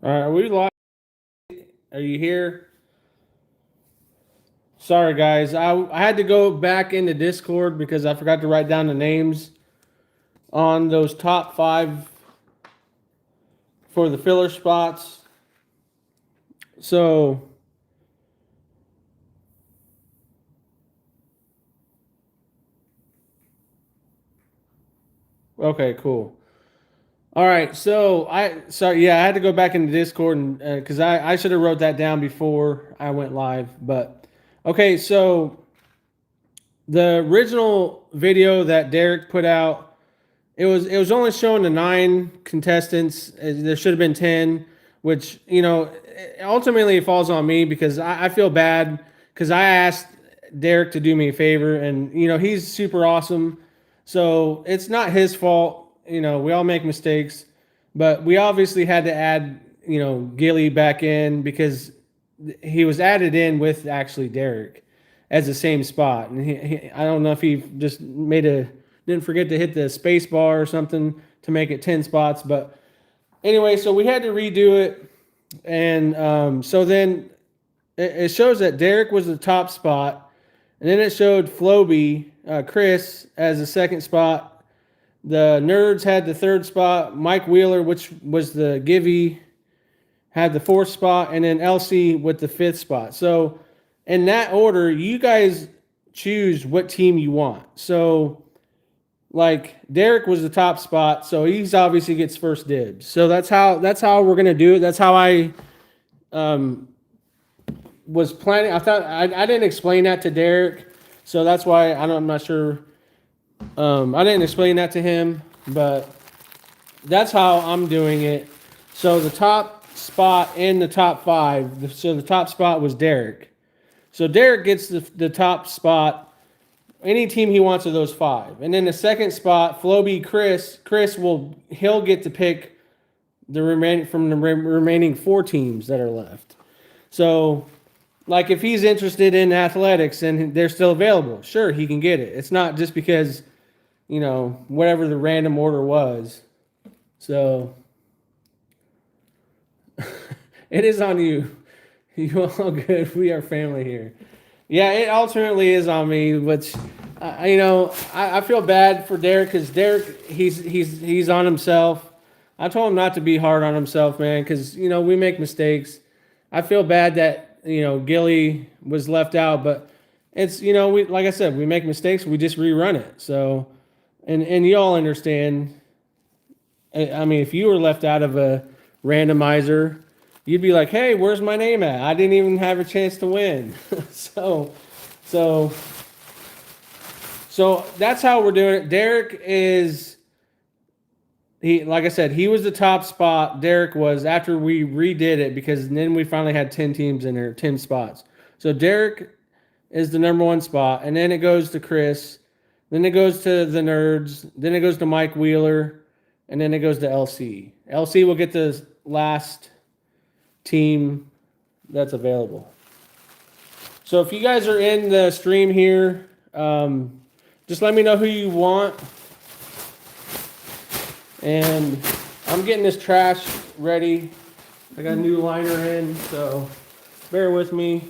All right, are we live? Are you here? Sorry, guys. I had to go back into Discord because I forgot to write down the names on those top 5 for the filler spots. So, okay, cool. All right, so I had to go back into Discord and because I should have wrote that down before I went live. But okay, so the original video that Derek put out, it was only showing the 9 contestants. There should have been 10, which ultimately it falls on me because I feel bad because I asked Derek to do me a favor, and he's super awesome, so it's not his fault. We all make mistakes, but we obviously had to add Gilly back in because he was added in with actually Derek as the same spot, and I don't know if he just didn't forget to hit the space bar or something to make it 10 spots. But anyway, so we had to redo it. And so then it shows that Derek was the top spot. And then it showed Floby, Chris, as the second spot. The Nerds had the third spot. Mike Wheeler, which was the Givey, had the fourth spot. And then LC with the fifth spot. So in that order, you guys choose what team you want. So like Derek was the top spot, so he's obviously gets first dibs. So that's how we're gonna do it. That's how I was planning. I didn't explain that to Derek, so that's why I'm not sure. I didn't explain that to him, but that's how I'm doing it. So the top spot in the top 5. So the top spot was Derek. So Derek gets the top spot any team he wants of those 5. And then the second spot, Floby Chris he'll get to pick the remaining 4 teams that are left. So like if he's interested in athletics and they're still available, sure, he can get it. It's not just because whatever the random order was. So it is on you. You all good. We are family here. Yeah, it ultimately is on me, which I feel bad for Derek because Derek he's on himself. I told him not to be hard on himself, man, because we make mistakes. I feel bad that Gilly was left out, but it's we, like I said, we make mistakes. We just rerun it. So, and you all understand. I mean, if you were left out of a randomizer, you'd be like, "Hey, where's my name at? I didn't even have a chance to win." so, so, so that's how we're doing it. Derek is like I said, he was the top spot. Derek was after we redid it because then we finally had 10 teams in there, 10 spots. So Derek is the number 1 spot, and then it goes to Chris, then it goes to the Nerds, then it goes to Mike Wheeler, and then it goes to LC. LC will get the last team that's available. So if you guys are in the stream here, just let me know who you want. And I'm getting this trash ready. I got a new liner in, so bear with me.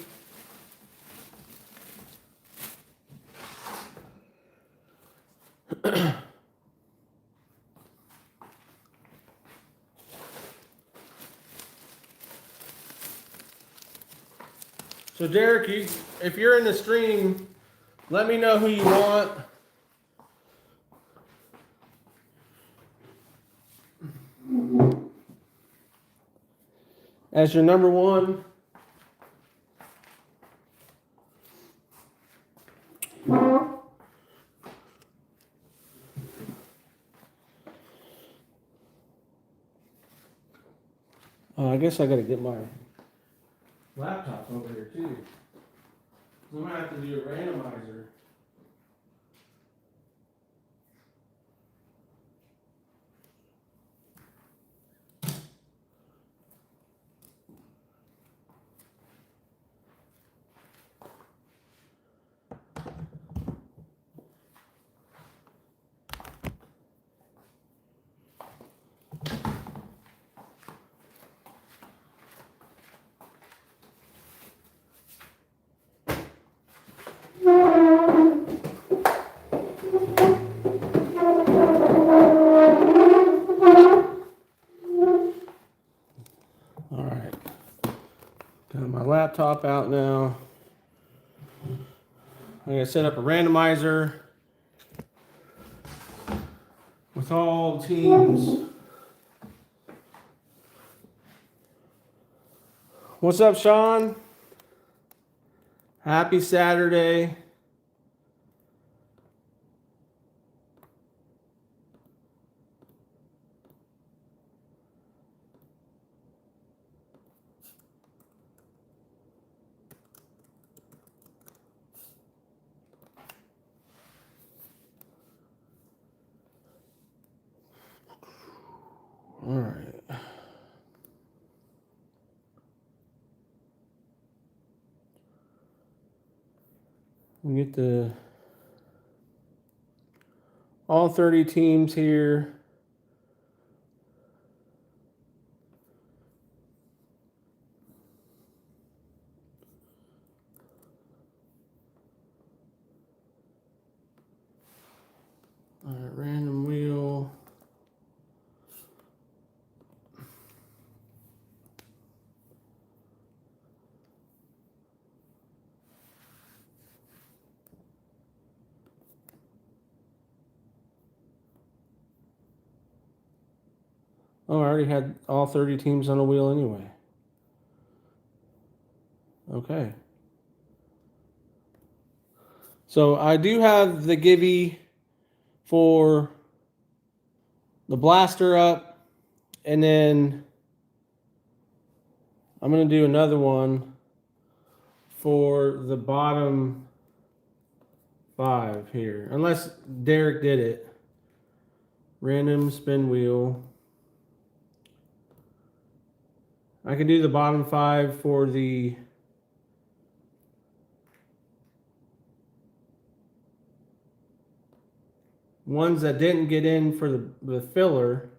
So Derek, if you're in the stream, let me know who you want. As your number 1. I guess I gotta get my laptop over here too. I'm gonna have to do a randomizer. laptop out now. I'm going to set up a randomizer with all teams. What's up, Sean? Happy Saturday. All right. We get the all 30 teams here. All right, random wheel. Oh, I already had all 30 teams on a wheel anyway. Okay. So I do have the Gibby for the blaster up, and then I'm going to do another one for the bottom 5 here. Unless Derek did it. Random spin wheel. I can do the bottom 5 for the ones that didn't get in for the filler.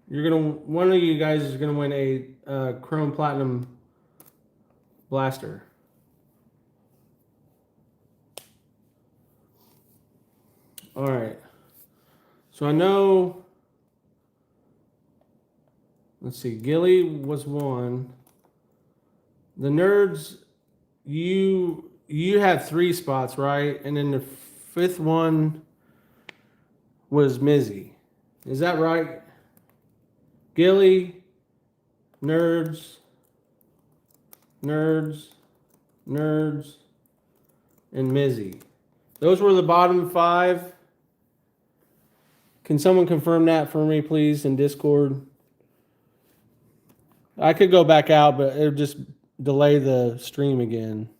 One of you guys is gonna win a Chrome Platinum blaster. All right. So I know. Let's see. Gilly was 1. The nerds, you have 3 spots, right? And then the 5th one was Mizzy. Is that right? Gilly, nerds, and Mizzy. Those were the bottom 5. Can someone confirm that for me, please, in Discord? I could go back out, but it would just delay the stream again.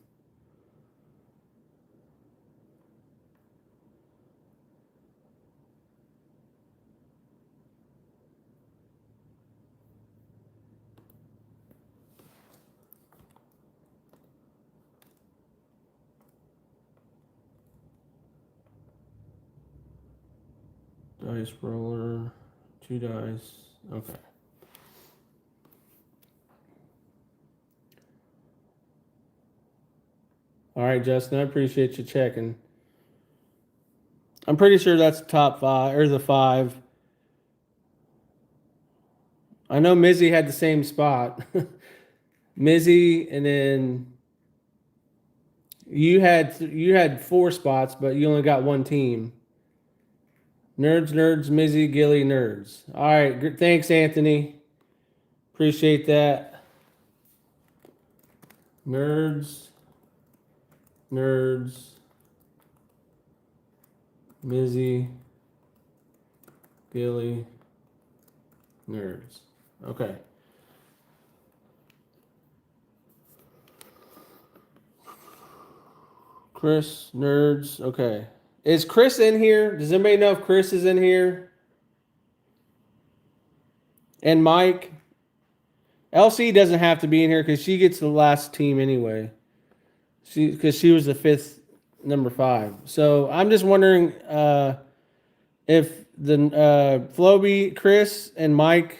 Dice roller, 2 dice. Okay. All right, Justin, I appreciate you checking. I'm pretty sure that's the top 5 or the 5. I know Mizzy had the same spot. Mizzy, and then you had 4 spots, but you only got 1 team. Nerds, Mizzy, Gilly, nerds. All right, thanks, Anthony. Appreciate that. Nerds, Mizzy, Gilly, nerds. Okay. Chris, nerds. Okay. Is Chris in here? Does anybody know if Chris is in here? And Mike? LC doesn't have to be in here because she gets the last team anyway. Because she was the 5th, number 5. So I'm just wondering if the Floby, Chris, and Mike.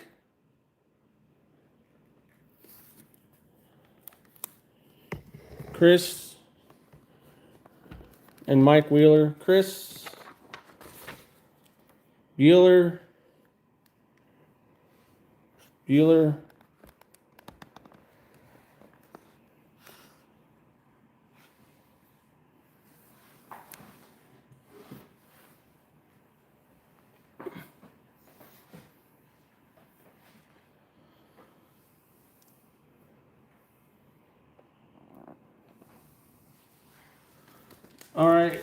Chris and Mike Wheeler. Chris Bueller. All right.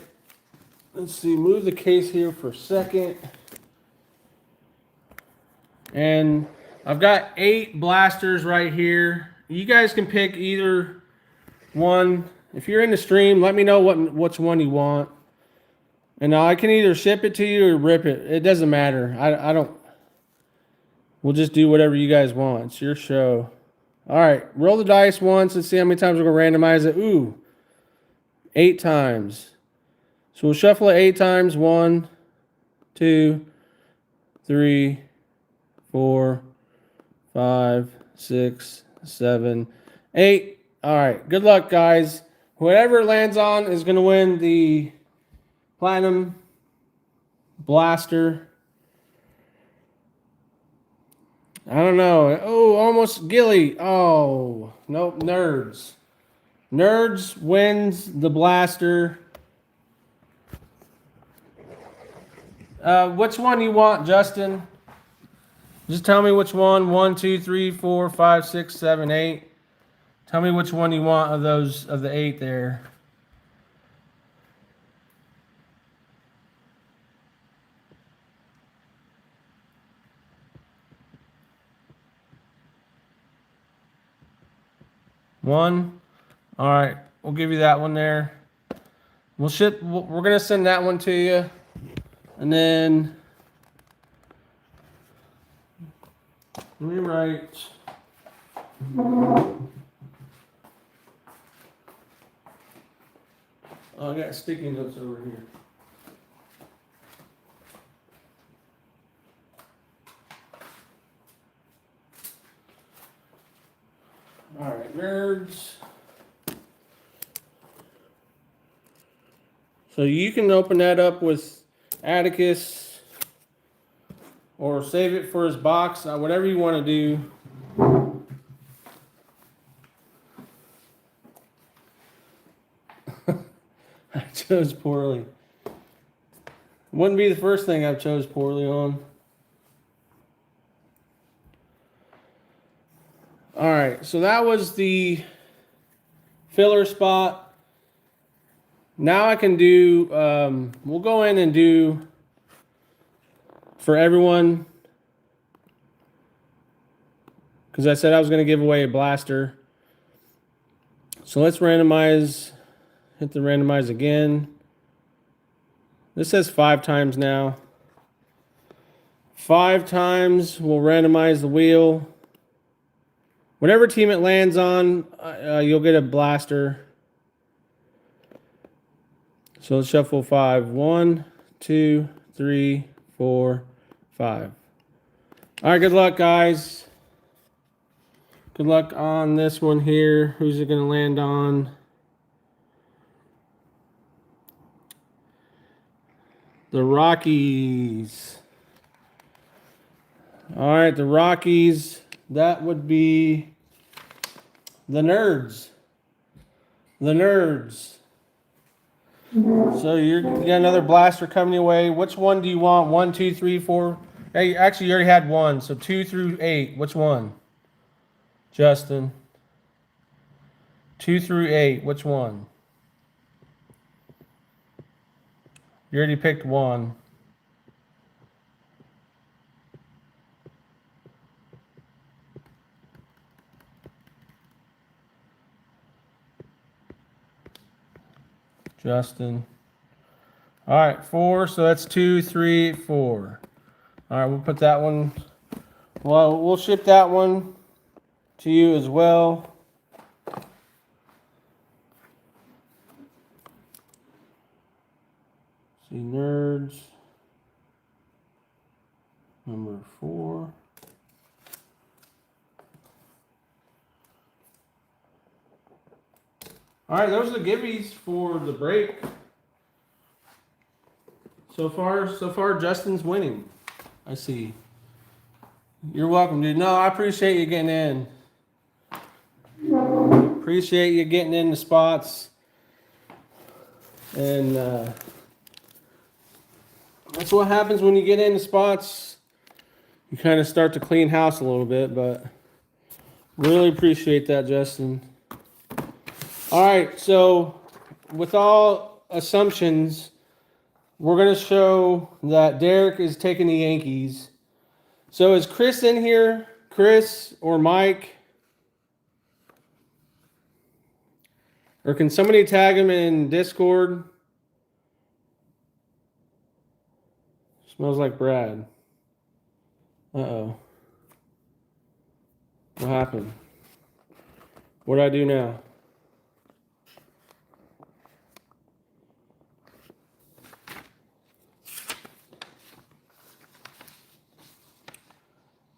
Let's see. Move the case here for a second. And I've got 8 blasters right here. You guys can pick either one. If you're in the stream, let me know which one you want. And I can either ship it to you or rip it. It doesn't matter. I don't. We'll just do whatever you guys want. It's your show. All right. Roll the dice once and see how many times we're going to randomize it. Ooh. 8 times. So we'll shuffle it 8 times. 1, 2, 3, 4, 5, 6, 7, 8. All right. Good luck, guys. Whoever it lands on is going to win the Platinum Blaster. I don't know. Oh, almost Gilly. Oh, nope. Nerds. Nerds wins the blaster. Which one you want, Justin? Just tell me which one. 1, 2, 3, 4, 5, 6, 7, 8. Tell me which one you want of those, of the 8 there. One. All right, we'll give you that one there. We're gonna send that one to you, and then let me write. Oh, I got sticky notes over here. All right, nerds. So you can open that up with Atticus or save it for his box, whatever you want to do. I chose poorly. Wouldn't be the first thing I've chose poorly on. All right, so that was the filler spot. Now I can do, we'll go in and do for everyone, because I said I was going to give away a blaster. So let's randomize, hit the randomize again. This says 5 times now. 5 times, we'll randomize the wheel. Whatever team it lands on, you'll get a blaster. So let's shuffle 5. 1, 2, 3, 4, 5. All right, good luck, guys. Good luck on this one here. Who's it going to land on? The Rockies. All right, the Rockies. That would be the Nerds. The Nerds. So you got another blaster coming your way. Which one do you want? 1, 2, 3, 4. Hey, actually, you already had 1. So 2 through 8. Which one? Justin. 2 through 8. Which one? You already picked 1. Justin. All right, 4. So that's 2, 3, 4. All right, we'll put that one. Well, we'll ship that one to you as well. See, Nerds. Number 4. All right, those are the gibbies for the break. So far, Justin's winning. I see. You're welcome, dude. No, I appreciate you getting in. Appreciate you getting in the spots. And that's what happens when you get in the spots. You kind of start to clean house a little bit, but really appreciate that, Justin. All right, so with all assumptions. We're going to show that Derek is taking the Yankees. So is Chris in here? Chris or Mike? Or can somebody tag him in Discord? Smells like Brad. Uh-oh. What happened? What do I do now?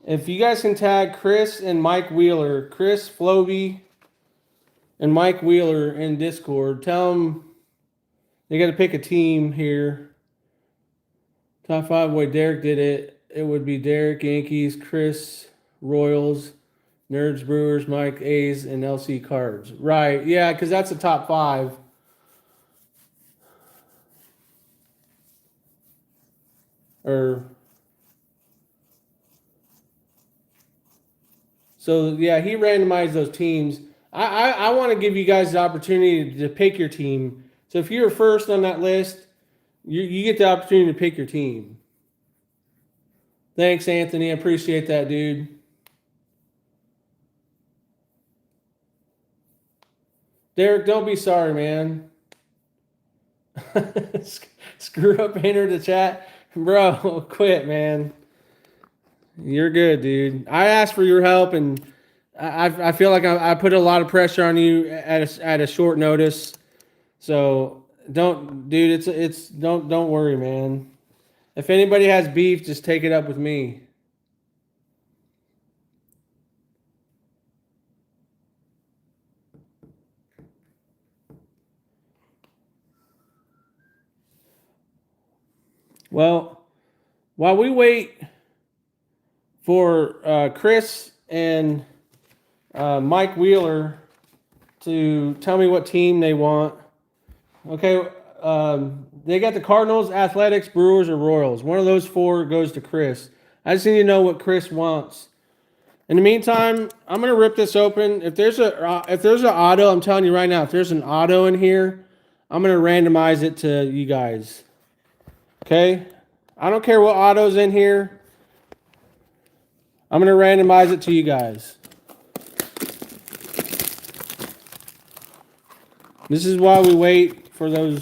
If you guys can tag Chris and Mike Wheeler, Chris Floby and Mike Wheeler in Discord, tell them they got to pick a team here. Top 5, boy, Derek did it. It would be Derek, Yankees, Chris, Royals, Nerds, Brewers, Mike, A's, and LC Cards. Right, yeah, because that's the top 5. So, yeah, he randomized those teams. I want to give you guys the opportunity to pick your team. So if you're first on that list, you get the opportunity to pick your team. Thanks, Anthony. I appreciate that, dude. Derek, don't be sorry, man. Screw up, enter the chat. Bro, quit, man. You're good, dude. I asked for your help, and I feel like I put a lot of pressure on you at a short notice. So don't, dude. Don't worry, man. If anybody has beef, just take it up with me. Well, while we wait for Chris and Mike Wheeler to tell me what team they want. Okay, they got the Cardinals, Athletics, Brewers, or Royals. One of those 4 goes to Chris. I just need to know what Chris wants. In the meantime, I'm gonna rip this open. If there's an auto, I'm telling you right now, if there's an auto in here, I'm gonna randomize it to you guys. Okay, I don't care what auto's in here. I'm going to randomize it to you guys. This is why we wait for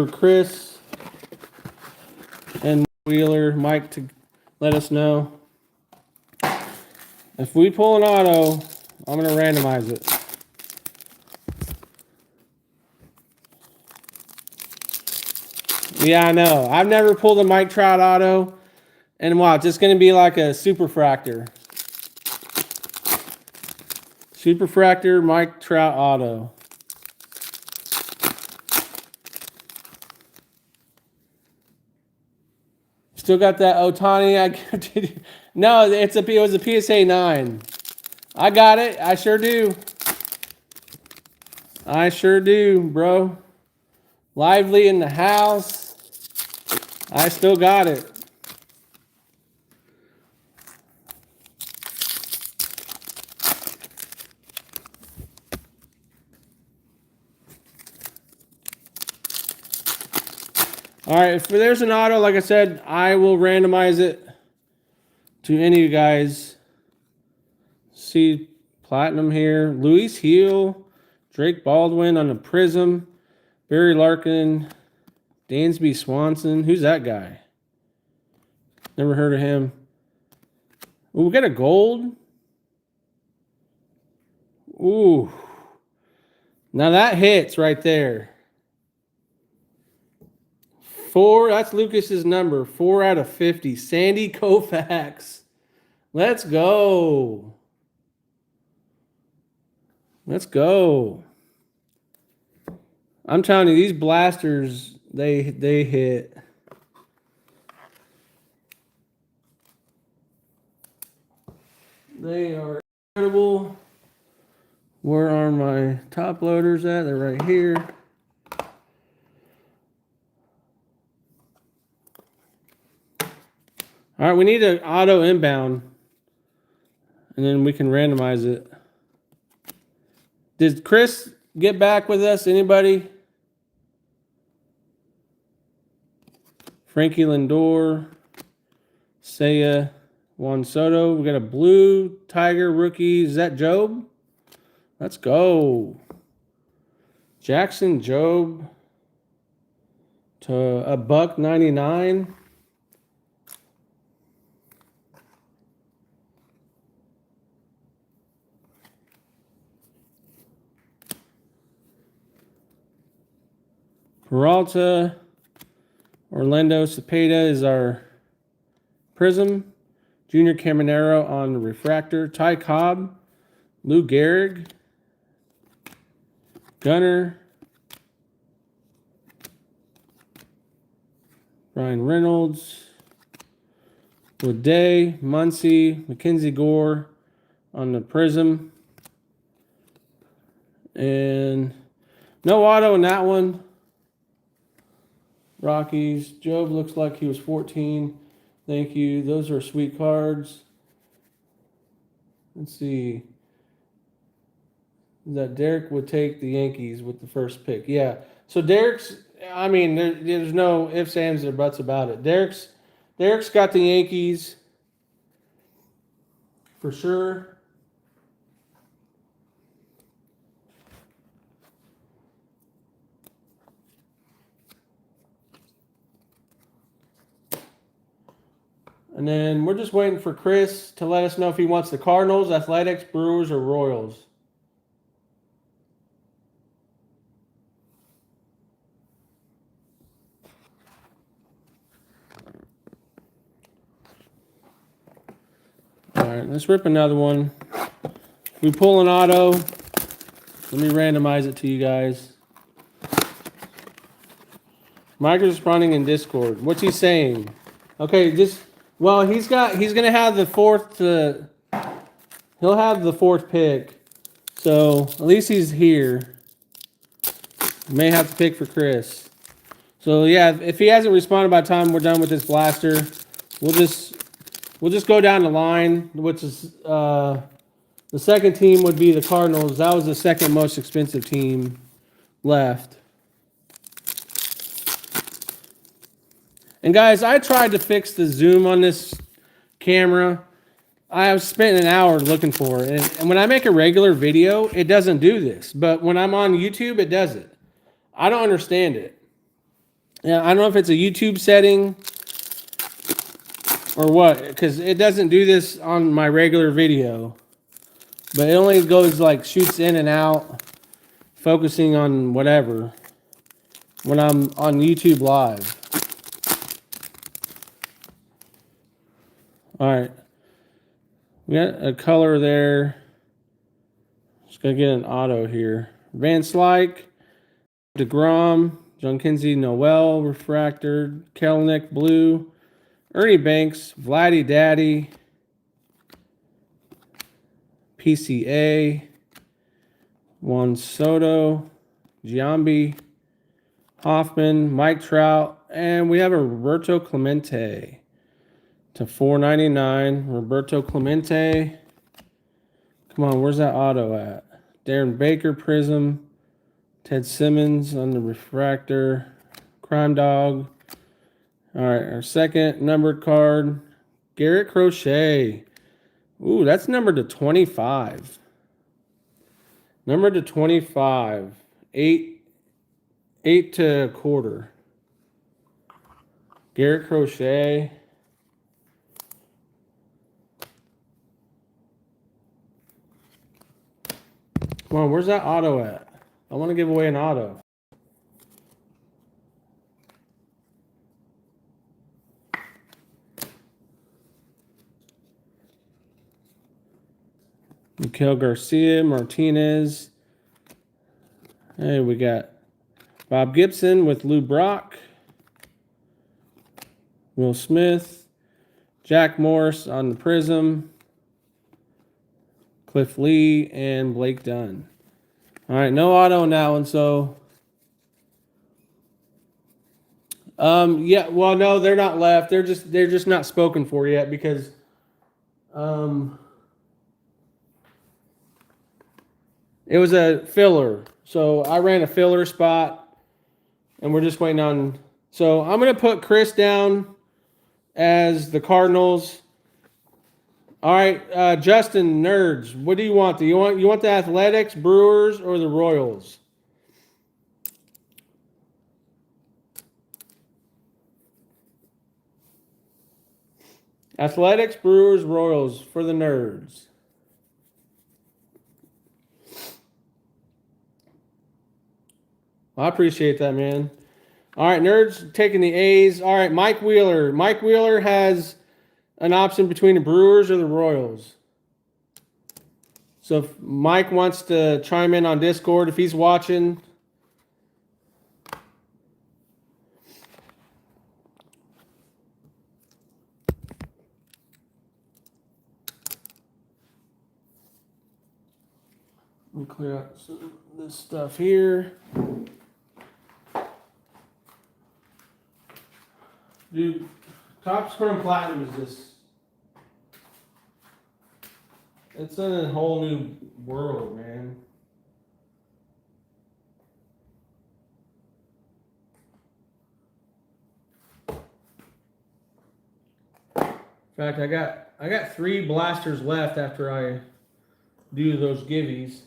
Chris and Wheeler, Mike to let us know. If we pull an auto, I'm going to randomize it. Yeah, I know. I've never pulled a Mike Trout auto. And watch, it's going to be like a superfractor. Superfractor Mike Trout auto. Still got that Ohtani. No, it was a PSA 9. I got it. I sure do. I sure do, bro. Lively in the house. I still got it. All right, if there's an auto, like I said, I will randomize it to any of you guys. See Platinum here. Luis Heel, Drake Baldwin on the Prism, Barry Larkin, Dansby Swanson. Who's that guy? Never heard of him. Ooh, we got a gold. Ooh. Now that hits right there. 4, that's Lucas's number. 4 out of 50. Sandy Koufax. Let's go. Let's go. I'm telling you, these blasters, they hit. They are incredible. Where are my top loaders at? They're right here. All right, we need an auto inbound, and then we can randomize it. Did Chris get back with us? Anybody? Frankie Lindor, Seiya, Juan Soto. We got a blue Tiger rookie. Is that Job? Let's go. Jackson Job to a $1.99. Peralta, Orlando Cepeda is our Prism. Junior Caminero on the refractor. Ty Cobb, Lou Gehrig, Gunner, Ryan Reynolds, Day, Muncy, Mackenzie Gore on the Prism. And no auto in that one. Rockies. Job looks like he was 14. Thank you. Those are sweet cards. Let's see. That Derek would take the Yankees with the first pick. Yeah. So Derek's, I mean, there's no ifs, ands, or buts about it. Derek's got the Yankees for sure. And then we're just waiting for Chris to let us know if he wants the Cardinals, Athletics, Brewers, or Royals. All right, let's rip another one. We pull an auto. Let me randomize it to you guys. Mike is responding in Discord. What's he saying? Okay, well, he's gonna have the fourth. He'll have the fourth pick. So at least he's here. May have to pick for Chris. So yeah, if he hasn't responded by the time we're done with this blaster, we'll just go down the line, which is the second team would be the Cardinals. That was the second most expensive team left. And guys, I tried to fix the zoom on this camera. I have spent an hour looking for it. And when I make a regular video, it doesn't do this. But when I'm on YouTube, it does it. I don't understand it. Yeah, I don't know if it's a YouTube setting or what, because it doesn't do this on my regular video. But it only goes like shoots in and out, focusing on whatever when I'm on YouTube Live. All right. We got a color there. Just going to get an auto here. Van Slyke, DeGrom, John Kinsey, Noel, Refractor, Kelenic, Blue, Ernie Banks, Vladdy Daddy, PCA, Juan Soto, Giambi, Hoffman, Mike Trout, and we have a Roberto Clemente to $4.99. Roberto Clemente. Come on, where's that auto at? Darren Baker, Prism. Ted Simmons on the refractor. Crime Dog. All right, our second numbered card. Garrett Crochet. Ooh, that's numbered to 25. Numbered to 25. 8 to a quarter. Garrett Crochet. Come on, where's that auto at? I want to give away an auto. Miguel Garcia, Martinez. Hey, we got Bob Gibson with Lou Brock. Will Smith. Jack Morris on the Prism. Cliff Lee and Blake Dunn. All right, no auto on that one. So, yeah. Well, no, they're not left. They're just not spoken for yet because, it was a filler. So I ran a filler spot, and we're just waiting on So I'm going to put Chris down as the Cardinals. All right, Justin, nerds, what do you want? You want the Athletics, Brewers, or the Royals? Athletics, Brewers, Royals for the nerds. I appreciate that, man. All right, nerds taking the A's. All right, Mike Wheeler. Mike Wheeler has an option between the Brewers or the Royals. So if Mike wants to chime in on Discord, if he's watching. Let me clear out some of this stuff here. Dude, Topps Chrome Platinum is just... It's in a whole new world, man. In fact, I got 3 blasters left after I do those givvies.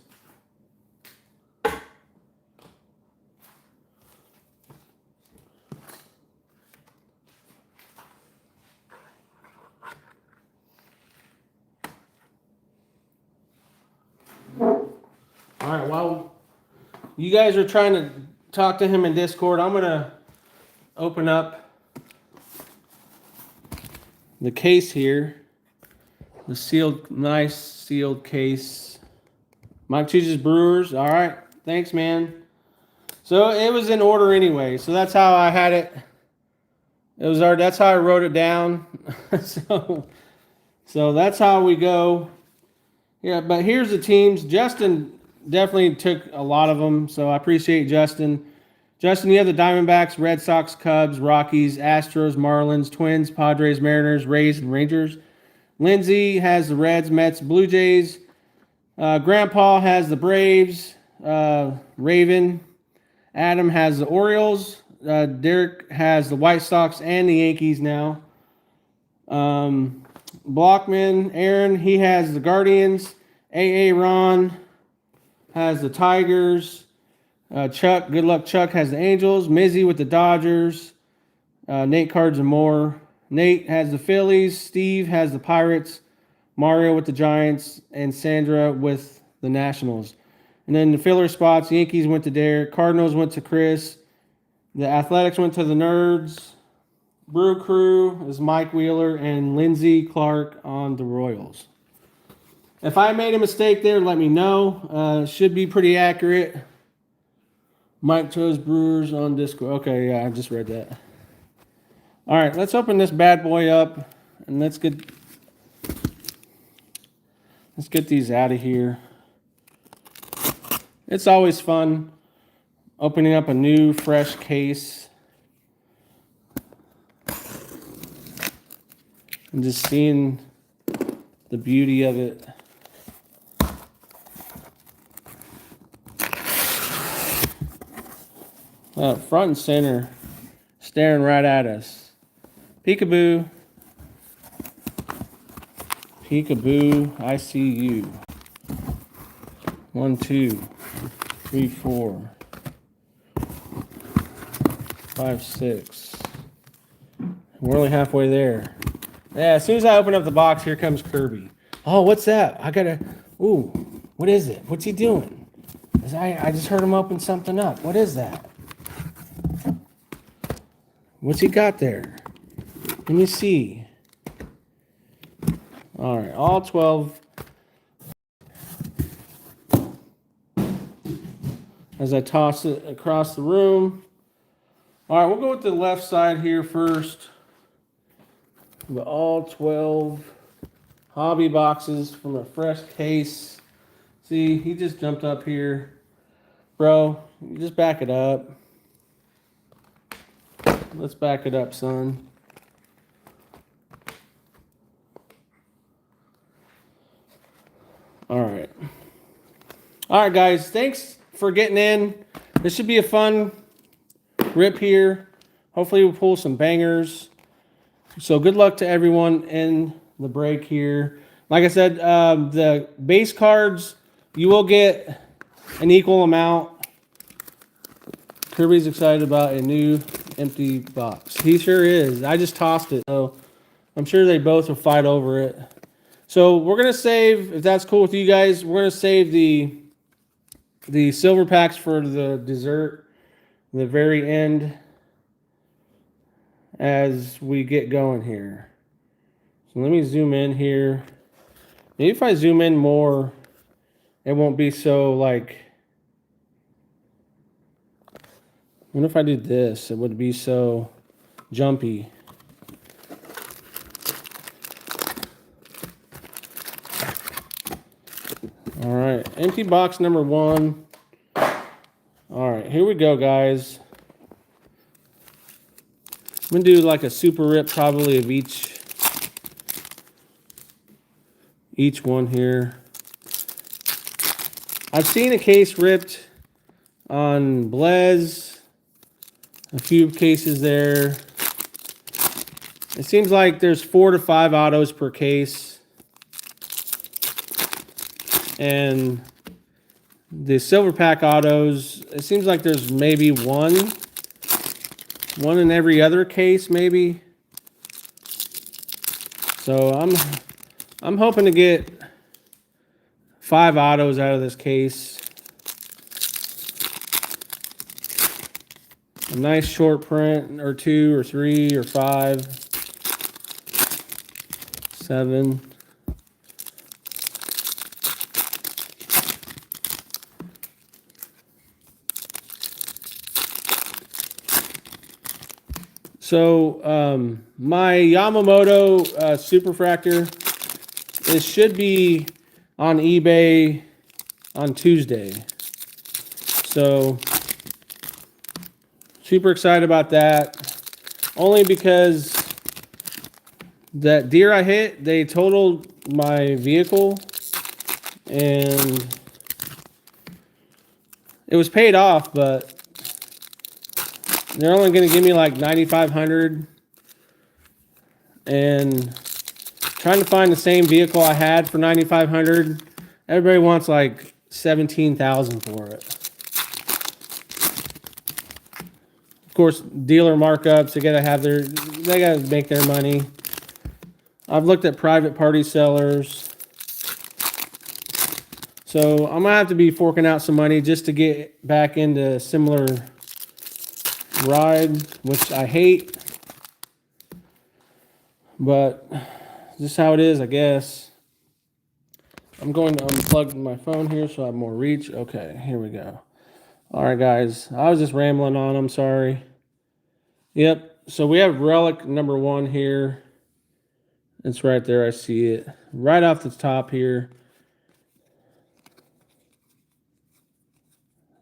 All right, while you guys are trying to talk to him in Discord, I'm going to open up the case here. The sealed, nice sealed case. Mike chooses Brewers. All right, thanks, man. So it was in order anyway. So that's how I had it. That's how I wrote it down. so that's how we go. Yeah, but here's the teams. Justin definitely took a lot of them, so I appreciate Justin. Justin, you have the Diamondbacks, Red Sox, Cubs, Rockies, Astros, Marlins, Twins, Padres, Mariners, Rays, and Rangers. Lindsay has the Reds, Mets, Blue Jays. Grandpa has the Braves, Raven. Adam has the Orioles. Derek has the White Sox and the Yankees now. Blockman, Aaron, he has the Guardians. Ron has the Tigers. Chuck, good luck, Chuck has the Angels. Mizzy with the Dodgers. Nate Cards and more. Nate has the Phillies. Steve has the Pirates. Mario with the Giants. And Sandra with the Nationals. And then the filler spots, Yankees went to Derek. Cardinals went to Chris. The Athletics went to the Nerds. Brew Crew is Mike Wheeler. And Lindsey Clark on the Royals. If I made a mistake there, let me know. Should be pretty accurate. Mike chose Brewers on Discord. Okay, yeah, I just read that. All right, let's open this bad boy up and let's get these out of here. It's always fun opening up a new, fresh case and just seeing the beauty of it. Front and center, staring right at us. Peekaboo. Peekaboo, I see you. 1, 2, 3, 4, 5, 6. We're only halfway there. Yeah, as soon as I open up the box, here comes Kirby. Oh, what's that? Ooh, what is it? What's he doing? I just heard him open something up. What is that? What's he got there? Let me see. All right, all 12. As I toss it across the room. All right, we'll go with the left side here first. The all 12 hobby boxes from a fresh case. See, he just jumped up here. Bro, you just back it up. Let's back it up, son. All right. All right, guys. Thanks for getting in. This should be a fun rip here. hopefully we'll pull some bangers. So good luck to everyone in the break here. Like I said, the base cards, you will get an equal amount. Kirby's excited about a new empty box. He sure is. I just tossed it, so I'm sure they both will fight over it. So we're gonna save, if that's cool with you guys, we're gonna save the silver packs for the dessert, the very end, as we get going here. So let me zoom in here. Maybe if I zoom in more, it won't be so like. What if I do this? It would be so jumpy. All right, empty box number 1. All right, here we go, guys. I'm gonna do like a super rip probably of each one here. I've seen a case ripped on Blaze, a few cases there. It seems like there's 4 to 5 autos per case. And the silver pack autos, it seems like there's maybe one in every other case, maybe. So I'm hoping to get 5 autos out of this case. A nice short print, or 2 or 3 or 5, 7. So my Yamamoto Superfractor, it should be on eBay on Tuesday. So super excited about that. Only because that deer I hit, they totaled my vehicle and it was paid off, but they're only going to give me like $9,500, and trying to find the same vehicle I had for $9,500. Everybody wants like $17,000 for it. Of course, dealer markups. They gotta make their money. I've looked at private party sellers, so I'm gonna have to be forking out some money just to get back into similar ride, which I hate, but just how it is, I guess. I'm going to unplug my phone here so I have more reach. Okay, here we go. All right, guys, I was just rambling on. I'm sorry. Yep, so we have relic number 1 here. It's right there. I see it right off the top here.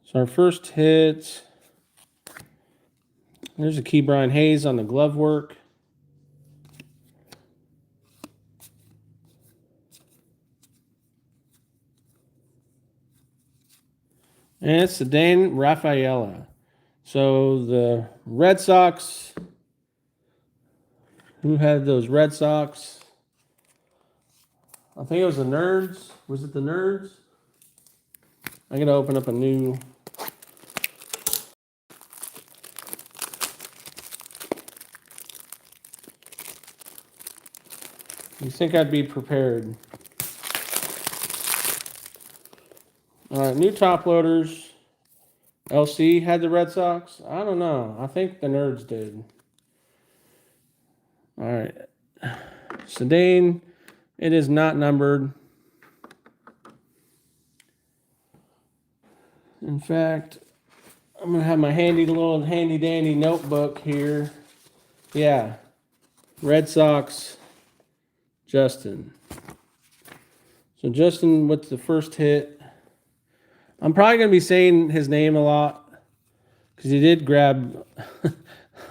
So our first hit. There's a Key Brian Hayes on the glove work. And it's Sedan Rafaela. So the Red Sox, who had those Red Sox? I think it was the Nerds. Was it the Nerds? I'm going to open up a new. You think I'd be prepared? All right, new top loaders. LC had the Red Sox. I don't know. I think the Nerds did. All right. Sedan, it is not numbered. In fact, I'm going to have my little handy dandy notebook here. Yeah. Red Sox, Justin. So Justin with the first hit. I'm probably going to be saying his name a lot because he did grab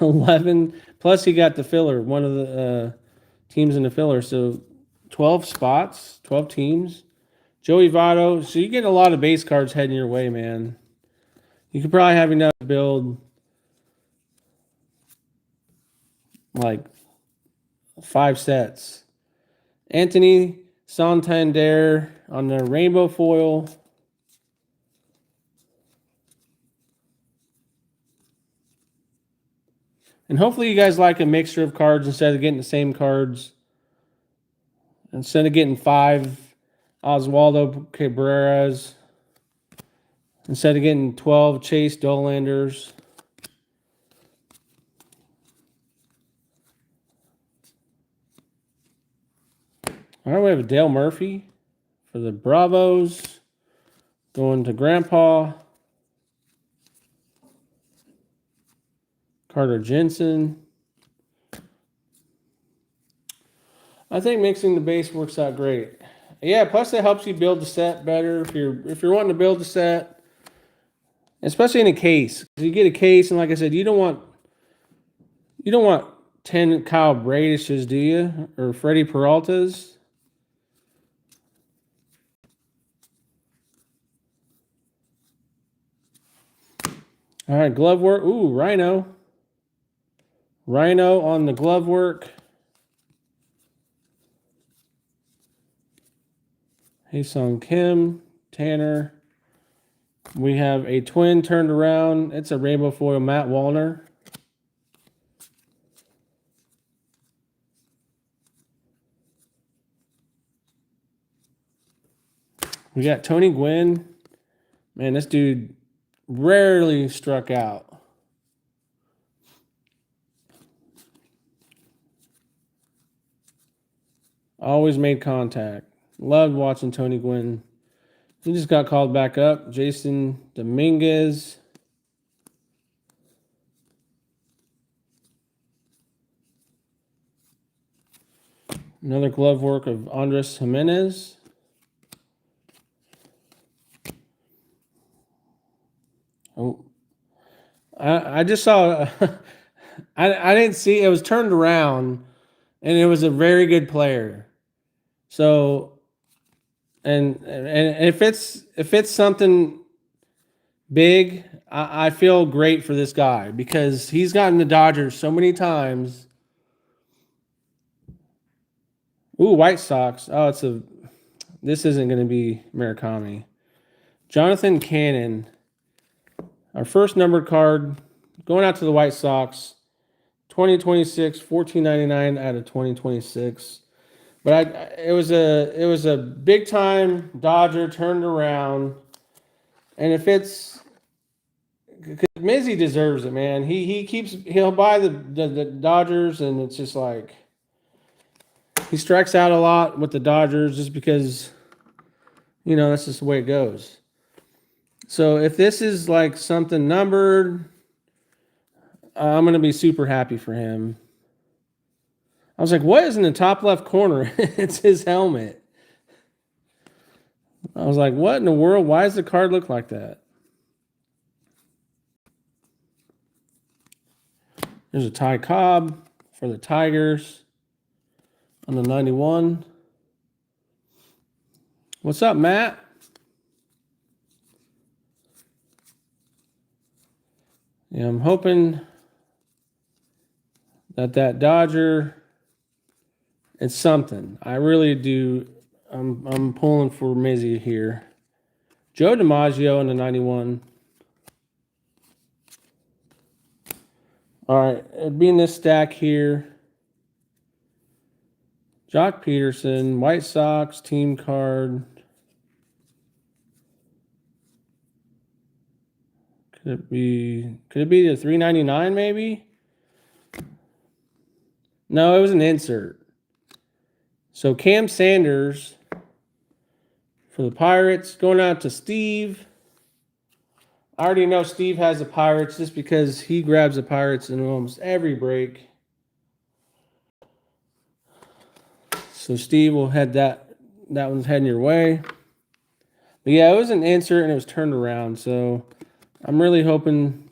11. Plus he got the filler, one of the teams in the filler. So 12 spots, 12 teams. Joey Votto. So you get a lot of base cards heading your way, man. You could probably have enough to build like 5 sets. Anthony Santander on the rainbow foil. And hopefully you guys like a mixture of cards instead of getting the same cards. Instead of getting 5 Oswaldo Cabreras. Instead of getting 12 Chase Dolanders. All right, we have a Dale Murphy for the Bravos. Going to Grandpa. Carter Jensen. I think mixing the base works out great. Yeah, plus it helps you build the set better if you're wanting to build the set, especially in a case. You get a case, and like I said, you don't want 10 Kyle Bradishes, do you? Or Freddie Peraltas? All right, glove work. Ooh, Rhino. Rhino on the glove work. Haesung Kim, Tanner. We have a twin turned around. It's a rainbow foil Matt Wallner. We got Tony Gwynn. Man, this dude rarely struck out. Always made contact. Loved watching Tony Gwynn. He just got called back up. Jason Dominguez. Another glove work of Andres Jimenez. Oh, I just saw. I didn't see it was turned around, and it was a very good player. So, and if it's something big, I feel great for this guy because he's gotten the Dodgers so many times. Ooh, White Sox. Oh, this isn't going to be Murakami. Jonathan Cannon. Our first numbered card going out to the White Sox. 2026, $14.99 out of 2026. But it was a big time Dodger turned around. And if it's because Mizzy deserves it, man. He'll buy the Dodgers, and it's just like he strikes out a lot with the Dodgers just because that's just the way it goes. So if this is like something numbered, I'm gonna be super happy for him. I was like, what is in the top left corner? It's his helmet. I was like, what in the world? Why does the card look like that? There's a Ty Cobb for the Tigers on the 91. What's up, Matt? Yeah, I'm hoping that Dodger, it's something. I really do. I'm pulling for Mizzy here. Joe DiMaggio in the 91. All right, it'd be in this stack here. Jock Peterson, White Sox team card. Could it be the 399 maybe? No, it was an insert. So Cam Sanders for the Pirates, going out to Steve. I already know Steve has the Pirates just because he grabs the Pirates in almost every break. So Steve will head that one's heading your way. But yeah, it was an insert and it was turned around. So I'm really hoping.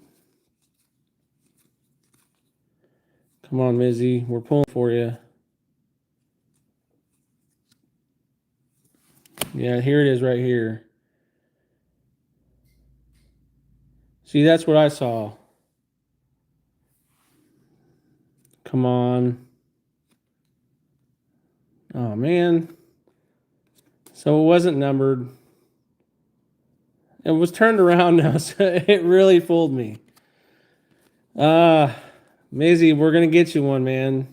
Come on, Mizzy. We're pulling for you. Yeah, here it is right here. See, that's what I saw. Come on. Oh, man. So it wasn't numbered. It was turned around now, so it really fooled me. Mizzy, we're going to get you one, man.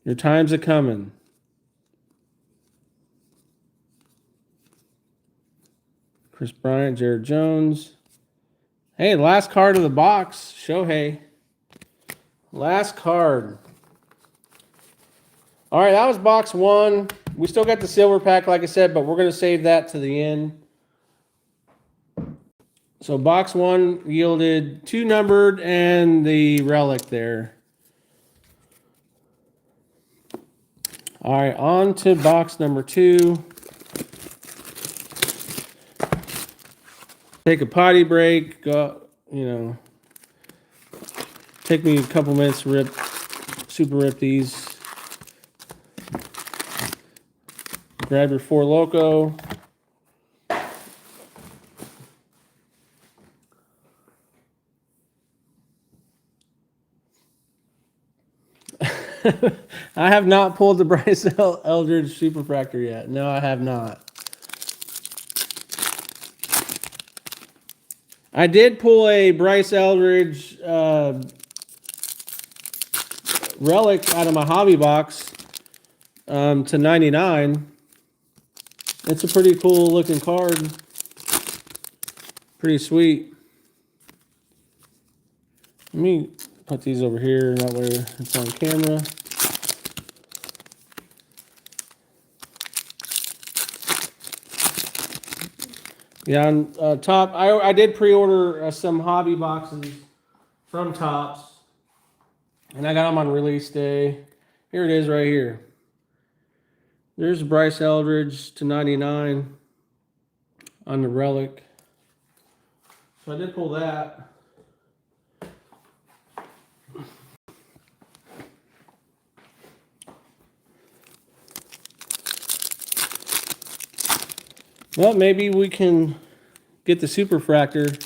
Your time's a-coming. Chris Bryant, Jared Jones. Hey, last card of the box. Shohei. Last card. All right, that was box one. We still got the silver pack, like I said, but we're going to save that to the end. So box one yielded 2 numbered and the relic there. All right, on to box number 2. Take a potty break. Go, take me a couple minutes to super rip these. Grab your 4 Loco. I have not pulled the Bryce Eldridge Superfractor yet. No, I have not. I did pull a Bryce Eldridge relic out of my hobby box to 99. It's a pretty cool looking card. Pretty sweet. Let me put these over here, that way it's on camera. Yeah, on top, I did pre-order some hobby boxes from Topps, and I got them on release day. Here it is right here. There's Bryce Eldridge to 99 on the relic. So I did pull that. Well, maybe we can get the Superfractor.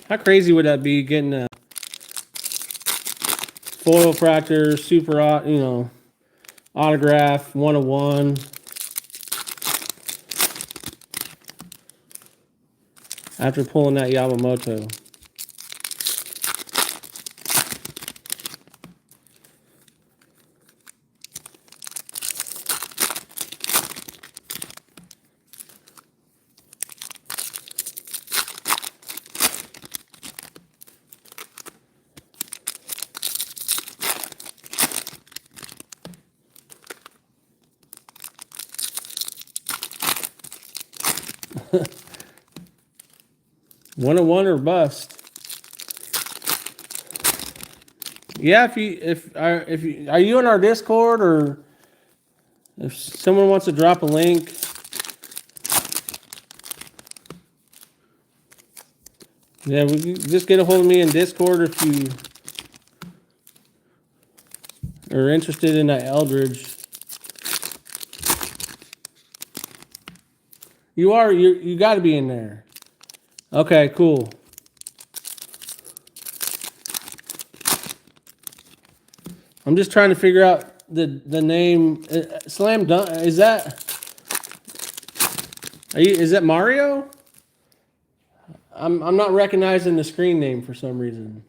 How crazy would that be, getting a foil fractor, super, autograph, 101. After pulling that Yamamoto. One on one or bust. Yeah, if you are you in our Discord, or if someone wants to drop a link. Yeah, we can just get a hold of me in Discord if you are interested in that Eldridge. You got to be in there. Okay, cool. I'm just trying to figure out the name. Slam Dunk, is that Mario? I'm not recognizing the screen name for some reason.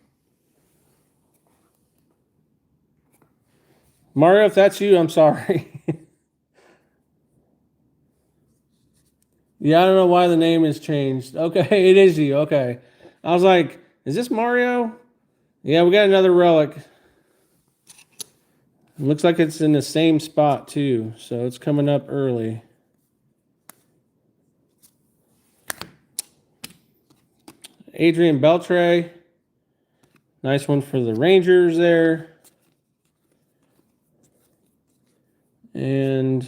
Mario, if that's you, I'm sorry. Yeah, I don't know why the name has changed. Okay, it is you. Okay. I was like, is this Mario? Yeah, we got another relic. It looks like it's in the same spot too, so it's coming up early. Adrian Beltre. Nice one for the Rangers there. And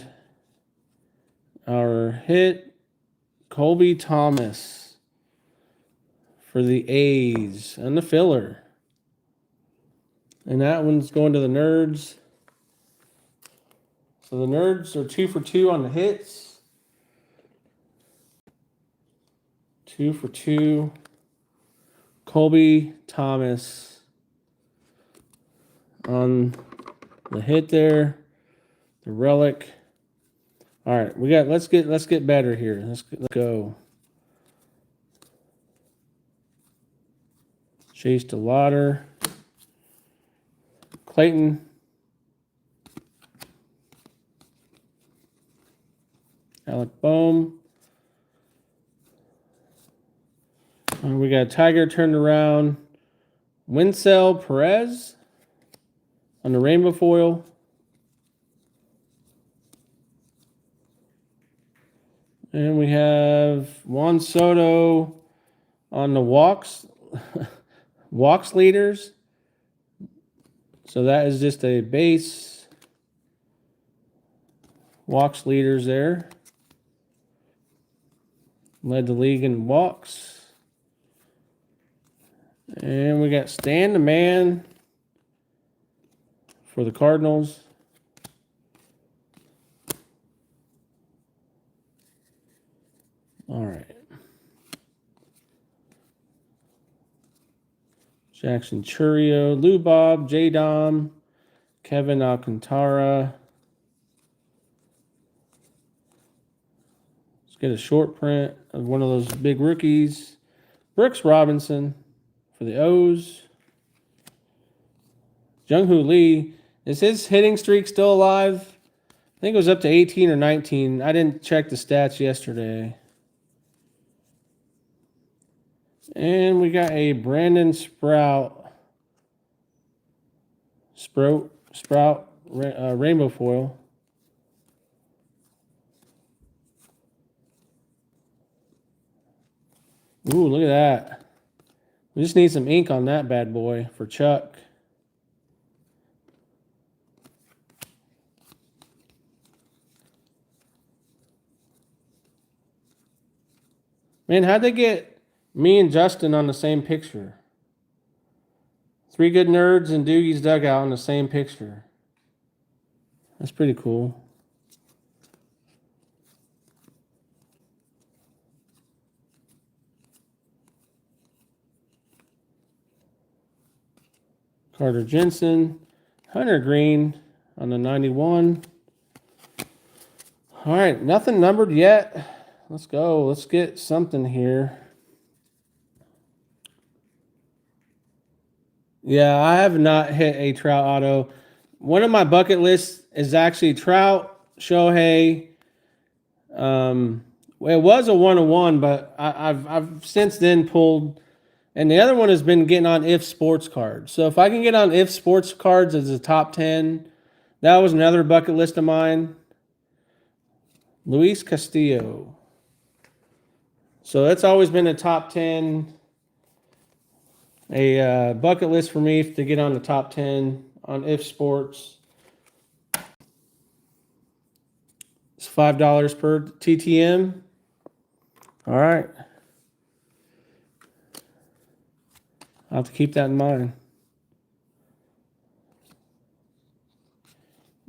our hit, Colby Thomas for the A's and the filler. And that one's going to the Nerds. So the Nerds are 2 for 2 on the hits. 2 for 2 Colby Thomas on the hit there. The relic. All right, let's get better here. Let's go. Chase DeLauder. Clayton. Alec Boehm. We got Tiger turned around. Winsell Perez on the rainbow foil. And we have Juan Soto on the walks leaders. So that is just a base walks leaders there. Led the league in walks. And we got Stan the Man for the Cardinals. All right. Jackson Churio, Lou Bob, J Dom, Kevin Alcantara. Let's get a short print of one of those big rookies. Brooks Robinson for the O's. Jung-Hoo Lee. Is his hitting streak still alive? I think it was up to 18 or 19. I didn't check the stats yesterday. And we got a Brandon Sprout rainbow foil. Ooh, look at that. We just need some ink on that bad boy for Chuck. Man, how'd they get me and Justin on the same picture? Three Good Nerds and Doogie's Dugout on the same picture. That's pretty cool. Carter Jensen, Hunter Green on the 91. All right, nothing numbered yet. Let's go. Let's get something here. Yeah, I have not hit a Trout auto. One of my bucket lists is actually Trout, Shohei. It was a 1-1, but I've since then pulled. And the other one has been getting on If Sports cards. So if I can get on If Sports cards as a top 10, that was another bucket list of mine. Luis Castillo. So that's always been a top 10, a bucket list for me to get on the top 10 on If Sports. It's $5 per TTM. All right. I'll have to keep that in mind.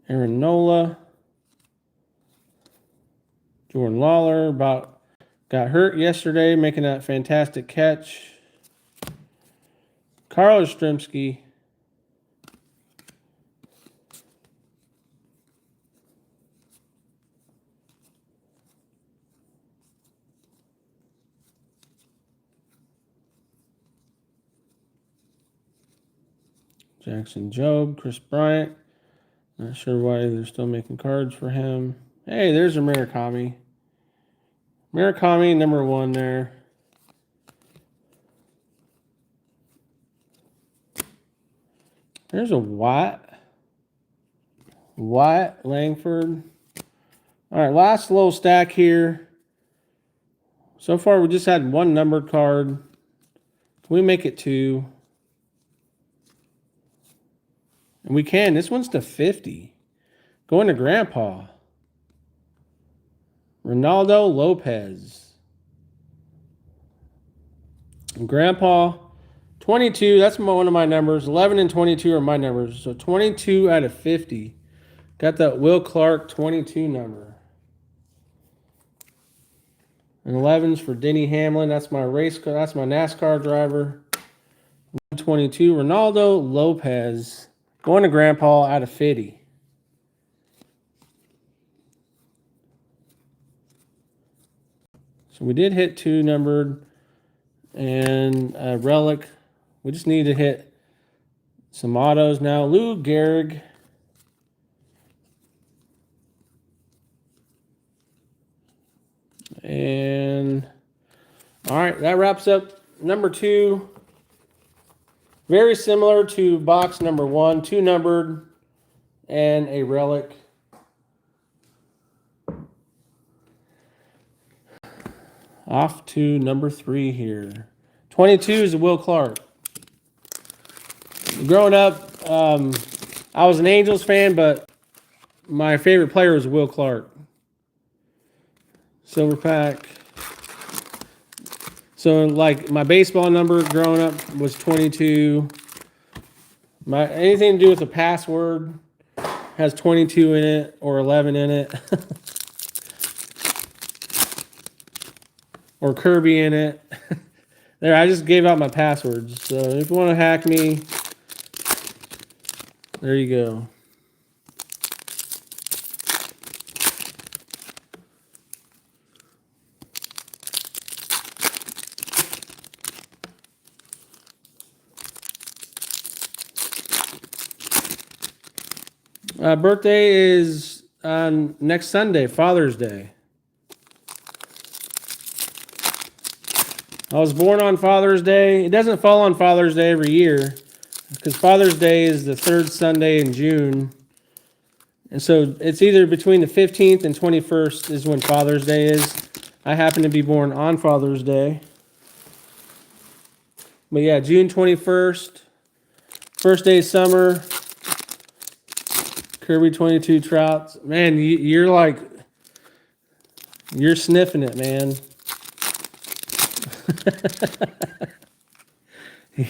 Aaron Nola. Jordan Lawler got hurt yesterday, making that fantastic catch. Carl Yastrzemski. Jackson Jobe, Chris Bryant. Not sure why they're still making cards for him. Hey, there's a Murakami. Murakami, number 1 there. There's a Wyatt Langford. All right, last little stack here. So far, we just had one numbered card. Can we make it 2? And we can. This one's to 50. Going to Grandpa. Ronaldo Lopez. And Grandpa, 22. That's one of my numbers. 11 and 22 are my numbers. So 22 out of 50. Got that Will Clark 22 number. And 11's for Denny Hamlin. That's my race car. That's my NASCAR driver. 22, Ronaldo Lopez. Going to Grandpa out of 50. So we did hit 2 numbered and a relic. We just need to hit some autos now. Lou Gehrig. And all right, that wraps up number 2. Very similar to box number 1, 2 numbered and a relic. Off to number 3 here. 22 is a Will Clark. Growing up, I was an Angels fan, but my favorite player was Will Clark. Silver pack. So, like, my baseball number growing up was 22. Anything to do with the password has 22 in it or 11 in it. Or Kirby in it. There, I just gave out my passwords. So if you want to hack me, there you go. Birthday is on next Sunday, Father's Day. I was born on Father's Day. It doesn't fall on Father's Day every year because Father's Day is the 3rd Sunday in June. And so it's either between the 15th and 21st is when Father's Day is. I happen to be born on Father's Day. But yeah, June 21st, first day of summer. Kirby 22 Trouts. Man, you're sniffing it, man.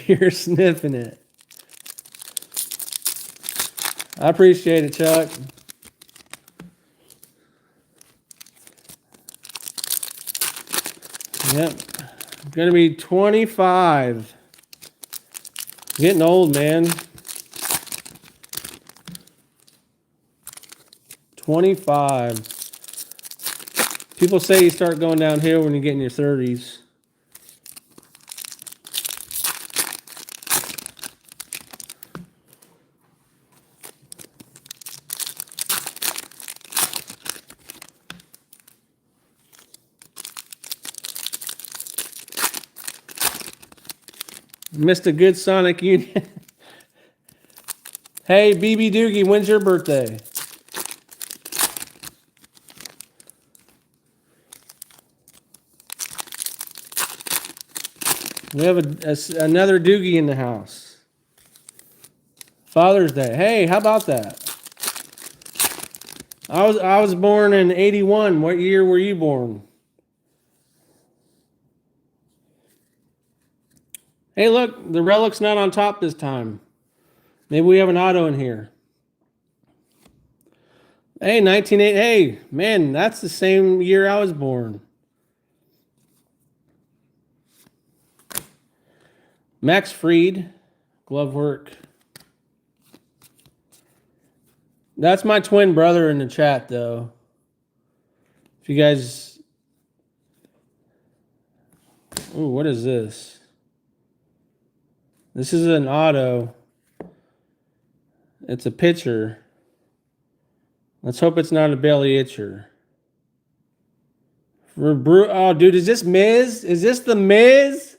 You're sniffing it. I appreciate it, Chuck. Yep. I'm gonna be 25. Getting old, man. 25. People say you start going downhill when you get in your 30s. Missed a good Sonic Union. Hey, BB Doogie, when's your birthday? We have another Doogie in the house. Father's Day. Hey, how about that? I was born in 81. What year were you born? Hey, look, the relic's not on top this time. Maybe we have an auto in here. Hey, 1980. Hey, man, that's the same year I was born. Max Fried, glove work. That's my twin brother in the chat, though. If you guys... Ooh, what is this? This is an auto. It's a pitcher. Let's hope it's not a belly itcher. Oh, dude, is this Miz? Is this the Miz?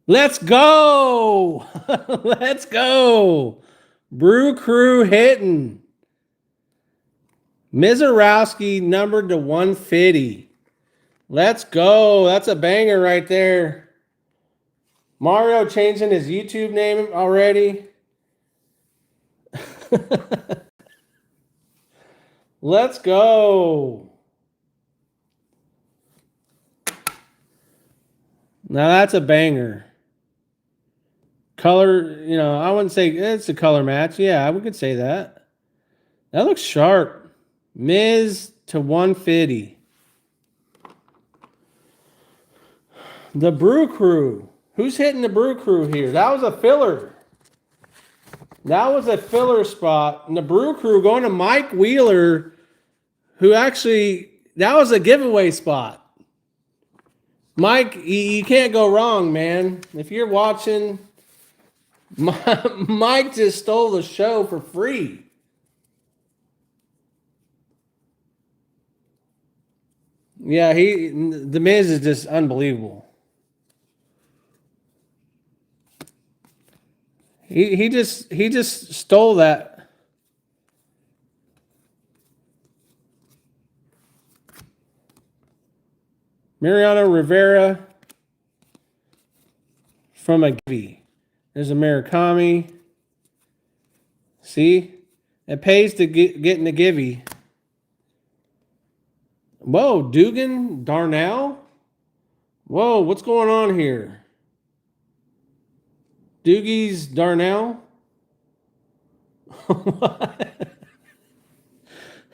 Let's go! Let's go! Brew Crew hitting. Mizorowski numbered to 150. Let's go. That's a banger right there. Mario changing his YouTube name already. Let's go. Now that's a banger. Color, I wouldn't say it's a color match. Yeah, we could say that. That looks sharp. Miz to 150. The Brew Crew. Who's hitting the Brew Crew here? That was a filler. That was a filler spot. And the Brew Crew going to Mike Wheeler, who actually, that was a giveaway spot. Mike, you can't go wrong, man. If you're watching, Mike just stole the show for free. Yeah, the Miz is just unbelievable. He just stole that. Mariano Rivera from a Givey. There's a Murakami. See? It pays to get in the Givey. Whoa, Dugan, Darnell? Whoa, what's going on here? Doogie's Darnell?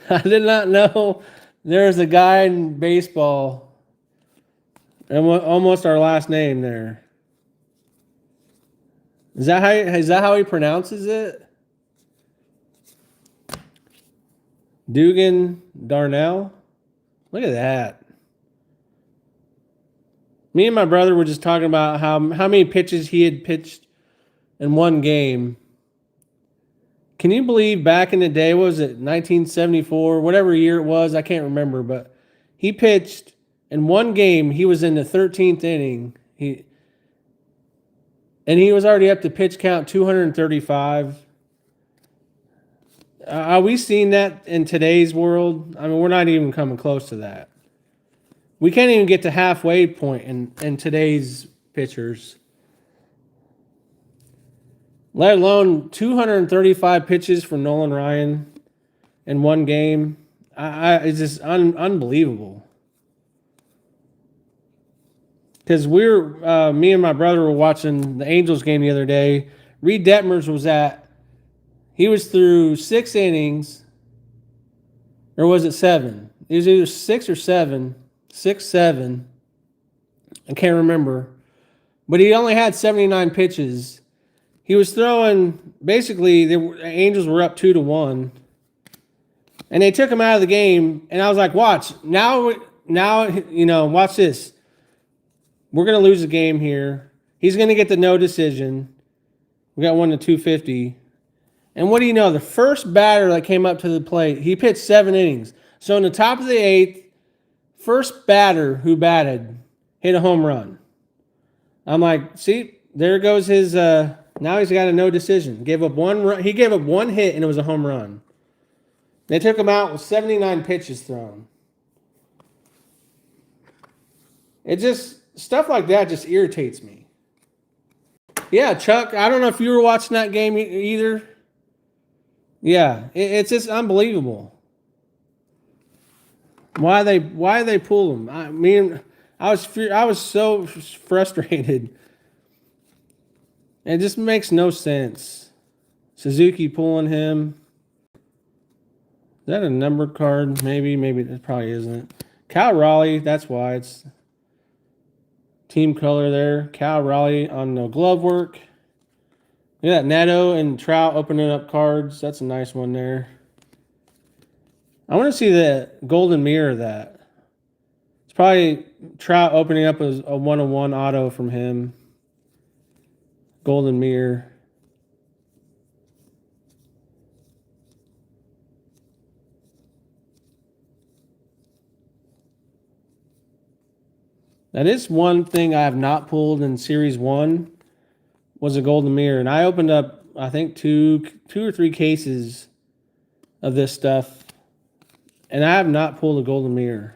I did not know there's a guy in baseball. Almost our last name there. Is that how he pronounces it? Dugan Darnell? Look at that. Me and my brother were just talking about how many pitches he had pitched in one game. Can you believe back in the day, what was it, 1974, whatever year it was, I can't remember, but he pitched in one game, he was in the 13th inning. He was already up to pitch count 235. Are we seeing that in today's world? I mean, we're not even coming close to that. We can't even get to halfway point in today's pitchers. Let alone 235 pitches for Nolan Ryan in one game. It's just unbelievable. Because me and my brother were watching the Angels game the other day. Reed Detmers he was through 6 innings, or was it 7? It was either 6 or 7. 6, 7. I can't remember. But he only had 79 pitches. He was throwing, basically, the Angels were up 2-1. And they took him out of the game. And I was like, watch. Now, watch this. We're going to lose the game here. He's going to get the no decision. We got 1-250. And what do you know? The first batter that came up to the plate, he pitched 7 innings. So in the top of the 8th, first batter who batted hit a home run. I'm like, see, there goes his. Now he's got a no decision. He gave up 1 hit and it was a home run. They took him out with 79 pitches thrown. Stuff like that just irritates me. Yeah, Chuck, I don't know if you were watching that game either. Yeah, it's just unbelievable. Why they pull him? I was so frustrated. It just makes no sense. Suzuki pulling him. Is that a numbered card? Maybe it probably isn't. Cal Raleigh, that's why it's team color there. Cal Raleigh on the glove work. Look at that, Neto and Trout opening up cards. That's a nice one there. I want to see the golden mirror of that. It's probably Trout opening up a 1-on-1 auto from him. Golden mirror. That is one thing I have not pulled in Series 1 was a golden mirror. And I opened up, I think, two or three cases of this stuff. And I have not pulled a golden mirror.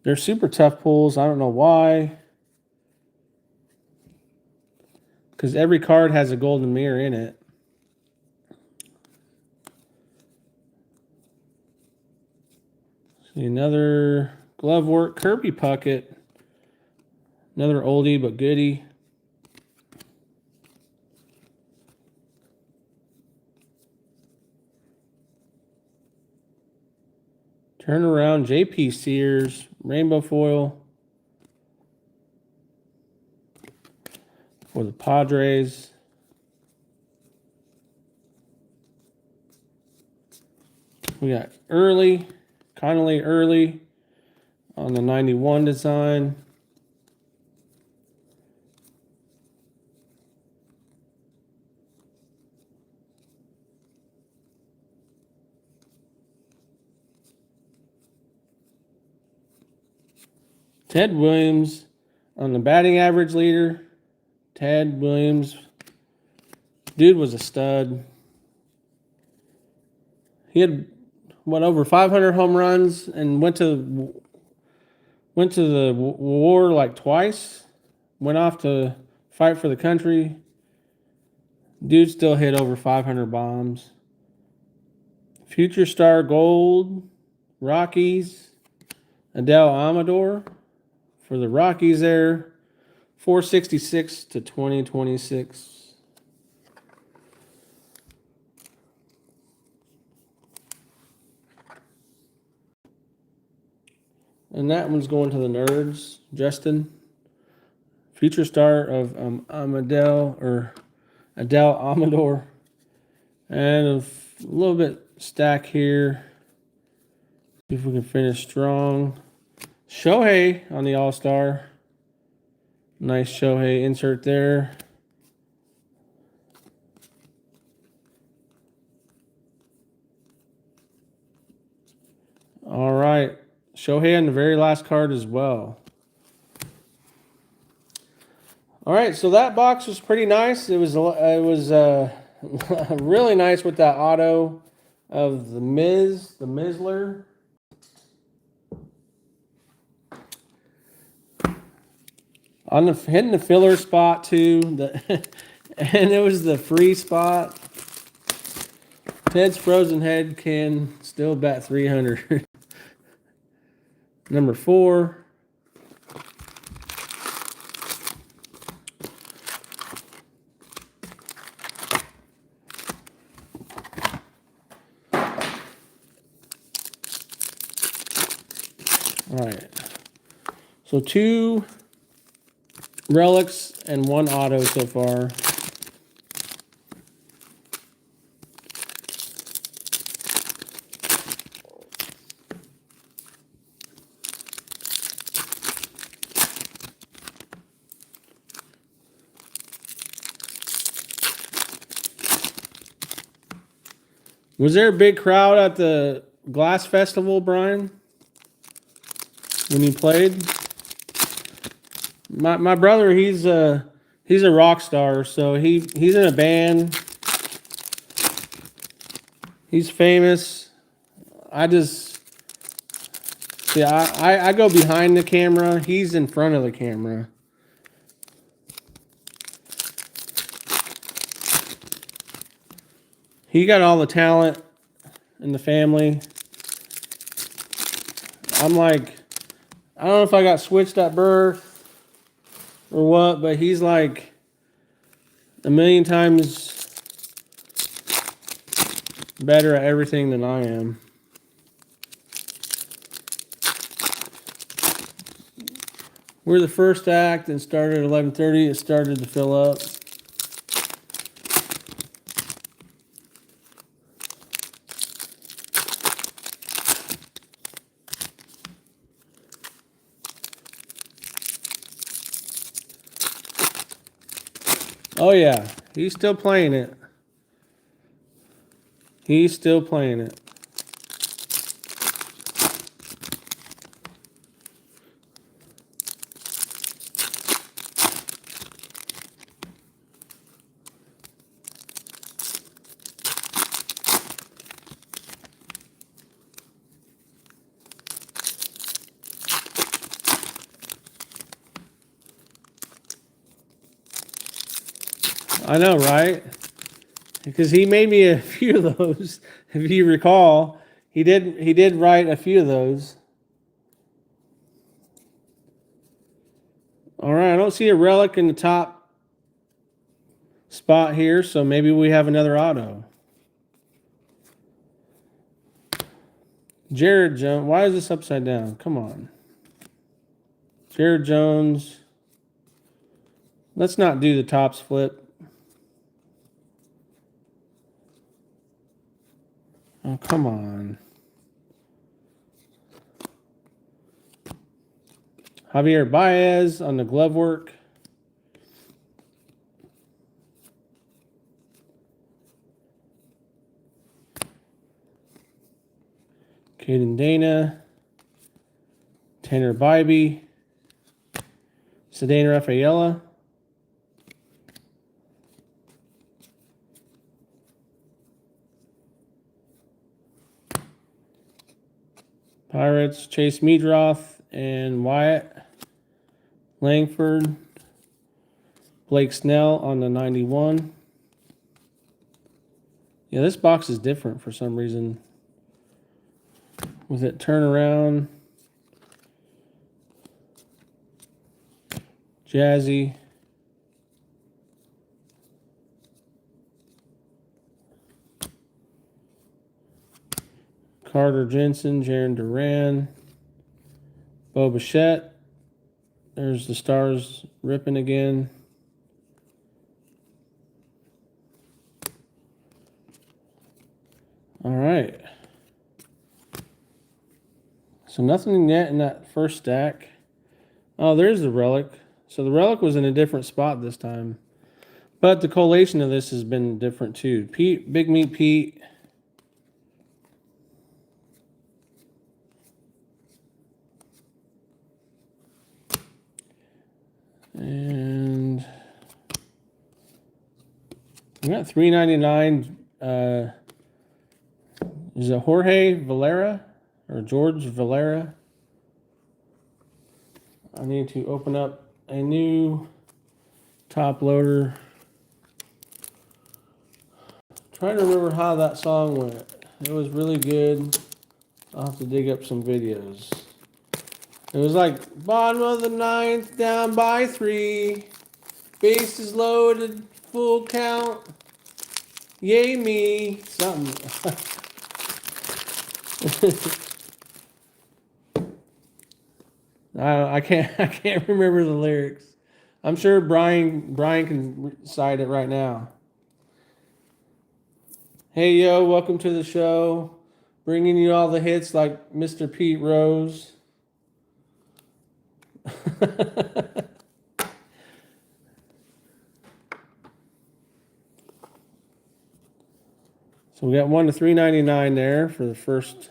They're super tough pulls. I don't know why. Because every card has a golden mirror in it. See, another glove work, Kirby Puckett. Another oldie but goodie. Turn around, JP Sears, rainbow foil. for the Padres. We got Connolly early on the 91 design. Ted Williams on the batting average leader. Ted Williams. Dude was a stud. He had, over 500 home runs and went to the war like twice. Went off to fight for the country. Dude still hit over 500 bombs. Future Star Gold, Rockies, Adele Amador for the Rockies there, 466 to 2026. And that one's going to the nerds, Justin. Future Star of Adele Amador. And a little bit stack here. See if we can finish strong. Shohei on the All-Star. Nice Shohei insert there. All right. Shohei on the very last card as well. All right, so that box was pretty nice. It was really nice with that auto of the Mizler. Hitting the filler spot too, and it was the free spot. Ted's Frozen Head can still bat 300. Number 4. All right. So 2 relics and 1 auto so far. Was there a big crowd at the Glass Festival, Brian? When you played? My brother, he's a rock star, so he's in a band. He's famous. I go behind the camera. He's in front of the camera. He got all the talent in the family. I'm like, I don't know if I got switched at birth or what, but he's like a million times better at everything than I am. We're the first act and started at 11:30. It started to fill up. Oh yeah, he's still playing it. He's still playing it. I know, right? Because he made me a few of those. If you recall, he did write a few of those. All right, I don't see a relic in the top spot here, so maybe we have another auto. Jared Jones. Why is this upside down? Come on. Jared Jones. Let's not do the tops flip. Oh, come on. Javier Baez on the glove work. Caden Dana. Tanner Bybee. Ceddanne Rafaela. Pirates, Chase Meadroth and Wyatt Langford. Blake Snell on the 91. Yeah, this box is different for some reason. With it turnaround. Jazzy. Carter Jensen, Jaron Duran. Bo Bichette. There's the Stars ripping again. All right. So nothing yet in that first stack. Oh, there's the relic. So the relic was in a different spot this time. But the collation of this has been different too. Pete, Big Meat Pete. And we got $3.99. Is it Jorge Valera or George Valera? I need to open up a new top loader. Trying to remember how that song went. It was really good. I'll have to dig up some videos. It was like bottom of the ninth, down by 3. Bases loaded, full count. Yay me, something. I can't remember the lyrics. I'm sure Brian can recite it right now. Hey yo, welcome to the show. Bringing you all the hits like Mr. Pete Rose. So we got 1 to 399 there for the first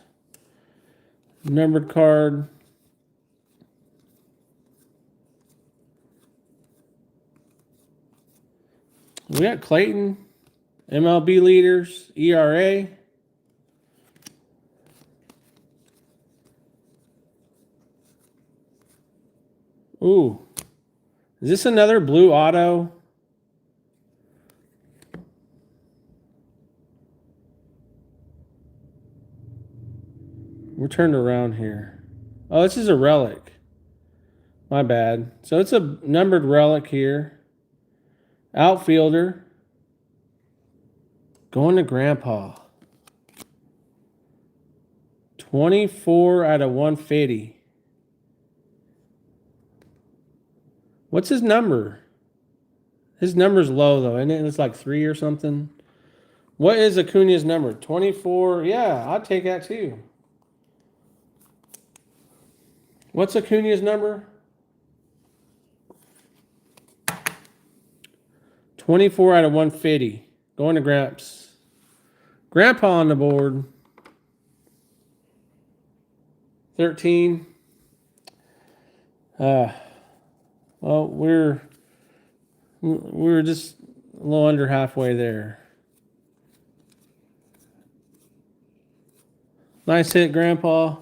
numbered card. We got Clayton, MLB leaders, ERA. Ooh, is this another blue auto? We're turned around here. Oh, this is a relic. My bad. So it's a numbered relic here. Outfielder. Going to Grandpa. 24 out of 150. What's his number? His number's low, though, isn't it? It's like 3 or something. What is Acuna's number? 24? Yeah, I'd take that too. What's Acuna's number? 24 out of 150. Going to Gramps. Grandpa on the board. 13. Well, we're just a little under halfway there. Nice hit, Grandpa.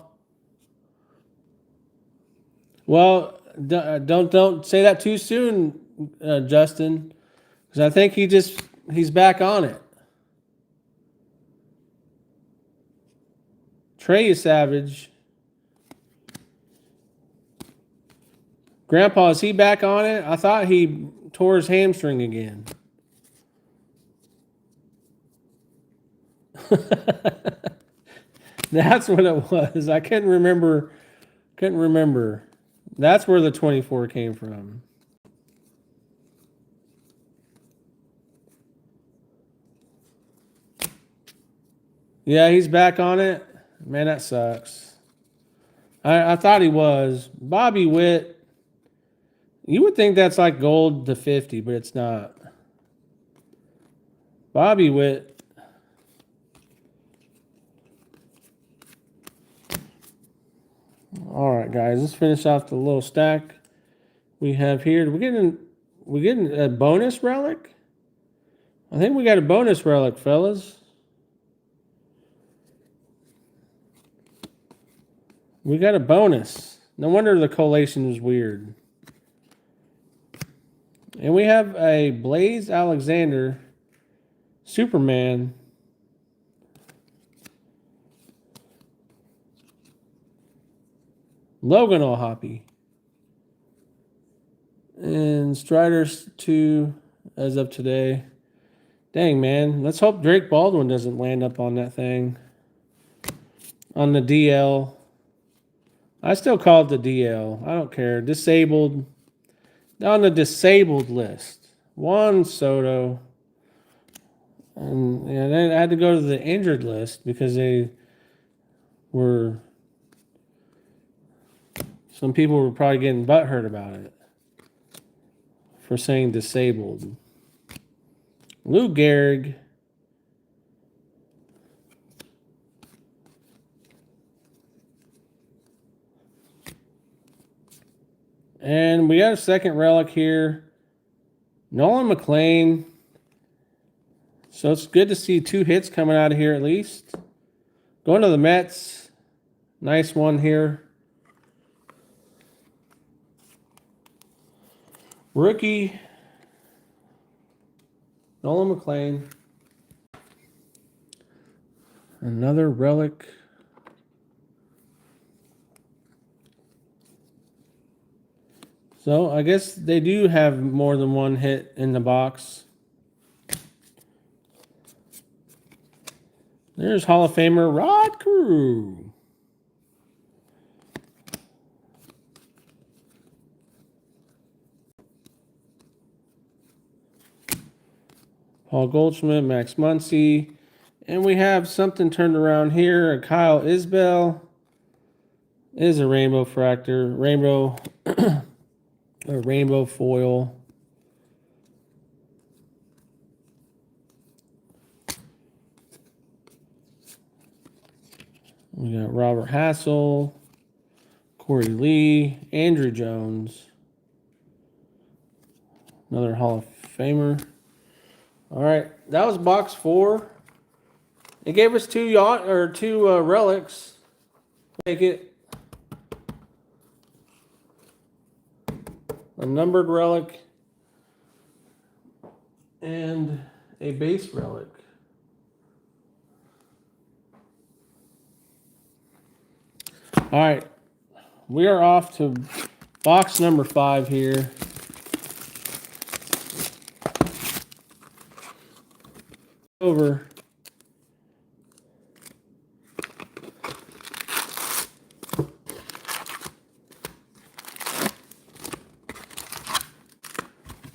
Well, don't say that too soon, Justin, because I think he's back on it. Trey is savage. Grandpa, is he back on it? I thought he tore his hamstring again. That's what it was. I couldn't remember. That's where the 24 came from. Yeah, he's back on it. Man, that sucks. I thought he was. Bobby Witt. You would think that's like gold to 50, but it's not. Bobby Witt. All right, guys, let's finish off the little stack we have here. We getting a bonus relic? I think we got a bonus relic, fellas. We got a bonus. No wonder the collation was weird. And we have a Blaze Alexander Superman. Logan Hobby. And Striders 2 as of today. Dang, man. Let's hope Drake Baldwin doesn't land up on that thing. On the DL. I still call it the DL. I don't care. Disabled. On the disabled list. Juan Soto. And then I had to go to the injured list because some people were probably getting butthurt about it for saying disabled. Lou Gehrig. And we got a second relic here. Nolan McLean. So it's good to see 2 hits coming out of here at least. Going to the Mets. Nice one here. Rookie. Nolan McLean. Another relic. So I guess they do have more than one hit in the box. There's Hall of Famer Rod Carew. Paul Goldschmidt, Max Muncy. And we have something turned around here. Kyle Isbell is a rainbow fractor. A rainbow foil. We got Robert Hassel, Corey Lee, Andrew Jones. Another Hall of Famer. All right, that was box 4. It gave us two relics. Take it. A numbered relic and a base relic. All right, we are off to box number 5 here. Over.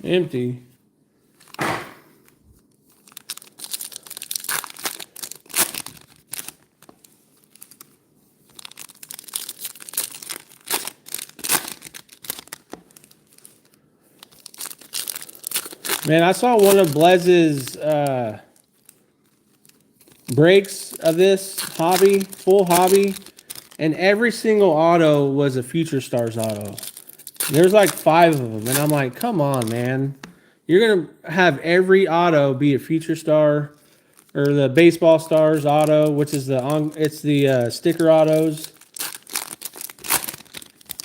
Empty. Man, I saw one of Blez's breaks of this hobby, full hobby, and every single auto was a Future Stars auto. There's like 5 of them, and I'm like, come on, man. You're going to have every auto be a Future Star or the Baseball Stars auto, which is the sticker autos.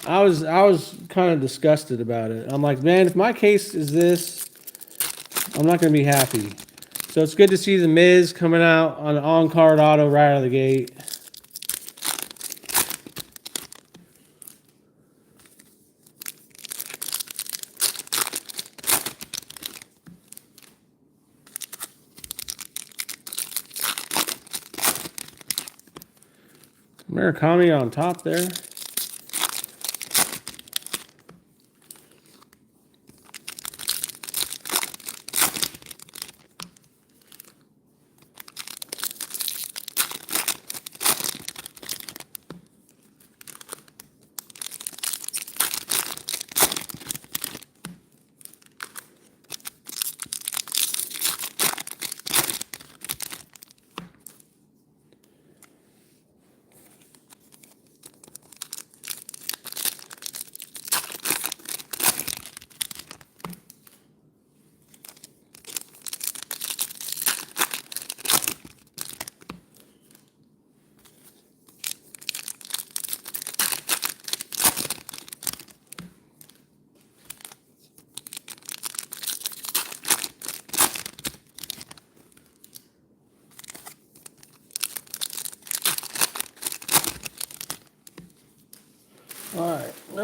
I was kind of disgusted about it. I'm like, man, if my case is this, I'm not going to be happy. So it's good to see the Miz coming out on an on-card auto right out of the gate. Murakami on top there.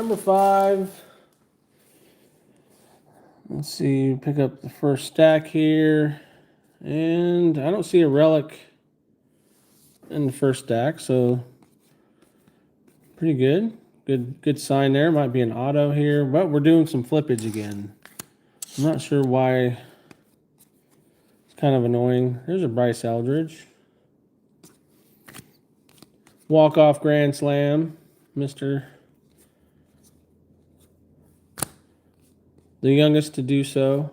number 5. Let's see, pick up the first stack here. And I don't see a relic in the first stack, so pretty good. Good sign there. Might be an auto here, but we're doing some flippage again. I'm not sure why. It's kind of annoying. There's a Bryce Eldridge. Walk-off grand slam, Mr. The youngest to do so.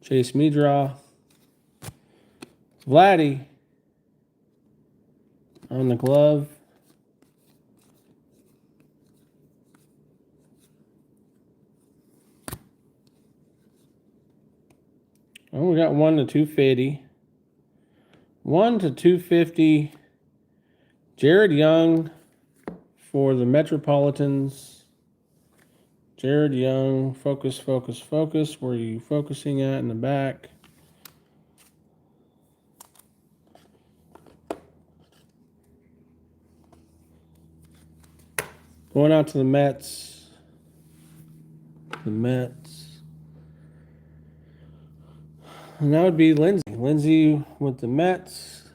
Chase Medraw. Vladdy on the glove. Oh, we got 1 to 250. 1 to 250. Jared Young for the Metropolitans. Jared Young, focus, focus, focus. Where are you focusing at in the back? Going out to the Mets. The Mets. And that would be Lindsay. Lindsay with the Mets.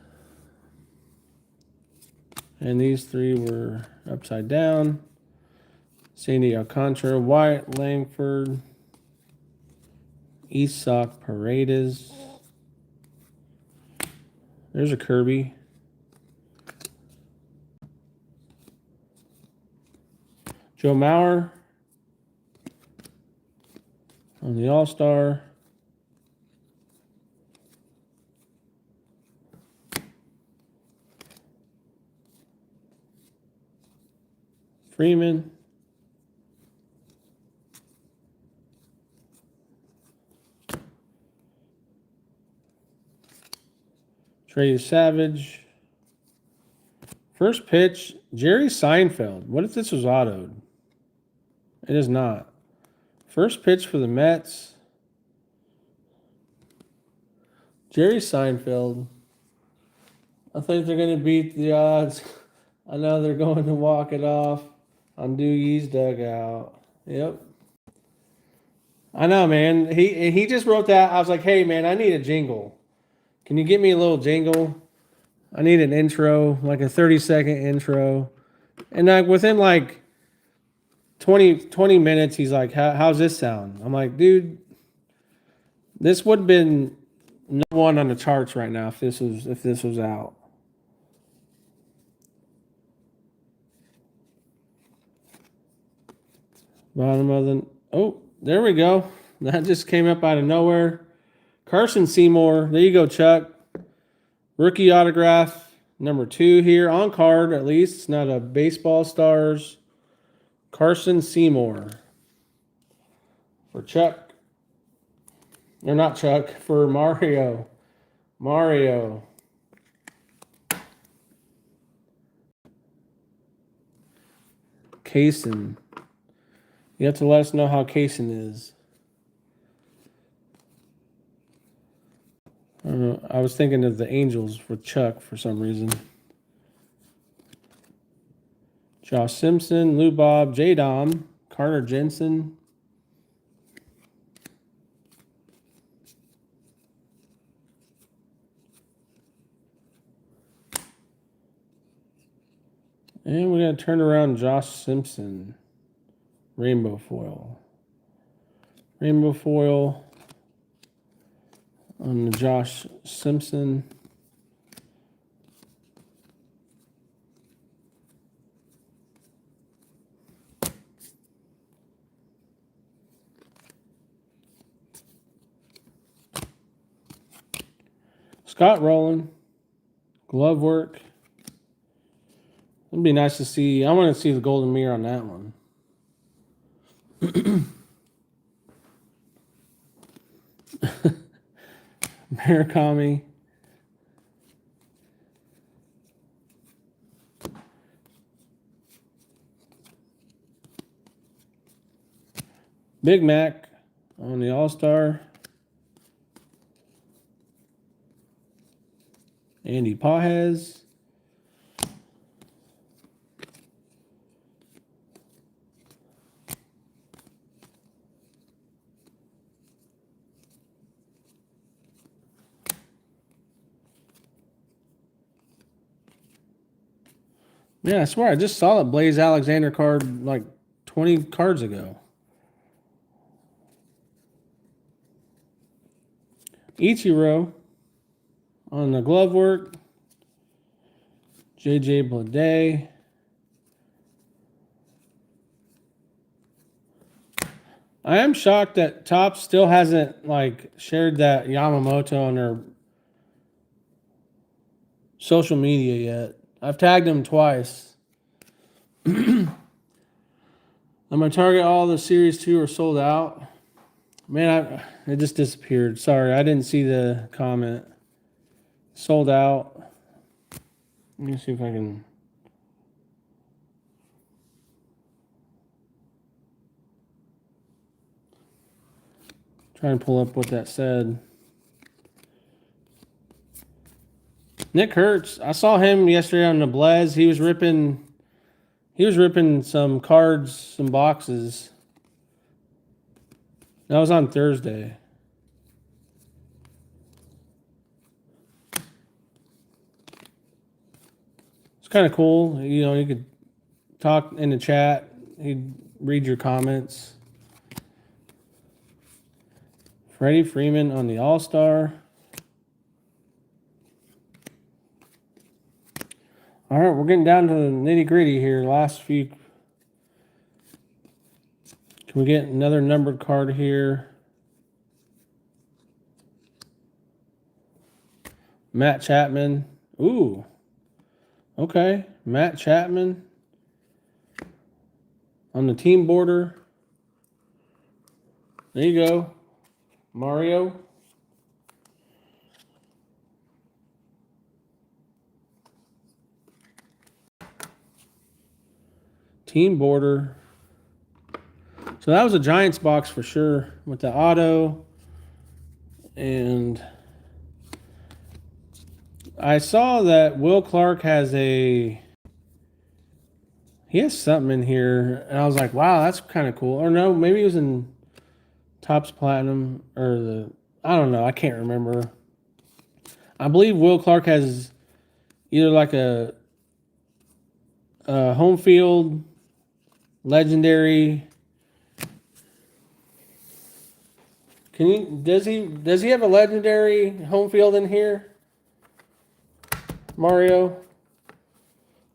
And these 3 were upside down. Sandy Alcantara, Wyatt Langford, Isak Paredes. There's a Kirby. Joe Mauer on the All-Star. Freeman. Trey Savage. First pitch, Jerry Seinfeld. What if this was autoed? It is not. First pitch for the Mets. Jerry Seinfeld. I think they're going to beat the odds. I know they're going to walk it off on Doogie's dugout. Yep. I know, man. He just wrote that. I was like, hey, man, I need a jingle. Can you get me a little jingle? I need an intro, like a 30-second intro. And like within like 20 minutes, he's like, how's this sound? I'm like, dude, this would have been no one on the charts right now if this was out. Bottom of the... Oh, there we go. That just came up out of nowhere. Carson Seymour. There you go, Chuck. Rookie autograph number 2 here. On card, at least. It's not a baseball stars. Carson Seymour. For Chuck. Or not Chuck. For Mario. Mario. Kaysen. You have to let us know how Kaysen is. I don't know. I was thinking of the Angels with Chuck for some reason. Josh Simpson, Lou Bob, J. Dom, Carter Jensen. And we got to turn around Josh Simpson. Rainbow foil. Rainbow foil on the Josh Simpson. Scott Rowland. Glove work. It'd be nice to see. I want to see the golden mirror on that one. Murakami. Big Mac on the All-Star. Andy Pajes. Yeah, I swear I just saw that Blaze Alexander card like 20 cards ago. Ichiro on the glove work. JJ Bleday. I am shocked that Topps still hasn't like shared that Yamamoto on their social media yet. I've tagged them twice. I'm gonna target all the Series 2 are sold out. Man, it just disappeared. Sorry, I didn't see the comment. Sold out. Let me see if I can. Try and pull up what that said. Nick Hertz. I saw him yesterday on the Blez. He was ripping some cards, some boxes. That was on Thursday. It's kind of cool. You know, you could talk in the chat. He'd read your comments. Freddie Freeman on the All-Star. All right, we're getting down to the nitty-gritty here. Last few. Can we get another numbered card here? Matt Chapman. Ooh. Okay. Matt Chapman on the team border. There you go. Mario. Team border. So that was a Giants box for sure with the auto. And I saw that Will Clark has he has something in here. And I was like, wow, that's kind of cool. Or no, maybe it was in Topps Platinum or I don't know. I can't remember. I believe Will Clark has either like a home field legendary. Does he have a legendary home field in here? Mario?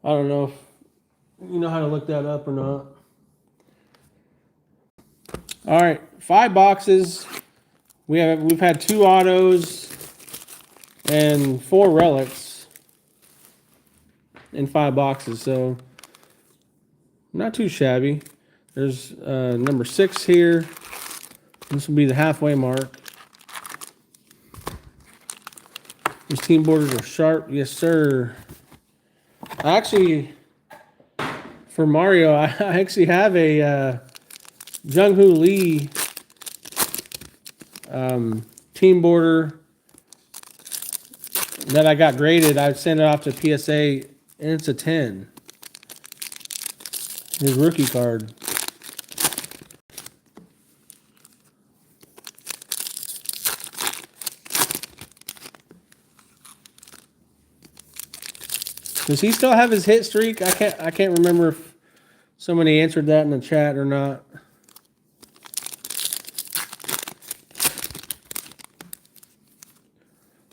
I don't know if you know how to look that up or not. All right, 5 boxes. We've had 2 autos and 4 relics in 5 boxes, so not too shabby. There's number 6 here. This will be the halfway mark. These team borders are sharp. Yes, sir. Actually, for Mario, I actually have a Jung-Hoo Lee team border that I got graded. I sent it off to PSA, and it's a 10. His rookie card. Does he still have his hit streak? I can't remember if somebody answered that in the chat or not.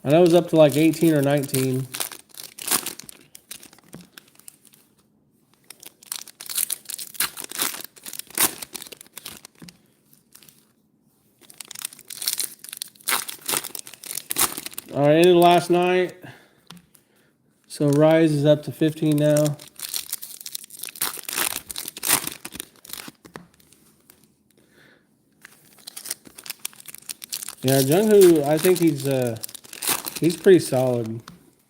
I know it was up to like 18 or 19. All right, ended last night. So Rise is up to 15 now. Yeah, Jung-Hoo, I think he's pretty solid.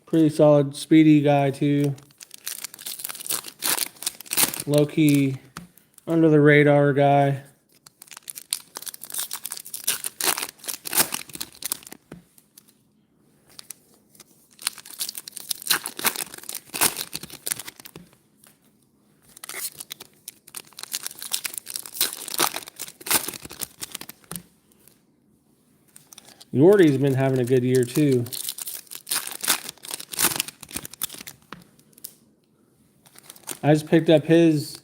Pretty solid, speedy guy too. Low-key, under the radar guy. Yordy's been having a good year too. I just picked up his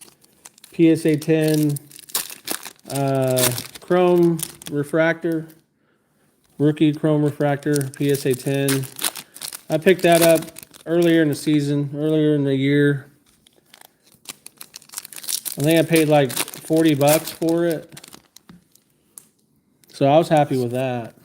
PSA 10 chrome refractor, rookie chrome refractor, PSA 10. I picked that up earlier in the season, earlier in the year. I think I paid like $40 for it. So I was happy with that.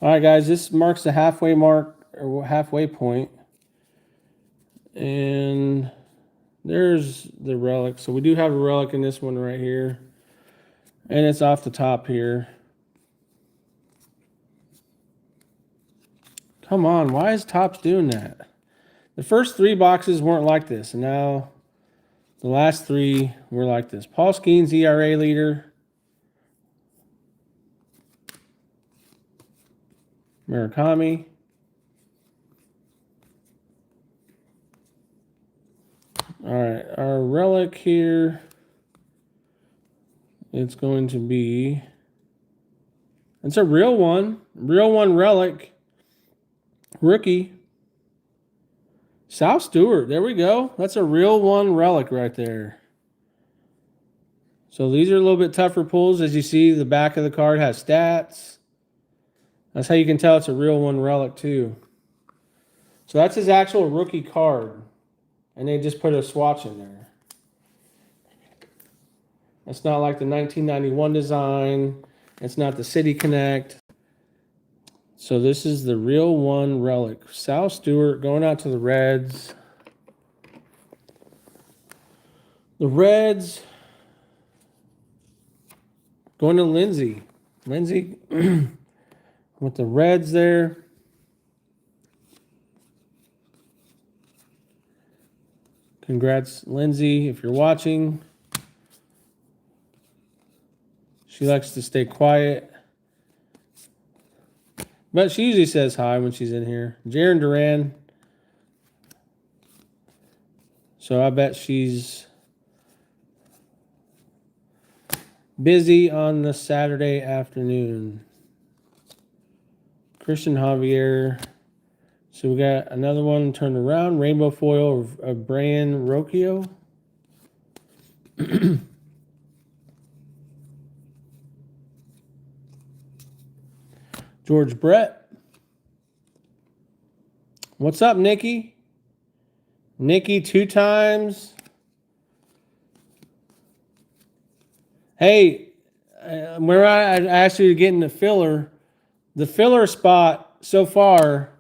All right, guys, this marks the halfway mark or halfway point. And there's the relic. So we do have a relic in this one right here. And it's off the top here. Come on, why is Topps doing that? The first 3 boxes weren't like this, and now the last 3 were like this. Paul Skeens, ERA leader. Murakami. All right, our relic here, it's going to be, it's a real one relic, rookie. Sal Stewart, there we go. That's a real one relic right there. So these are a little bit tougher pulls. As you see, the back of the card has stats. That's how you can tell it's a real one relic too. So that's his actual rookie card. And they just put a swatch in there. It's not like the 1991 design. It's not the City Connect. So this is the real one relic. Sal Stewart going out to the Reds. The Reds going to Lindsay. Lindsay with the Reds there. Congrats, Lindsay, if you're watching. She likes to stay quiet. But she usually says hi when she's in here. Jaron Duran. So I bet she's busy on the Saturday afternoon. Christian Javier. So we got another one turned around. Rainbow foil of Brian Rocchio. George Brett. What's up, Nikki? Nikki 2 times. Hey, where I asked you to get in the filler spot so far,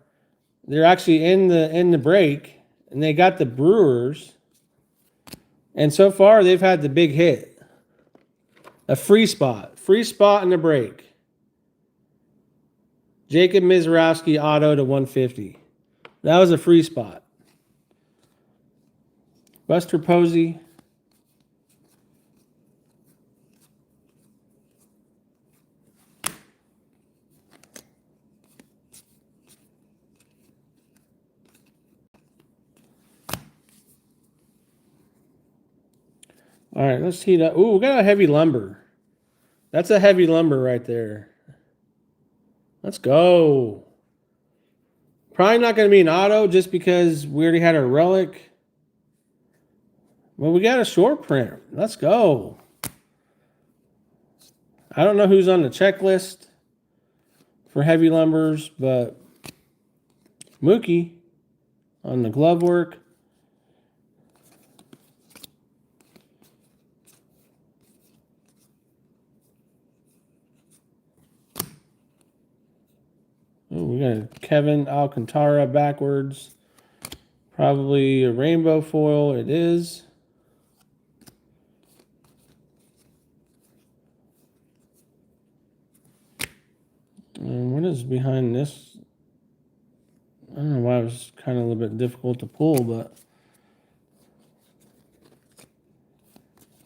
they're actually in the break, and they got the Brewers. And so far, they've had the big hit. A free spot in the break. Jacob Mizrowski auto to 150. That was a free spot. Buster Posey. All right, let's heat up. Ooh, we got a heavy lumber. That's a heavy lumber right there. Let's go. Probably not going to be an auto just because we already had a relic. Well, we got a short print. Let's go. I don't know who's on the checklist for heavy lumbers, but Mookie on the glove work. Oh, we got Kevin Alcantara backwards. Probably a rainbow foil. It is. And what is behind this? I don't know why it was kind of a little bit difficult to pull, but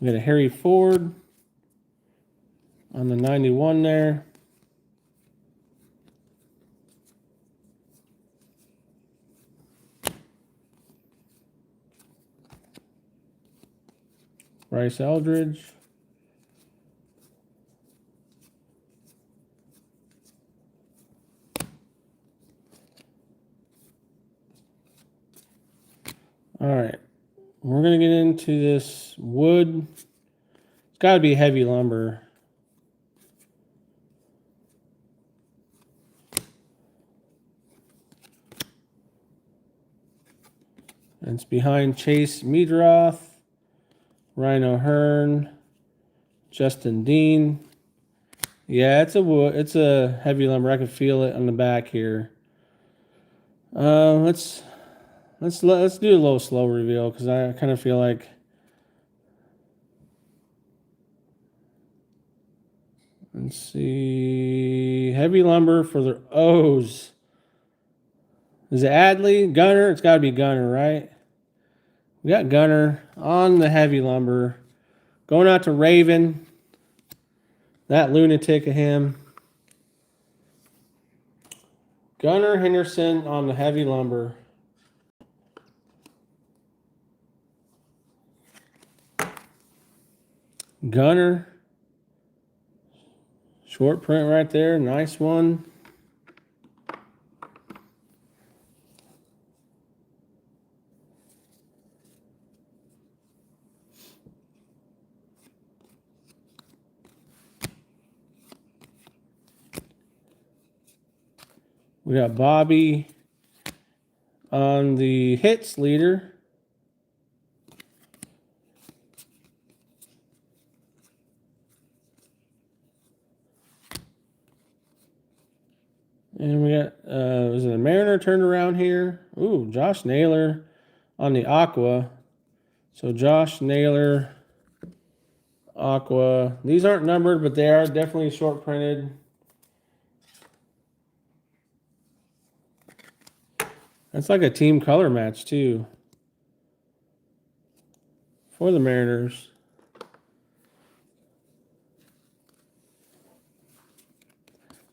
we got a Harry Ford on the 91 there. Bryce Eldridge. All right. We're going to get into this wood. It's got to be heavy lumber. And it's behind Chase Meadroth, Rhino Hearn, Justin Dean. Yeah, it's a wood. It's a heavy lumber. I can feel it on the back here. Let's do a little slow reveal because I kind of feel like. Let's see. Heavy lumber for the O's. Is it Adley? Gunner? It's got to be Gunner, right? We got Gunner on the heavy lumber. Going out to Raven. That lunatic of him. Gunnar Henderson on the heavy lumber. Gunner. Short print right there. Nice one. We got Bobby on the hits leader. And we got, is it a Mariner turned around here? Ooh, Josh Naylor on the Aqua. So Josh Naylor, Aqua. These aren't numbered, but they are definitely short printed. That's like a team color match, too. For the Mariners.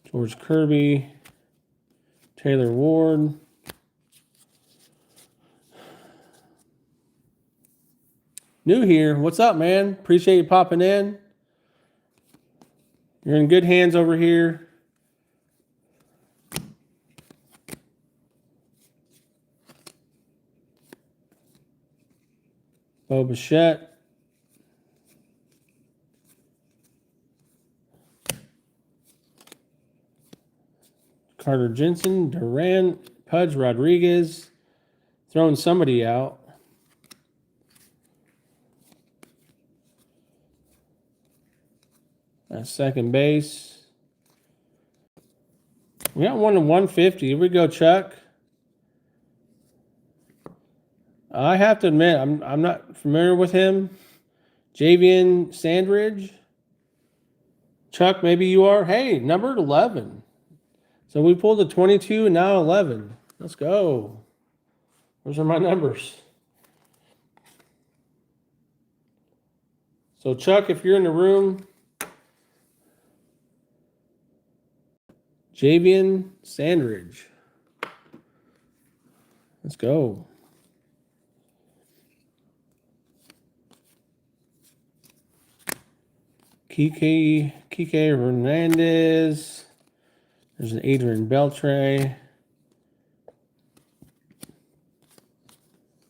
George Kirby. Taylor Ward. New here. What's up, man? Appreciate you popping in. You're in good hands over here. Bo Bichette. Carter Jensen. Durant. Pudge Rodriguez. Throwing somebody out. At second base. We got one to 150. Here we go, Chuck. I have to admit, I'm not familiar with him. Javian Sandridge. Chuck, maybe you are. Hey, number 11. So we pulled a 22 and now 11. Let's go. Those are my numbers. So Chuck, if you're in the room, Javian Sandridge. Let's go. Kike Hernandez. There's an Adrian Beltre.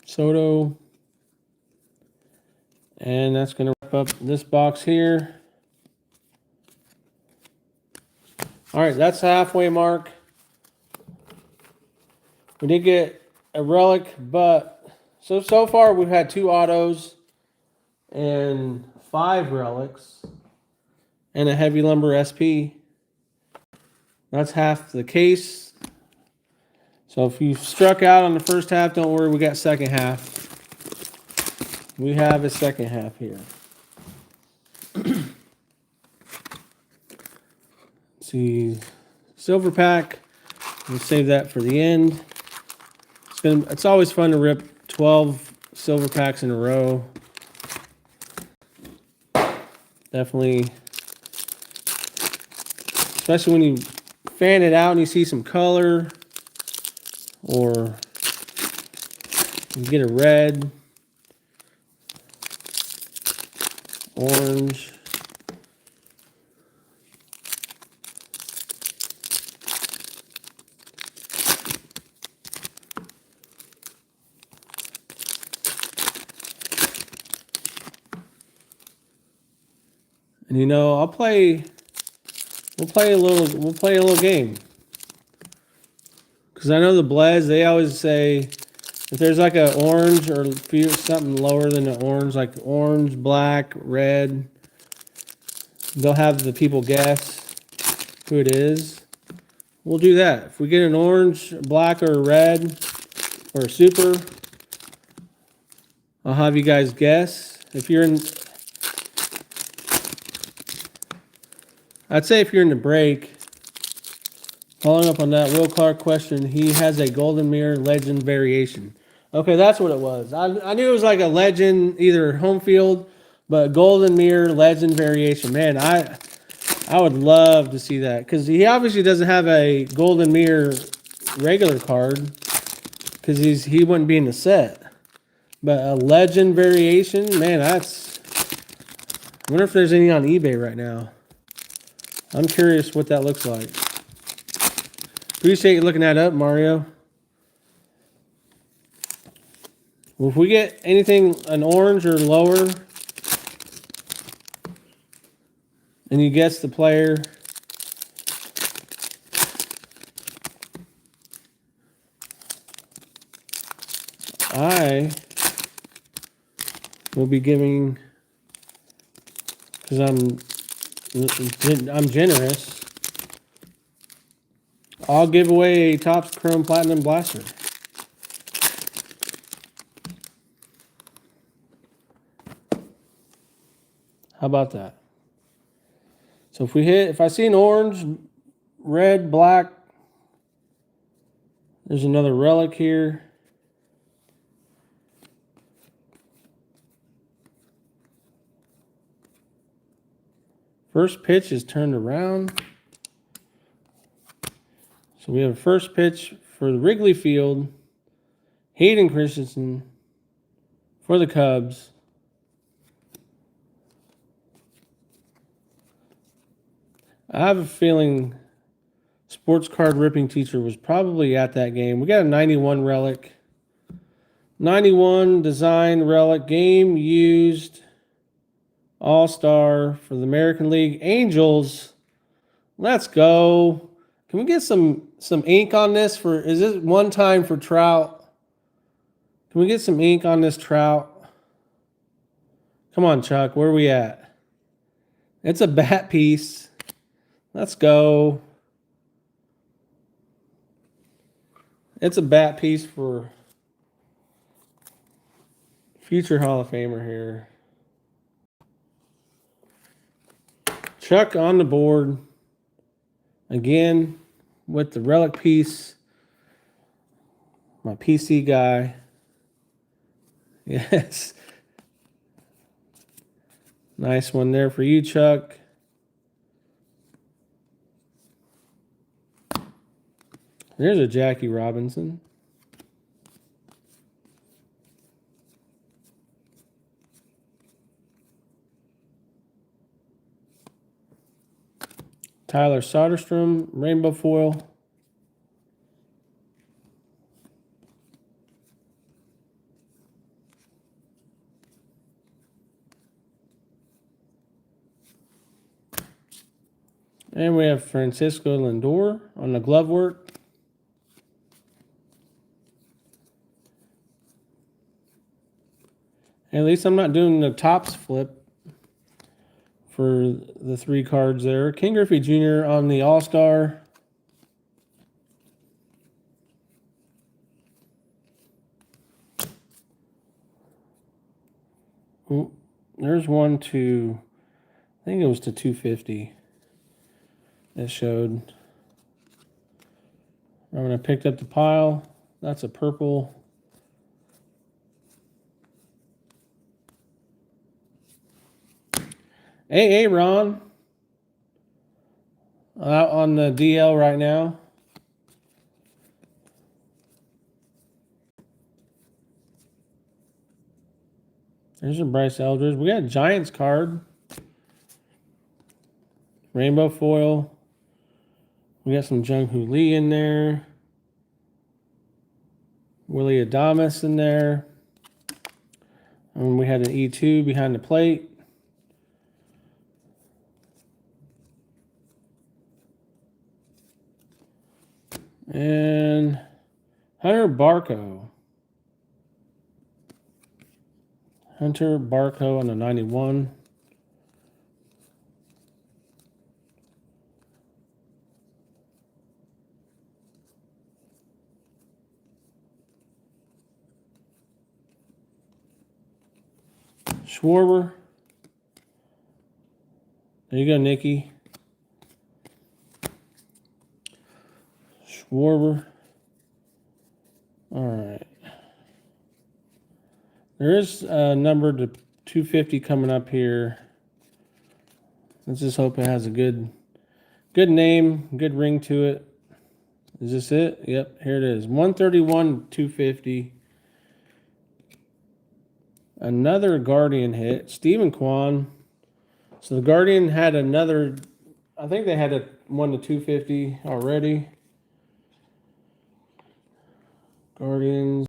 Soto. And that's going to wrap up this box here. All right, that's the halfway mark. We did get a relic, but so far we've had 2 autos and 5 relics and a heavy lumber SP. That's half the case. So if you struck out on the first half, don't worry, we got second half. We have a second half here. Let's see, silver pack. We'll save that for the end. It's always fun to rip 12 silver packs in a row. Definitely, especially when you fan it out and you see some color, or you get a red, orange. And you know, we'll play a little game. Because I know the Bleds, they always say if there's like an orange or something lower than an orange, like orange, black, red, they'll have the people guess who it is. We'll do that. If we get an orange, black, or red, or a super, I'll have you guys guess. If you're in, I'd say if you're in the break, following up on that Will Clark question, he has a Golden Mirror Legend variation. Okay, that's what it was. I knew it was like a Legend, either home field, but Golden Mirror Legend variation. Man, I would love to see that because he obviously doesn't have a Golden Mirror regular card because he wouldn't be in the set. But a Legend variation, man, that's. I wonder if there's any on eBay right now. I'm curious what that looks like. Appreciate you looking that up, Mario. Well, if we get anything an orange or lower, and you guess the player, I will be giving, because I'm generous, I'll give away a Topps Chrome Platinum Blaster. How about that? So if I see an orange, red, black, there's another relic here. First pitch is turned around. So we have a first pitch for the Wrigley Field. Hayden Christensen for the Cubs. I have a feeling Sports Card Ripping Teacher was probably at that game. We got a 91 relic. 91 design relic, game used, All-Star for the American League. Angels, let's go. Can we get some ink on this? Is this one time for Trout? Can we get some ink on this Trout? Come on, Chuck, where are we at? It's a bat piece. Let's go. It's a bat piece for future Hall of Famer here. Chuck on the board. Again, with the relic piece. My PC guy. Yes. Nice one there for you, Chuck. There's a Jackie Robinson. Tyler Soderstrom, rainbow foil. And we have Francisco Lindor on the glove work. At least I'm not doing the Topps flip for the 3 cards there. King Griffey Jr. on the All-Star. Ooh, there's one to, I think it was to 250 that showed. When I picked up the pile, that's a purple. Hey, Ron. Out on the DL right now. There's a Bryce Eldridge. We got a Giants card. Rainbow foil. We got some Jung-Hoo Lee in there. Willie Adames in there. And we had an E2 behind the plate. And Hunter Barco. Hunter Barco on the 91. Schwarber. There you go, Nikki. Schwarber. All right. There is a number to 250 coming up here. Let's just hope it has a good name, good ring to it. Is this it? Yep, here it is. 131, 250. Another Guardian hit. Stephen Kwan. So the Guardian had another, I think they had a 1 to 250 already. Guardians.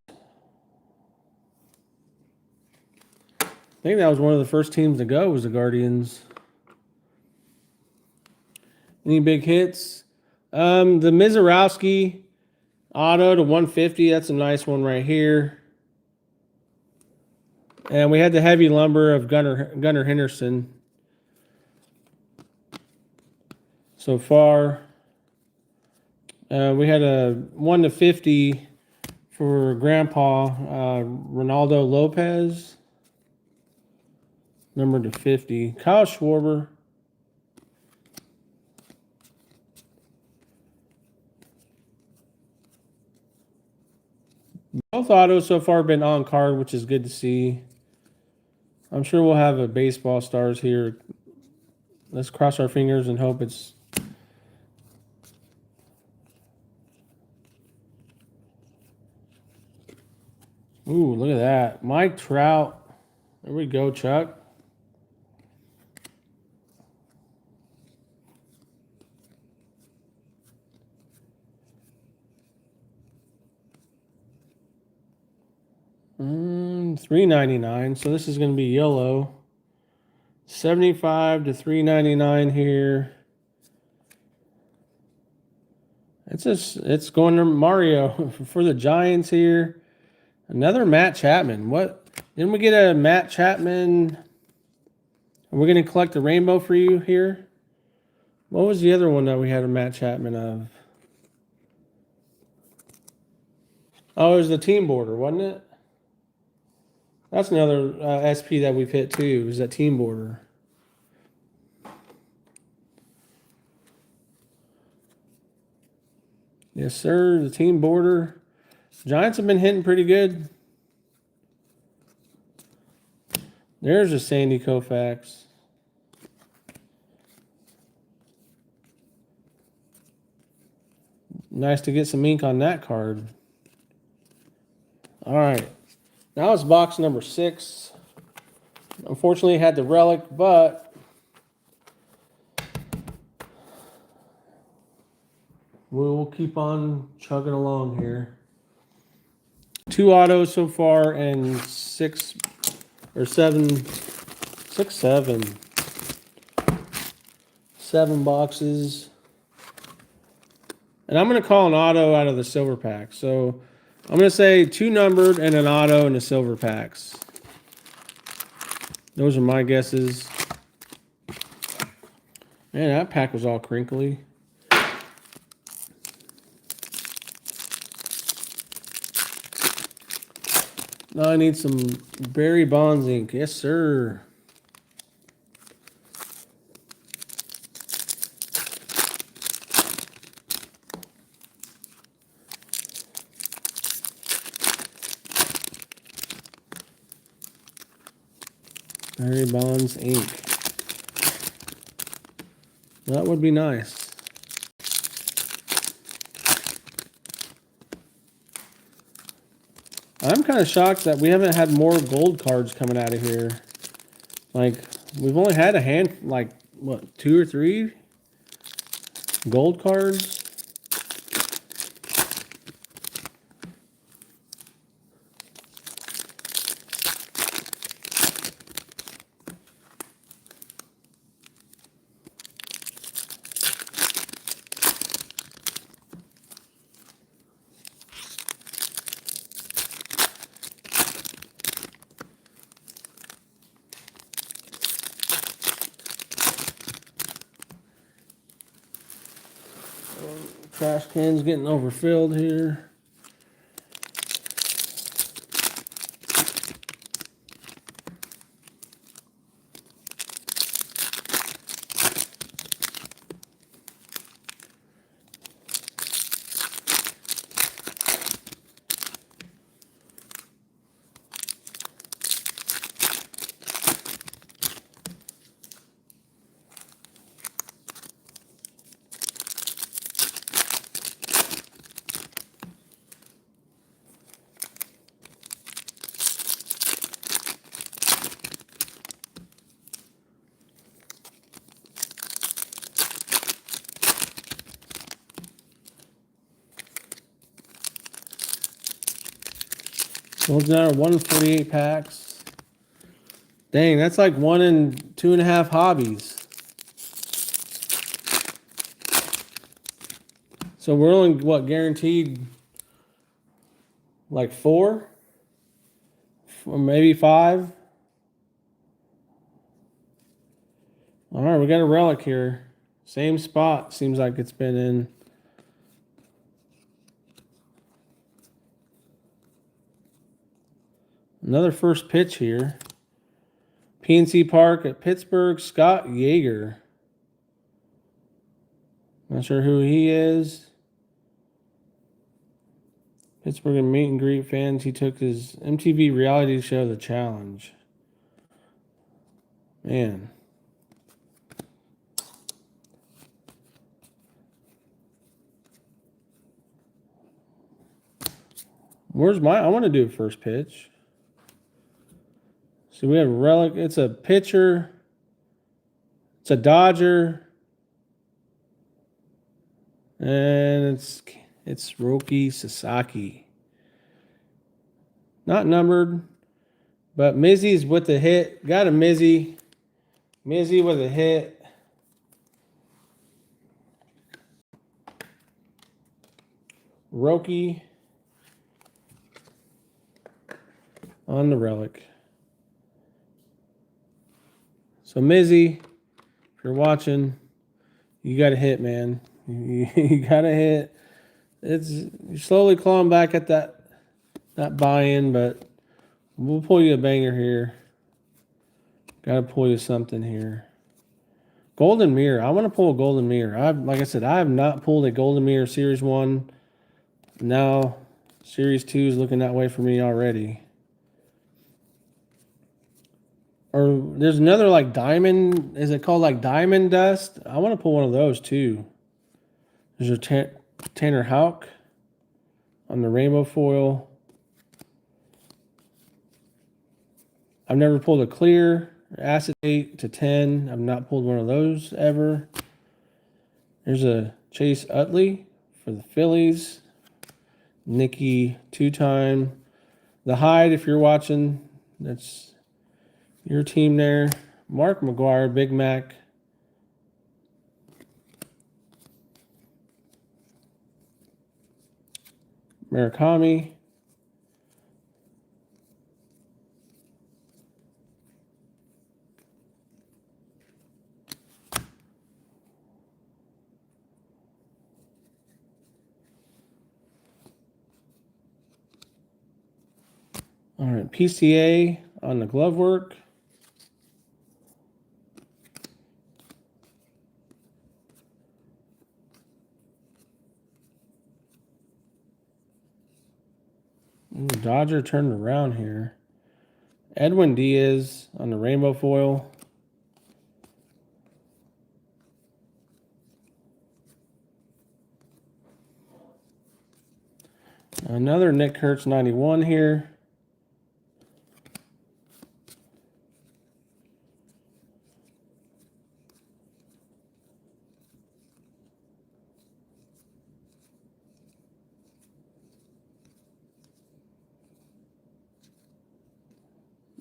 I think that was one of the first teams to go was the Guardians. Any big hits? The Mizorowski auto to 150. That's a nice one right here. And we had the heavy lumber of Gunnar Henderson. So far, we had a 1 to 50 for Grandpa Ronaldo Lopez. Number to 50. Kyle Schwarber. Both autos so far have been on card, which is good to see. I'm sure we'll have a baseball stars here. Let's cross our fingers and hope it's... Ooh, look at that. Mike Trout. There we go, Chuck. $3.99. So this is going to be yellow. 75 to $3.99 here. It's going to Mario for the Giants here. Another Matt Chapman. What? Didn't we get a Matt Chapman? Are we going to collect the rainbow for you here? What was the other one that we had a Matt Chapman of? Oh, it was the team border, wasn't it? That's another SP that we've hit too, is that team border. Yes, sir, the team border. Giants have been hitting pretty good. There's a Sandy Koufax. Nice to get some ink on that card. All right. Now it's box number 6. Unfortunately, it had the relic, but we'll keep on chugging along here. 2 autos so far and 6 or 7, 6, 7. 7 boxes. And I'm going to call an auto out of the silver pack. So I'm going to say 2 numbered and an auto in the silver packs. Those are my guesses. Man, that pack was all crinkly. Now I need some Barry Bonds ink. Yes, sir. Barry Bonds ink. That would be nice. I'm kind of shocked that we haven't had more gold cards coming out of here. Like, we've only had a hand, like, what, 2 or 3 gold cards? Trash can's getting overfilled here. Those are 148 packs. Dang, that's like 1 in 2.5 hobbies. So we're only, what, guaranteed like 4? Or maybe 5? All right, we got a relic here. Same spot, seems like it's been in. Another first pitch here. PNC Park at Pittsburgh, Scott Yeager. Not sure who he is. Pittsburgh and meet and greet fans. He took his MTV reality show, The Challenge. Man. Where's my, I want to do a first pitch. So we have a relic. It's a pitcher. It's a Dodger. And it's Roki Sasaki. Not numbered. But Mizzy's with the hit. Got a Mizzy. Mizzy with a hit. Roki on the relic. So Mizzy, if you're watching, you got a hit, man. You got a hit. You're slowly clawing back at that buy-in, but we'll pull you a banger here. Got to pull you something here. Golden Mirror. I want to pull a Golden Mirror. Like I said, I have not pulled a Golden Mirror Series 1. Now, Series 2 is looking that way for me already. Or there's another like diamond. Is it called like diamond dust? I want to pull one of those too. There's a Tanner Houck on the rainbow foil. I've never pulled a clear acetate to 10. I've not pulled one of those ever. There's a Chase Utley for the Phillies. Nicky 2-time. The Hyde, if you're watching, that's your team there. Mark McGuire, Big Mac. Murakami. All right, PCA on the glove work. Ooh, Dodger turned around here. Edwin Diaz on the rainbow foil. Another Nick Kurtz 91 here.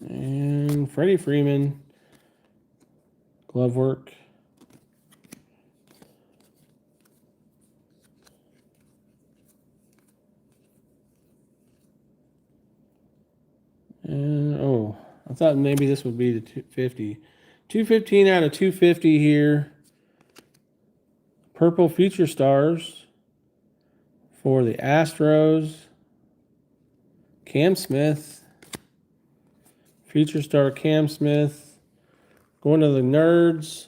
And Freddie Freeman, glove work. And oh, I thought maybe this would be the 250. 215 out of 250 here. Purple Future Stars. For the Astros, Cam Smith. Future star Cam Smith. Going to the Nerds.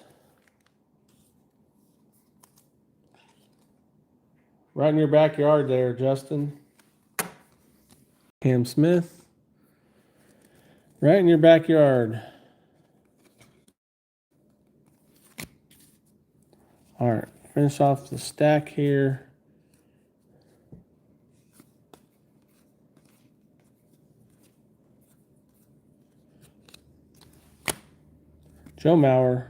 Right in your backyard there, Justin. Cam Smith. Right in your backyard. All right, finish off the stack here. Joe Mauer.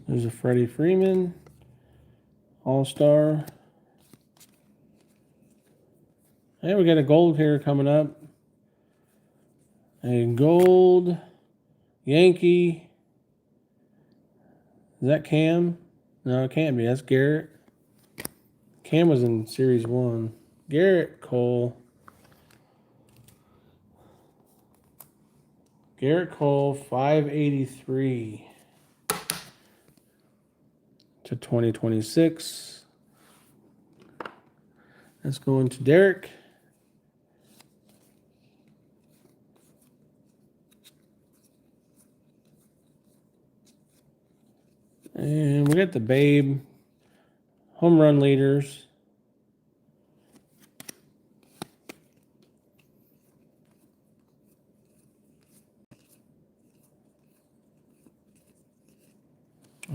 There's a Freddie Freeman. All-Star. Hey, we got a gold here coming up. A gold Yankee. Is that Cam? No, it can't be. That's Garrett. Cam was in Series 1. Garrett Cole. Garrett Cole, 583 to 2026. Let's go into Derek. And we got the Babe. Home run leaders.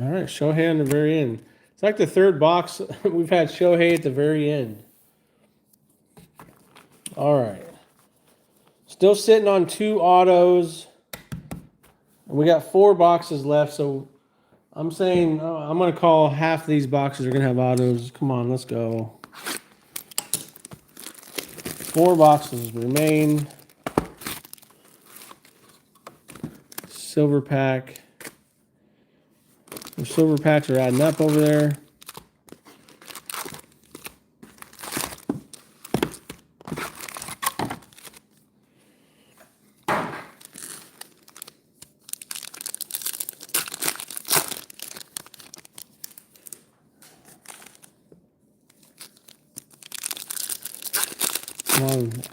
All right, Shohei on the very end. It's like the third box. We've had Shohei at the very end. All right. Still sitting on 2 autos. And we got 4 boxes left, so I'm saying I'm going to call half of these boxes are going to have autos. Come on, let's go. 4 boxes remain. Silver pack. The silver packs are adding up over there.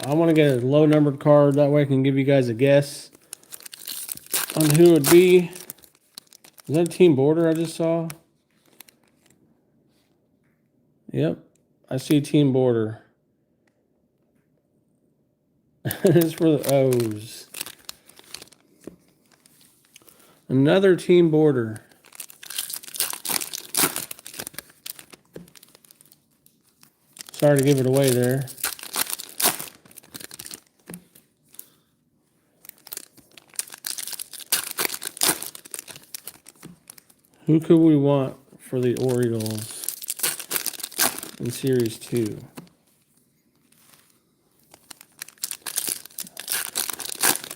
I want to get a low numbered card. That way I can give you guys a guess on who it would be. Is that a team border I just saw? Yep. I see team border. It's for the O's. Another team border. Sorry to give it away there. Who could we want for the Orioles in Series 2?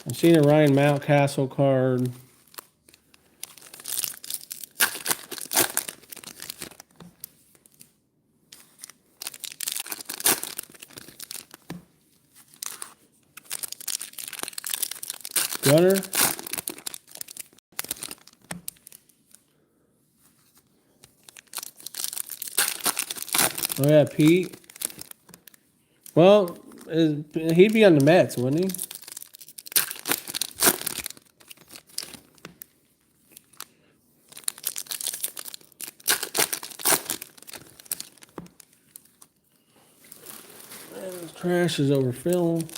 I've seen a Ryan Mountcastle card. Gunner. Oh yeah, Pete. Well, he'd be on the Mets, wouldn't he? Man, this trash is overfilled.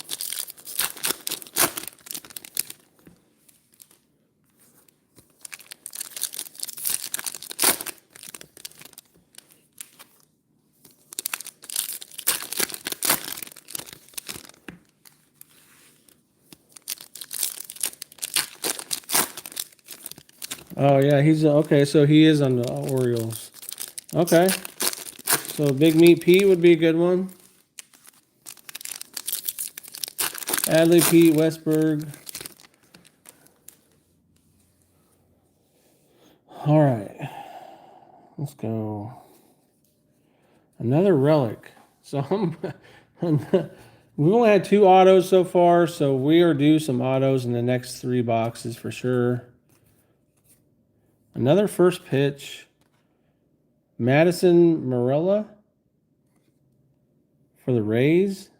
Oh yeah, he's okay. So he is on the Orioles. Okay, so Big Meat Pete would be a good one. Adley Pete Westberg. All right. Let's go. Another relic. So we've only had 2 autos so far, so we are due some autos in the next 3 boxes for sure. Another first pitch. Madison Morella for the Rays.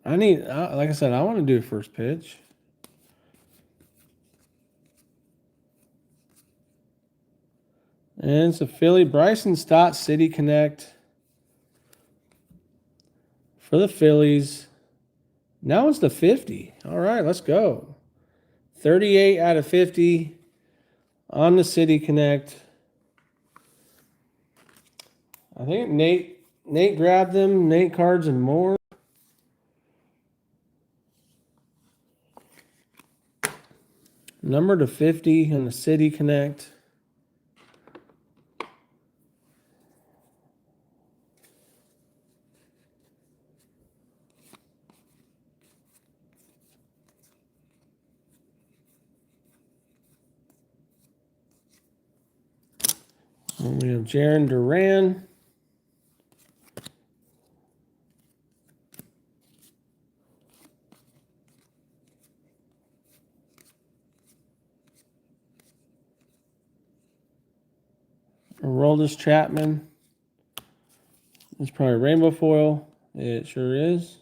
I need, like I said, I want to do a first pitch. And it's a Philly. Bryson Stott, City Connect for the Phillies. Now it's the 50. All right, let's go. 38 out of 50 on the City Connect. I think Nate grabbed them. Nate Cards and more. Number to 50 on the City Connect. And we have Jaron Duran. Aroldis Chapman. It's probably rainbow foil. It sure is.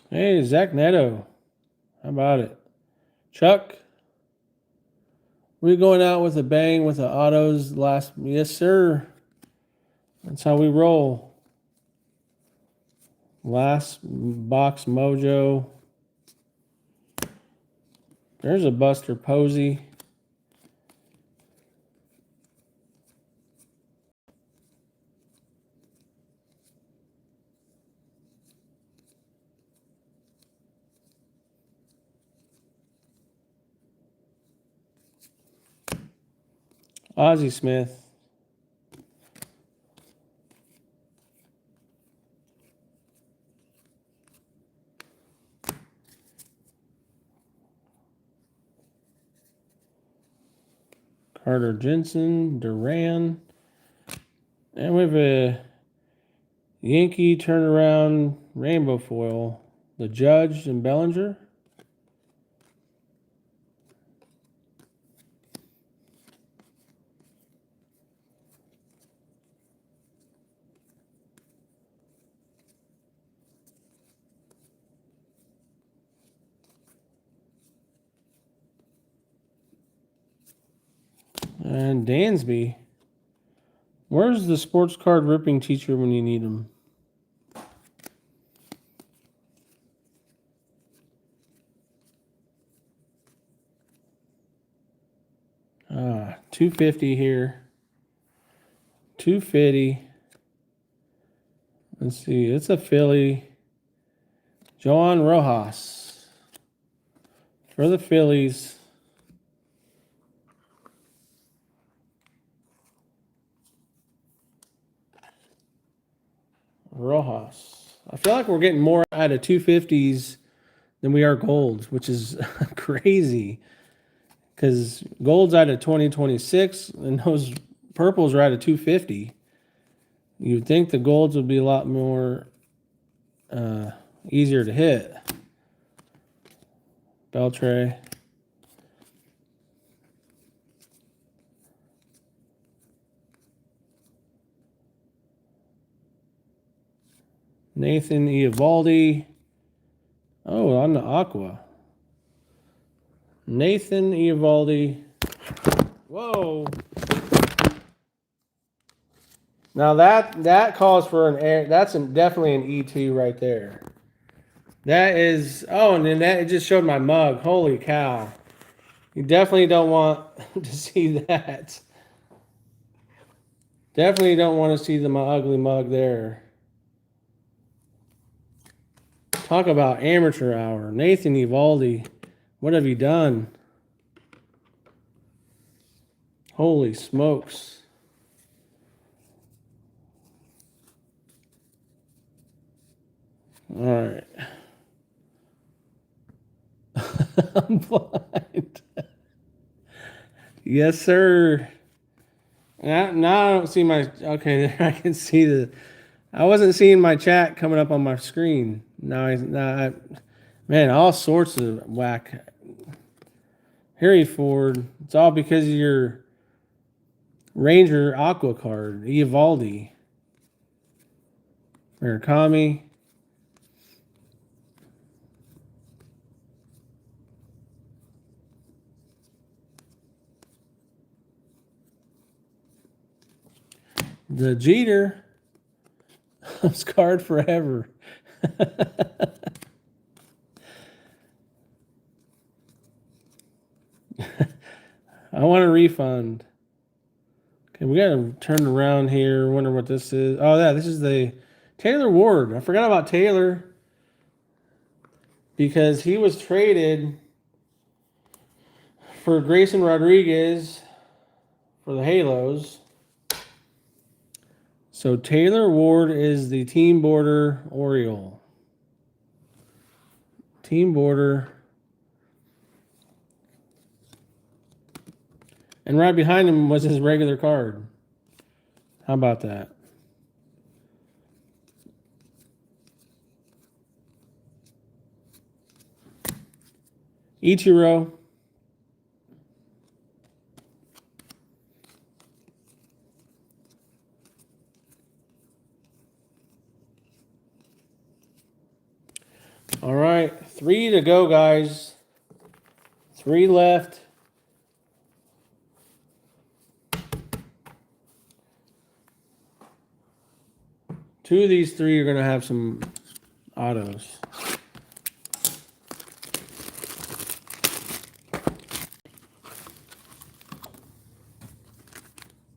Hey, Zach Neto. How about it? Chuck, we going out with a bang with the autos last. Yes, sir. That's how we roll. Last box mojo. There's a Buster Posey. Ozzie Smith. Carter Jensen, Duran. And we have a Yankee turnaround rainbow foil. The Judge and Bellinger. And Dansby. Where's the sports card ripping teacher when you need him? Ah, 250 here. 250. Let's see. It's a Philly. Joan Rojas for the Phillies. Rojas. I feel like we're getting more out of 250s than we are golds, which is crazy. Because gold's out of 2026 and those purples are out of 250. You'd think the golds would be a lot more easier to hit. Beltre. Nathan Eovaldi. Oh, on the Aqua. Nathan Eovaldi. Whoa. Now that calls for an air. That's definitely an E2 right there. That is. Oh, and then that it just showed my mug. Holy cow! You definitely don't want to see that. Definitely don't want to see my ugly mug there. Talk about amateur hour. Nathan Eovaldi. What have you done? Holy smokes. All right. I'm blind. Yes, sir. Now I don't see my. Okay, there I can see the. I wasn't seeing my chat coming up on my screen. Man, all sorts of whack. Harry Ford. It's all because of your Ranger Aqua card, Eovaldi, Murakami. The Jeter. I'm scarred forever. I want a refund. Okay, we got to turn around here. Wonder what this is. Oh, yeah, this is the Taylor Ward. I forgot about Taylor because he was traded for Grayson Rodriguez for the Halos. So Taylor Ward is the team border Oriole. Team border. And right behind him was his regular card. How about that? Ichiro. All right, 3 to go, guys. 3 left. Two of these 3 are going to have some autos.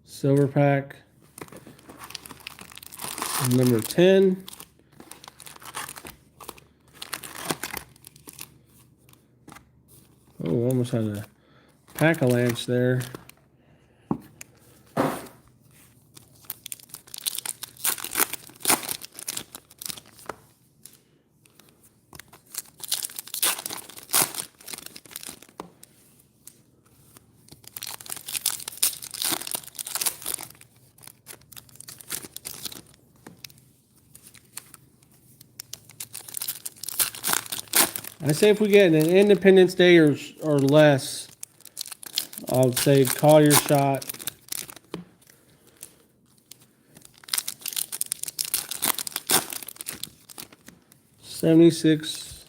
Silver pack. Number 10. Oh, almost had a pack-a-lunch there. I say if we get an Independence Day or less, I'll say call your shot. $76.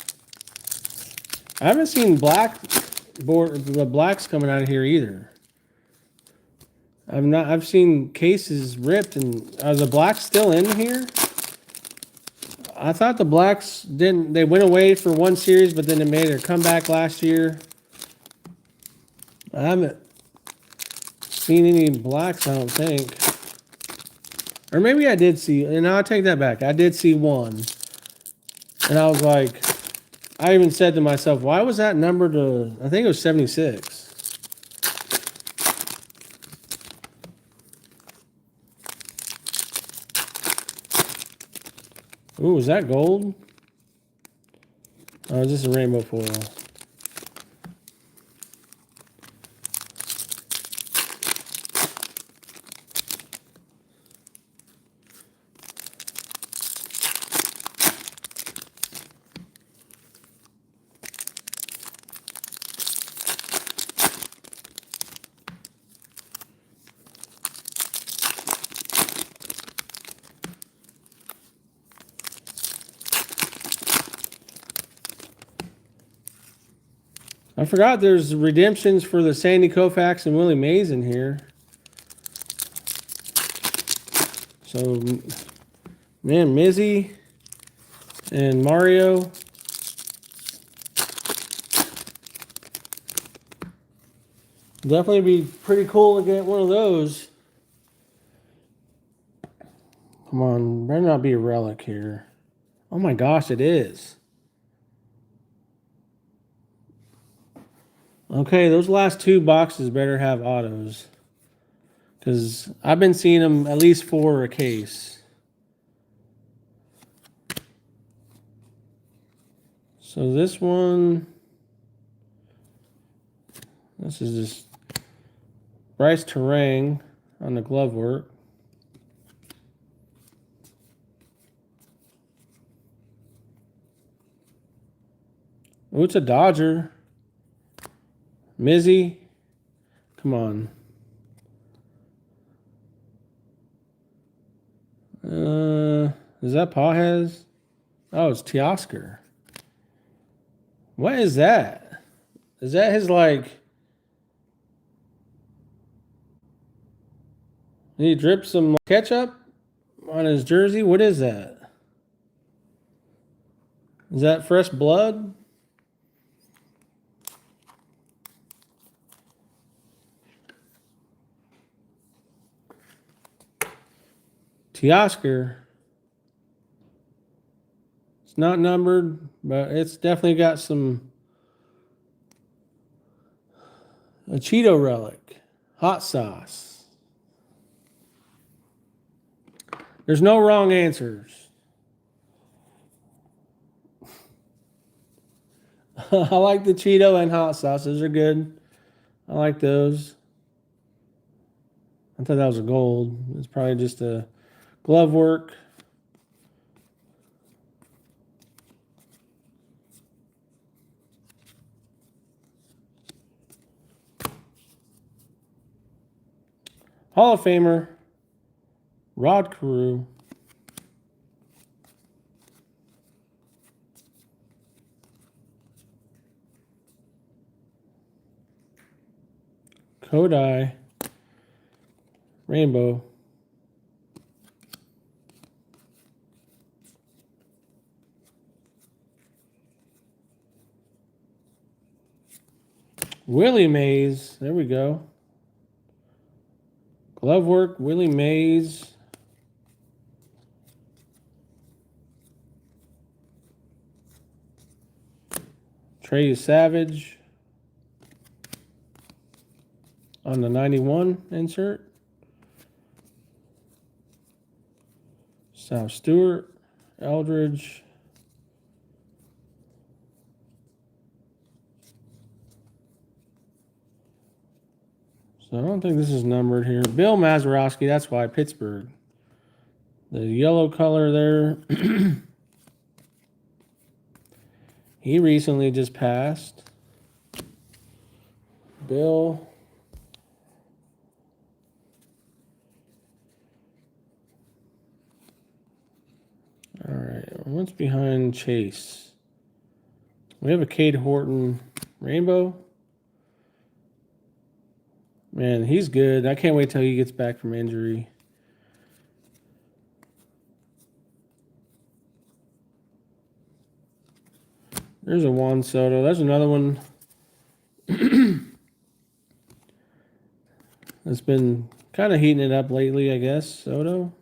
I haven't seen the blacks coming out of here either. I've seen cases ripped, and are the blacks still in here? I thought the blacks didn't. They went away for one series, but then they made a comeback last year. I haven't seen any blacks, I don't think. Or maybe I did see, and I'll take that back. I did see one. And I was like, I even said to myself, why was that number to, I think it was 76. Ooh, is that gold? Oh, is this a rainbow foil? I forgot there's redemptions for the Sandy Koufax and Willie Mays in here. So, man, Mizzy and Mario. Definitely be pretty cool to get one of those. Come on, better not be a relic here. Oh my gosh, it is. Okay, those last 2 boxes better have autos. Because I've been seeing them at least 4 a case. So this one, this is just Bryce Terang on the glove work. Oh, it's a Dodger. Mizzy. Come on. Is that Pages? Oh, it's Teoscar. What is that? Is that his, like... Did he drip some ketchup on his jersey? What is that? Is that fresh blood? Teoscar. It's not numbered, but it's definitely got a Cheeto relic. Hot sauce. There's no wrong answers. I like the Cheeto and hot sauce. Those are good. I like those. I thought that was a gold. It's probably just a glove work. Hall of Famer, Rod Carew. Kodai. Rainbow. Willie Mays. There we go. Glove work, Willie Mays. Trey Savage on the 91 insert. Sal Stewart, Eldridge. So I don't think this is numbered here. Bill Mazeroski, that's why, Pittsburgh. The yellow color there. He recently just passed. Bill. All right, what's behind Chase? We have a Cade Horton rainbow. Man, he's good. I can't wait till he gets back from injury. There's a Juan Soto. There's another one that's been kind of heating it up lately, I guess. Soto.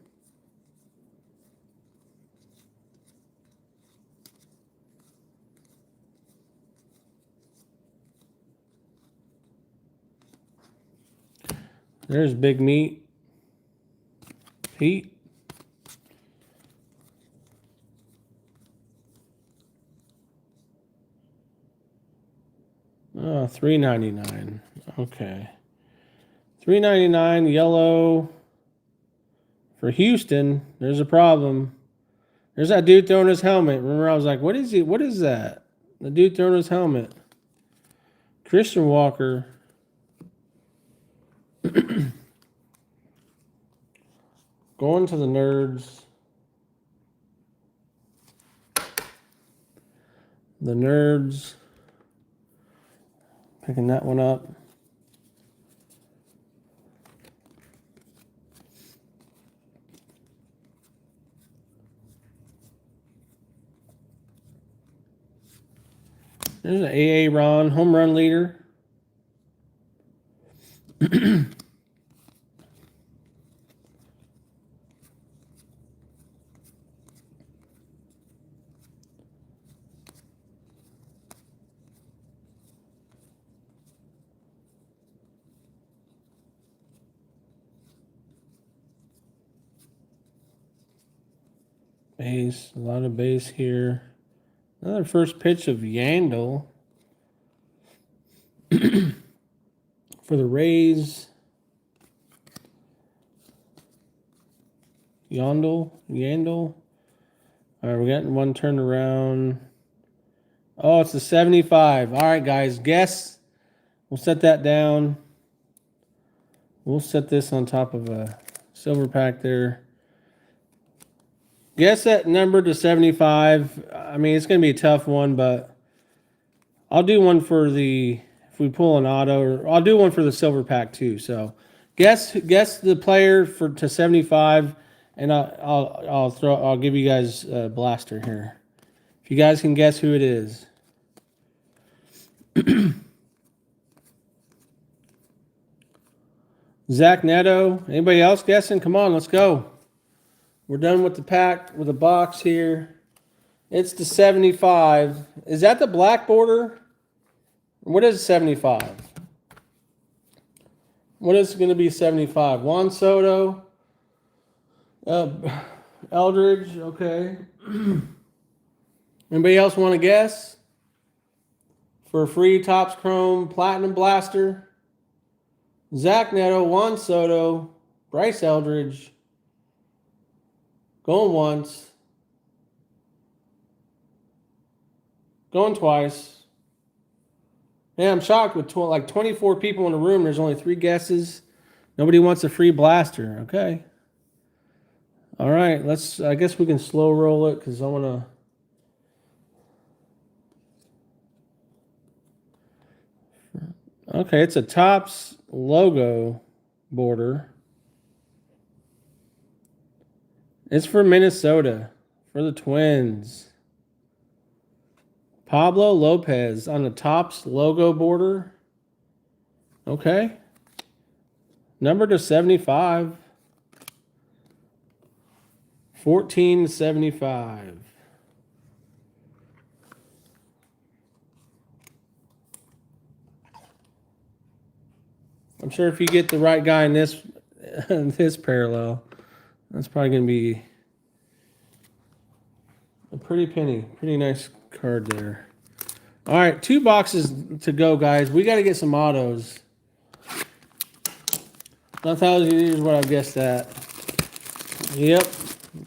There's Big Meat. Pete. Oh, $3.99. Okay. $3.99 yellow for Houston. There's a problem. There's that dude throwing his helmet. Remember, I was like, what is he? What is that? The dude throwing his helmet. Christian Walker. Going to the Nerds. The Nerds. Picking that one up. There's an AA Ron, home run leader. Base, a lot of base here. Another first pitch of Yandel for the Rays. Yandel. All right, we're getting one turned around. Oh, it's a 75. All right, guys, guess. We'll set that down. We'll set this on top of a silver pack there. Guess that number to 75. I mean, it's going to be a tough one, but I'll do one for the, if we pull an auto, or I'll do one for the silver pack too. So guess the player to 75, and I'll give you guys a blaster here. If you guys can guess who it is. Zach Neto. Anybody else guessing? Come on, let's go. We're done with the pack, with the box here. It's the 75. Is that the black border? What is 75? What is going to be 75? Juan Soto. Eldridge, okay. Anybody else want to guess? For a free Topps Chrome Platinum Blaster. Zach Neto, Juan Soto, Bryce Eldridge. Going once. Going twice. Yeah, I'm shocked with like 24 people in the room. There's only 3 guesses. Nobody wants a free blaster. Okay. All right. I guess we can slow roll it because I want to. Okay, it's a Topps logo border. It's for Minnesota, for the Twins. Pablo Lopez on the Topps logo border. Okay. Number to 75. 14/75. I'm sure if you get the right guy in this parallel, that's probably going to be a pretty penny. Pretty nice card there. All right, 2 boxes to go, guys. We got to get some autos. 1,000 is what I guessed at. Yep,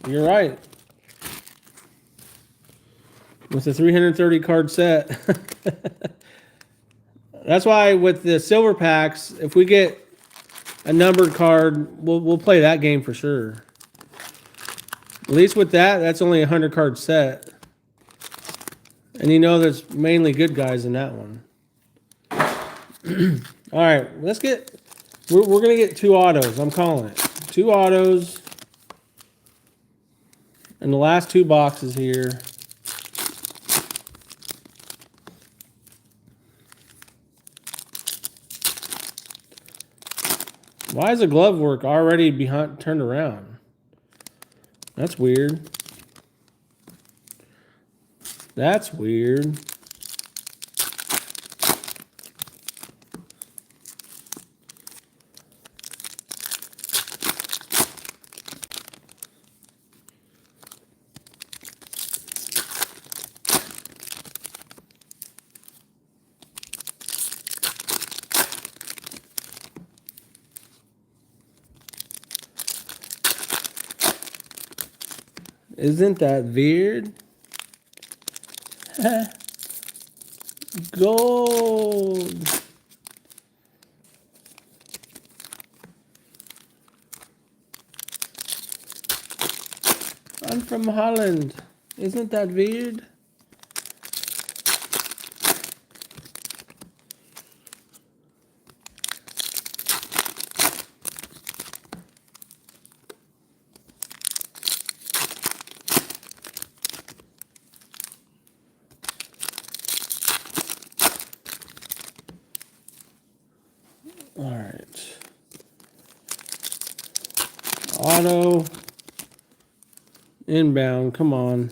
you're right. With a 330 card set. That's why with the silver packs, if we get a numbered card, we'll play that game for sure. At least with that's only a 100 card set. And you know there's mainly good guys in that one. All right, we're going to get 2 autos. I'm calling it. 2 autos. And the last 2 boxes here. Why is the glove work already turned around? That's weird. That's weird. Isn't that weird? Gold. I'm from Holland. Isn't that weird? All right. Auto. Inbound. Come on.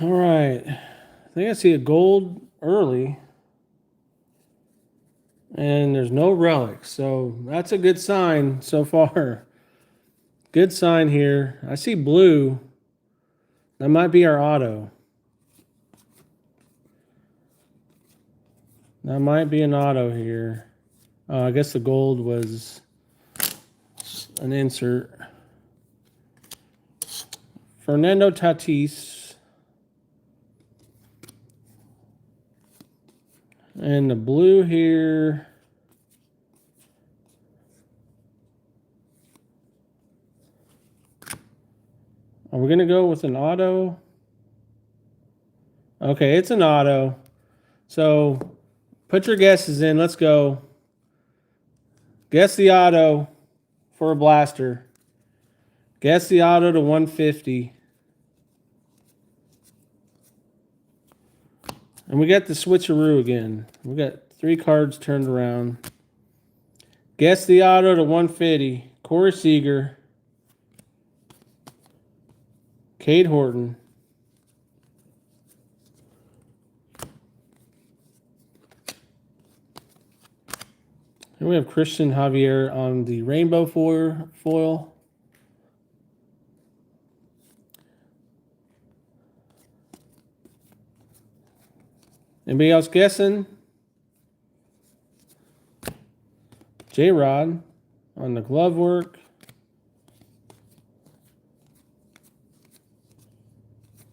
All right. I think I see a gold early. And there's no relics. So that's a good sign so far. Good sign here. I see blue. That might be our auto. That might be an auto here. I guess the gold was an insert. Fernando Tatis. And the blue here. Are we going to go with an auto? Okay, it's an auto. So put your guesses in. Let's go. Guess the auto for a blaster. Guess the auto to 150. And we got the switcheroo again. We got 3 cards turned around. Guess the auto to 150. Corey Seager. Cade Horton. And we have Christian Javier on the rainbow foil. Anybody else guessing? J-Rod on the glove work.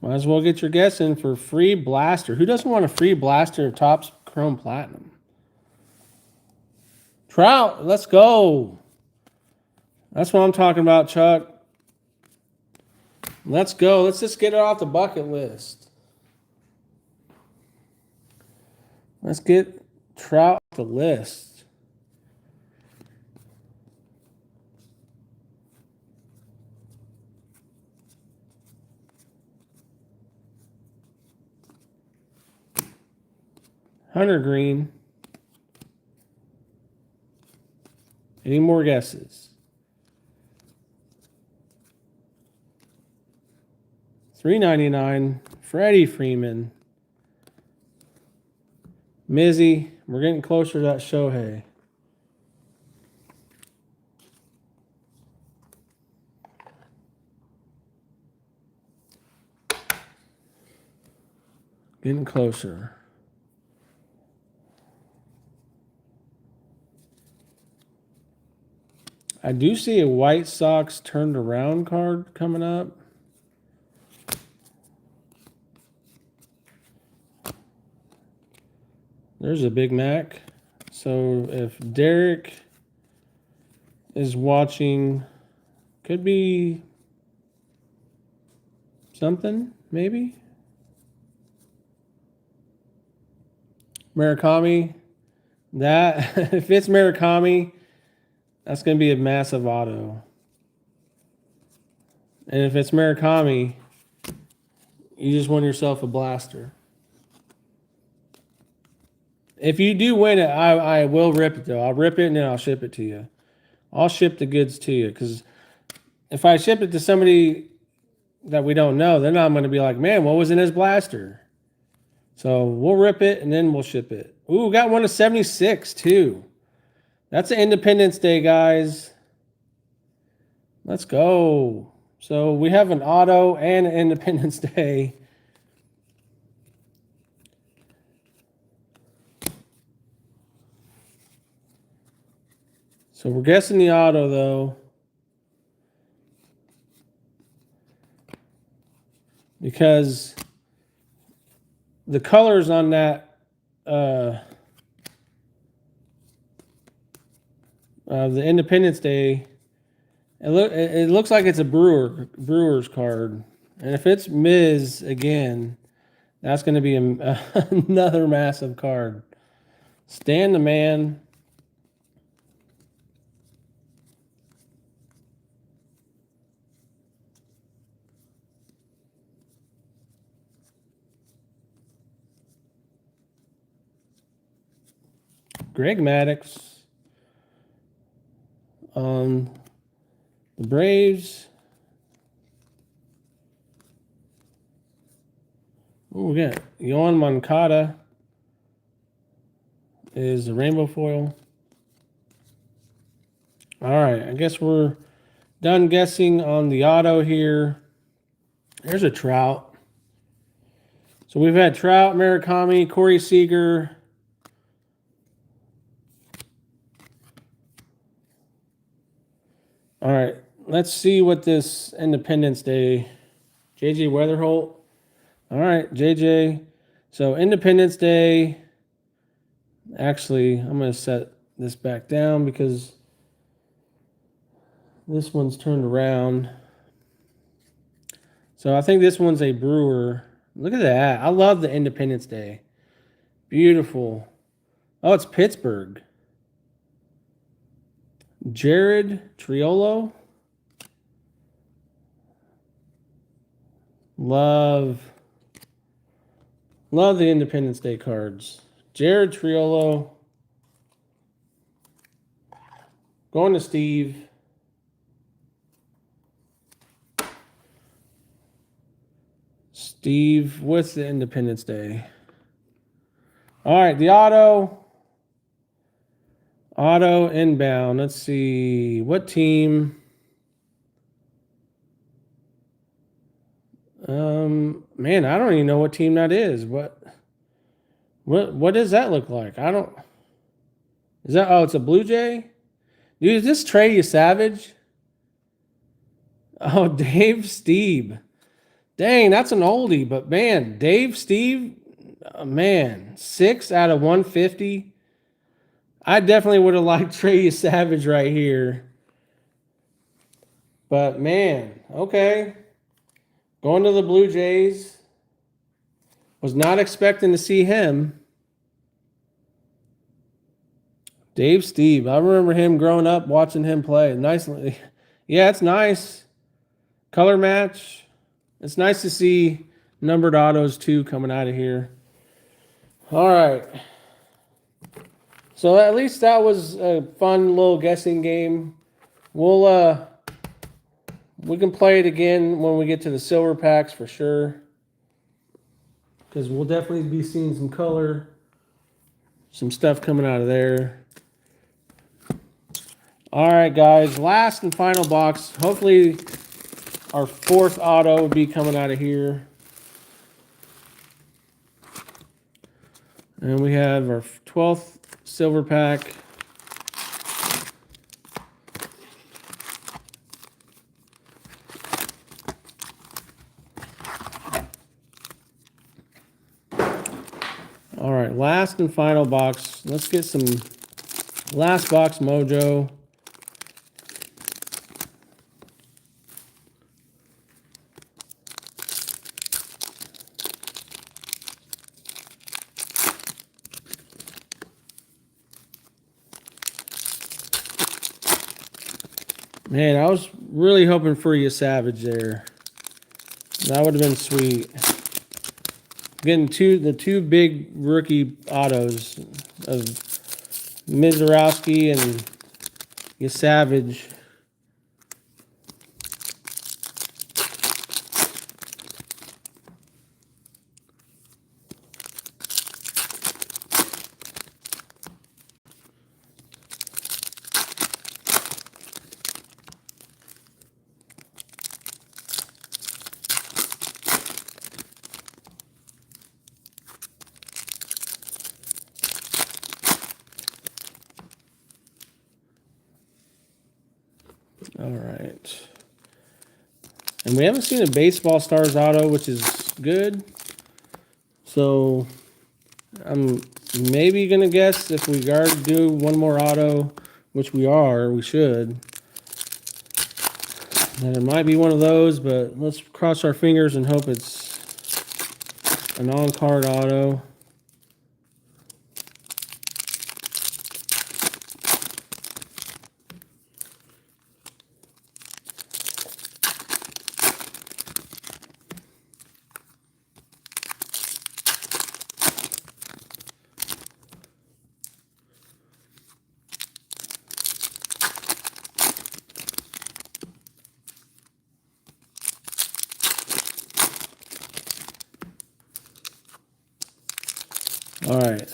Might as well get your guess in for free blaster. Who doesn't want a free blaster of Topps Chrome Platinum? Trout, let's go. That's what I'm talking about, Chuck. Let's go. Let's just get it off the bucket list. Let's get Trout off the list. Hunter Green. Any more guesses? $3.99. Freddie Freeman. Mizzy. We're getting closer to that Shohei. Getting closer. I do see a White Sox turned around card coming up. There's a Big Mac. So if Derek is watching, could be something, maybe. Murakami. That, if it's Murakami, that's going to be a massive auto. And if it's Murakami, you just won yourself a blaster. If you do win it, I will rip it, though. I'll rip it and then I'll ship it to you. I'll ship the goods to you. Because if I ship it to somebody that we don't know, then I'm going to be like, man, what was in his blaster? So we'll rip it and then we'll ship it. Ooh, got one of 76, too. That's an Independence Day, guys. Let's go. So we have an auto and an Independence Day. So we're guessing the auto, though. Because the colors on that the Independence Day, it looks like it's a Brewers card. And if it's Miz again, that's going to be another massive card. Stan the Man. Greg Maddux on the Braves. Oh, we got Yohan Moncada is the rainbow foil. All right, I guess we're done guessing on the auto here. There's a Trout. So we've had Trout, Murakami, Corey Seager. All right, let's see what this Independence Day. JJ Weatherholt. All right, JJ. So Independence Day. Actually, I'm going to set this back down because this one's turned around. So I think this one's a Brewer. Look at that. I love the Independence Day. Beautiful. Oh, it's Pittsburgh. Jared Triolo. Love the Independence Day cards. Jared Triolo. Going to Steve. Steve with the Independence Day. All right, the auto. Auto inbound. Let's see. What team? Man, I don't even know what team that is. What does that look like? I don't. Is that? Oh, it's a Blue Jay. Dude, is this Trey Savage? Oh, Dave Steve. Dang, that's an oldie. But man, Dave Steve, man, 6 out of 150. I definitely would have liked Trey Savage right here. But man, okay. Going to the Blue Jays. Was not expecting to see him. Dave Steve. I remember him growing up watching him play. Nicely. Yeah, it's nice. Color match. It's nice to see numbered autos too coming out of here. All right. So at least that was a fun little guessing game. We can play it again when we get to the silver packs for sure. Because we'll definitely be seeing some color, some stuff coming out of there. All right, guys, last and final box. Hopefully our 4th auto will be coming out of here. And we have our 12th silver pack. All right, last and final box. Let's get some last box mojo. Man, I was really hoping for you, Savage there. That would have been sweet. Getting the two big rookie autos of Mizorowski and your Savage. All right. And we haven't seen a Baseball Stars auto, which is good. So I'm maybe going to guess if we are to do one more auto, which we should. And it might be one of those, but let's cross our fingers and hope it's an on-card auto. All right.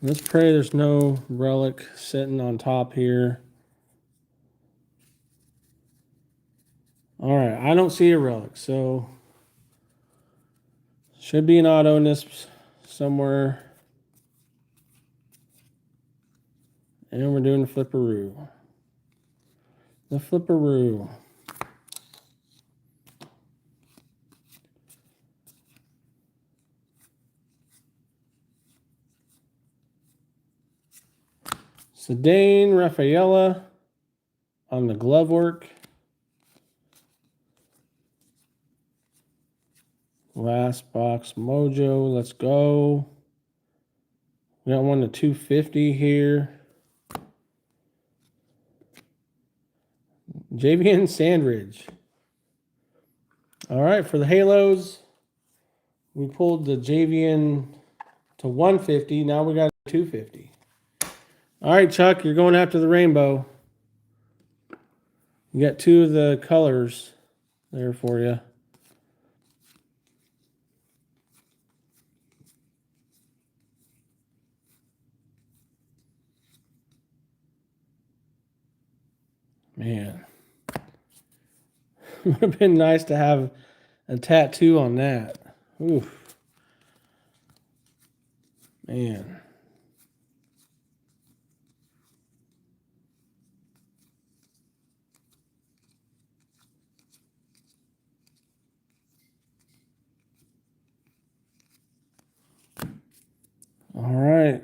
Let's pray there's no relic sitting on top here. All right, I don't see a relic, so should be an auto in this somewhere. And we're doing the flipperoo. The flipperoo. Sedane Rafaela on the glove work. Last box mojo. Let's go. We got one to 250 here. Javian Sandridge. All right, for the Halos, we pulled the Javian to 150. Now we got 250. All right, Chuck, you're going after the rainbow. You got two of the colors there for you. Man. Would have been nice to have a tattoo on that. Oof. Man. All right.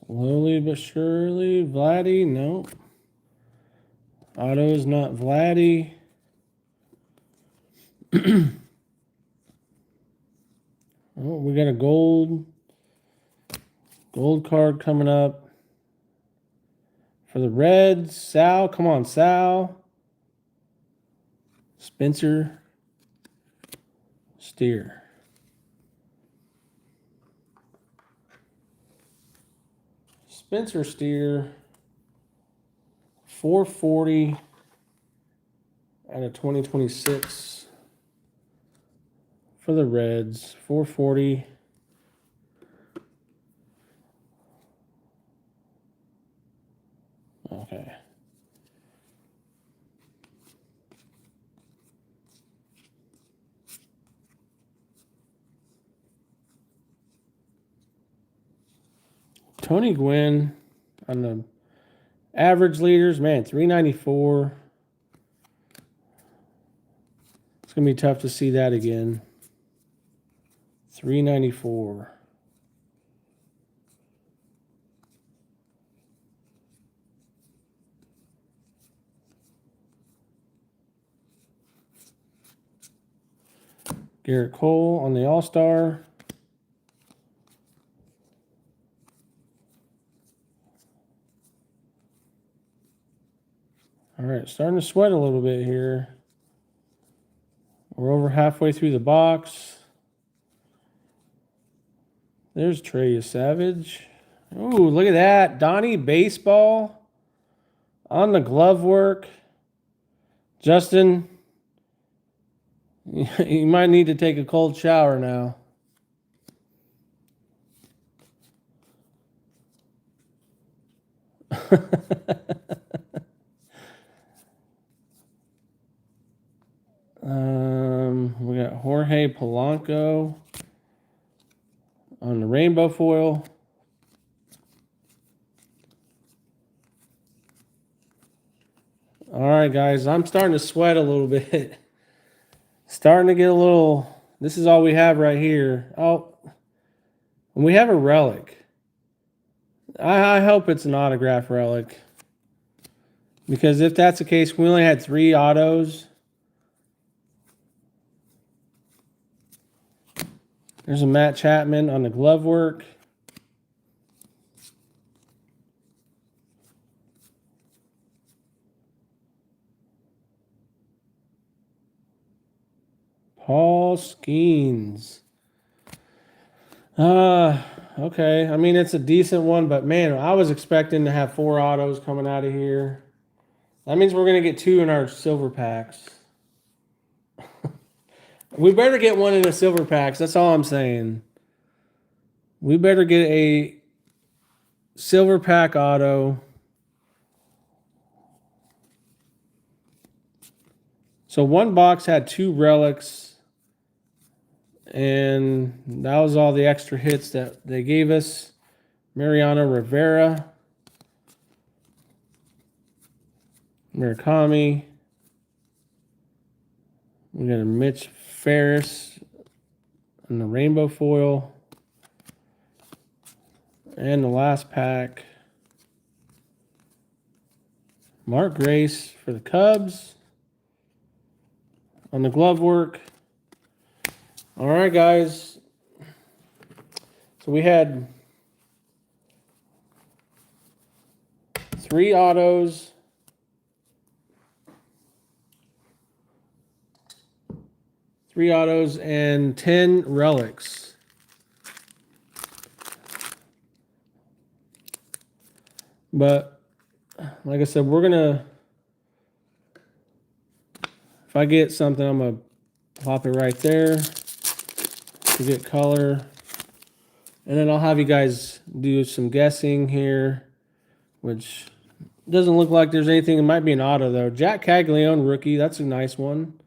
Slowly but surely. Vladdy, nope. Otto's not Vladdy. Oh, we got a gold card coming up. For the Reds, Sal. Come on, Sal. Spencer Steer. Spencer Steer. 440 out of 2026 for the Reds. 440. Okay. Tony Gwynn on the average leaders, man, 394. It's going to be tough to see that again. 394. Garrett Cole on the All-Star. All right, starting to sweat a little bit here. We're over halfway through the box. There's Trey Savage. Ooh, look at that. Donnie Baseball on the glove work. Justin, you might need to take a cold shower now. We got Jorge Polanco on the rainbow foil. All right, guys, I'm starting to sweat a little bit. Starting to get a little. This is all we have right here. Oh, and we have a relic. I hope it's an autograph relic. Because if that's the case, we only had 3 autos. There's a Matt Chapman on the glove work. Paul Skeens. Okay, I mean it's a decent one, but man, I was expecting to have 4 autos coming out of here. That means we're gonna get 2 in our silver packs. We better get 1 in the silver packs. That's all I'm saying. We better get a silver pack auto. So one box had 2 relics, and that was all the extra hits that they gave us. Mariano Rivera, Murakami. We got a Mitch Ferris in the rainbow foil. And the last pack, Mark Grace for the Cubs on the glove work. All right, guys. So we had 3 autos. 3 autos and 10 relics. But like I said, we're gonna, if I get something, I'm gonna pop it right there to get color. And then I'll have you guys do some guessing here, which doesn't look like there's anything. It might be an auto though. Jack Caglione, rookie. That's a nice one.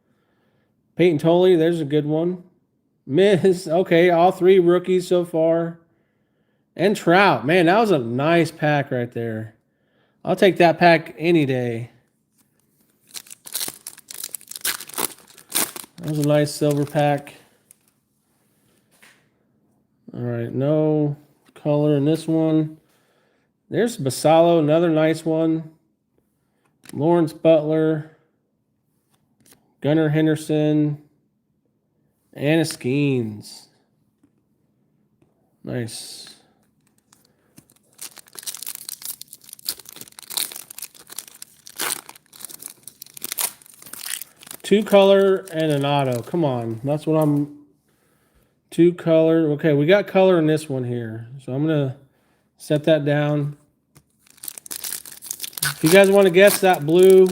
Peyton Tolley, there's a good one. Miss, okay, all 3 rookies so far. And Trout, man, that was a nice pack right there. I'll take that pack any day. That was a nice silver pack. All right, no color in this one. There's Basallo, another nice one. Lawrence Butler. Gunnar Henderson, Anna Skeens. Nice. Two color and an auto. Come on. That's what I'm... 2 color. Okay, we got color in this one here. So I'm going to set that down. If you guys want to guess that blue...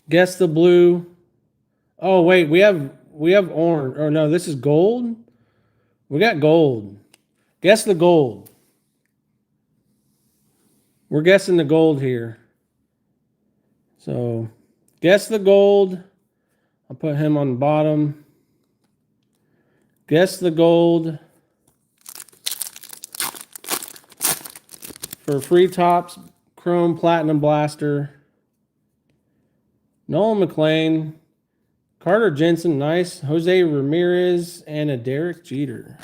Guess the blue. Oh wait, we have orange. Or no, this is gold. We got gold. Guess the gold. We're guessing the gold here. So, guess the gold. I'll put him on the bottom. Guess the gold. For free tops, Chrome Platinum Blaster. Nolan McLean, Carter Jensen, nice. Jose Ramirez, and a Derek Jeter.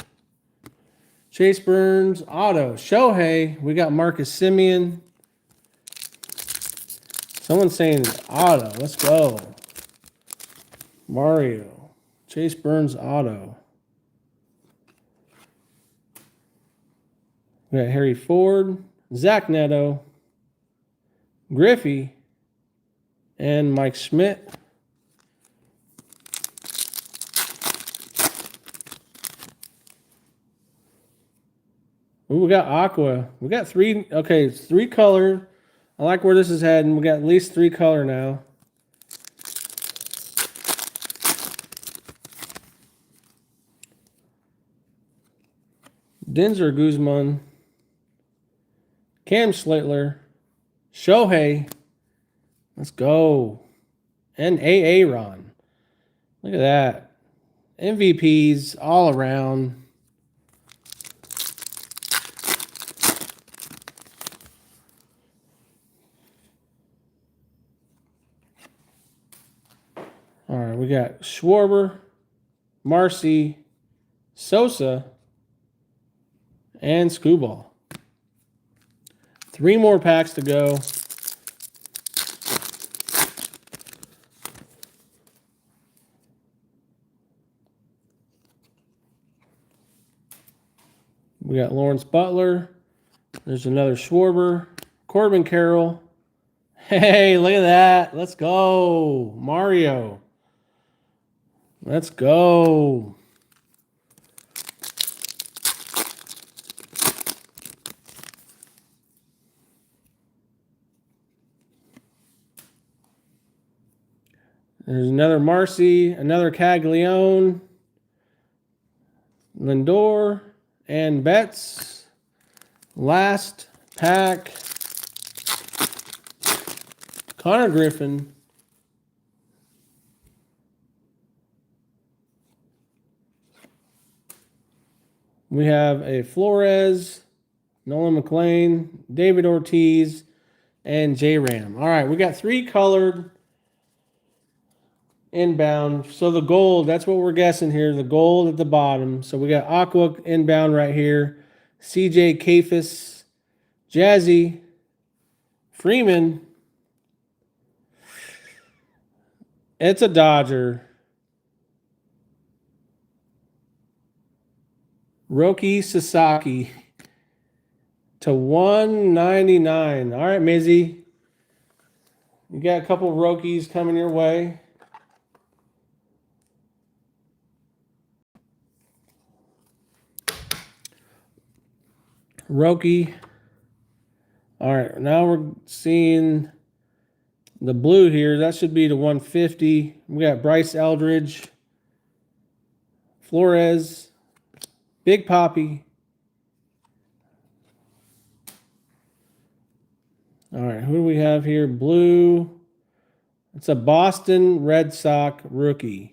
Chase Burns, auto. Shohei, we got Marcus Semien. Someone's saying auto. Let's go. Mario. Chase Burns, auto. We got Harry Ford, Zach Neto, Griffey, and Mike Schmidt. Ooh, we got Aqua. We got 3. Okay, it's 3 color. I like where this is heading. We got at least 3 color now. Denzer Guzman. Cam Slittler. Shohei. Let's go. And Aaron. Look at that. MVPs all around. All right, we got Schwarber, Marcy, Sosa, and Skubal. 3 more packs to go. We got Lawrence Butler. There's another Schwarber. Corbin Carroll. Hey, look at that. Let's go. Mario. Let's go. There's another Marcy, another Caglione, Lindor, and Betts. Last pack. Connor Griffin. We have a Flores, Nolan McLean, David Ortiz, and J-Ram. All right, we got 3 colored inbound. So the gold, that's what we're guessing here, the gold at the bottom. So we got Aqua inbound right here, CJ Kafis, Jazzy, Freeman. It's a Dodger. Roki Sasaki to 199. All right, Mizzy. You got a couple Rokies coming your way. Roki. All right, now we're seeing the blue here. That should be to 150. We got Bryce Eldridge, Flores, Big Poppy. All right, who do we have here? Blue. It's a Boston Red Sox rookie.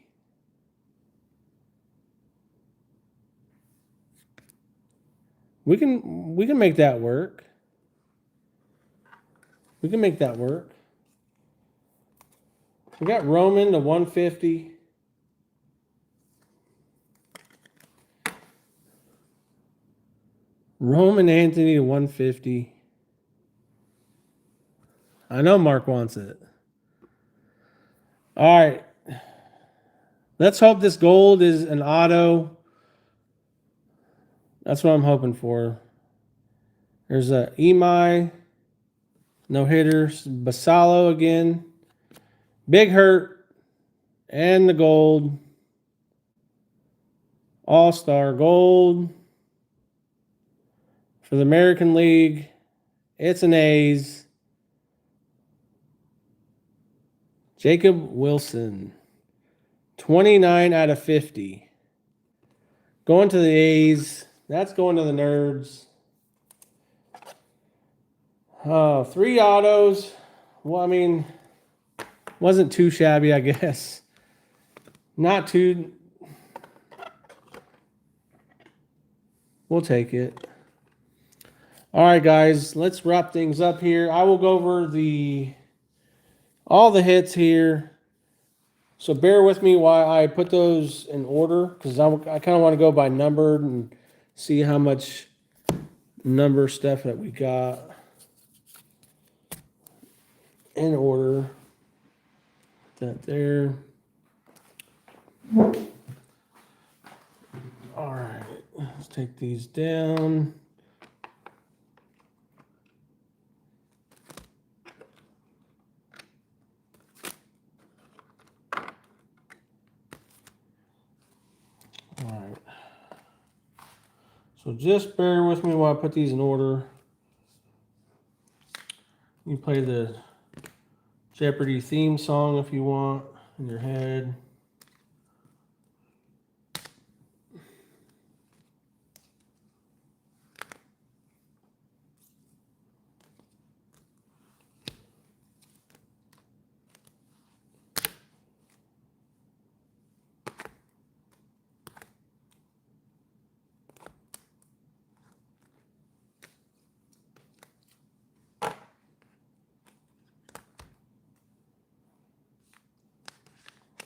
We can make that work. We can make that work. We got Roman to 150. Roman Anthony to 150. I know Mark wants it. All right. Let's hope this gold is an auto. That's what I'm hoping for. There's a Imai. No hitters. Basalo again. Big Hurt. And the gold. All-Star Gold. For the American League. It's an A's. Jacob Wilson. 29 out of 50. Going to the A's. That's going to the Nerds. 3 autos. Well, I mean, wasn't too shabby, I guess. Not too. We'll take it. All right, guys, let's wrap things up here. I will go over all the hits here. So bear with me while I put those in order, because I kind of want to go by numbered and see how much number stuff that we got in order. That there. All right, let's take these down. All right. So just bear with me while I put these in order. You play the Jeopardy theme song if you want in your head.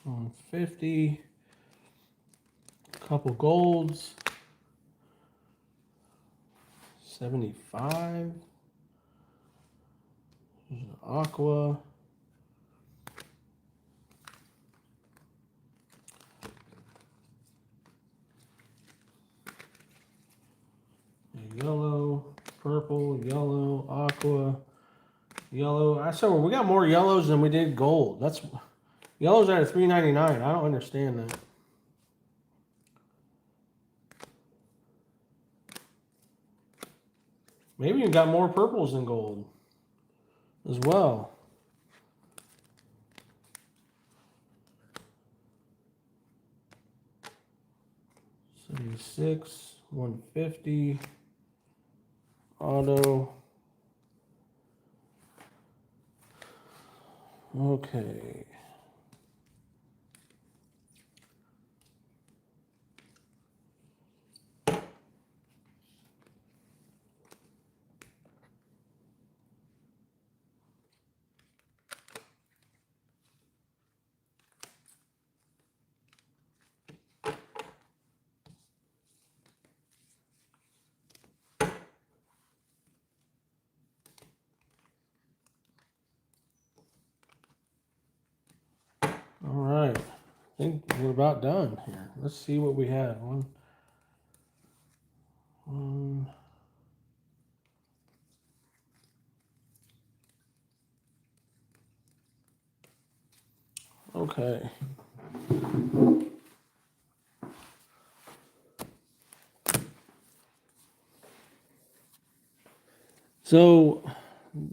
On 50, couple golds, 75, there's an aqua, a yellow, purple, yellow, aqua, yellow. I saw we got more yellows than we did gold. That's yellows out of $3.99. I don't understand that. Maybe you got more purples than gold as well. 96, 150, auto. Okay. All right. I think we're about done here. Let's see what we have. One. Okay. So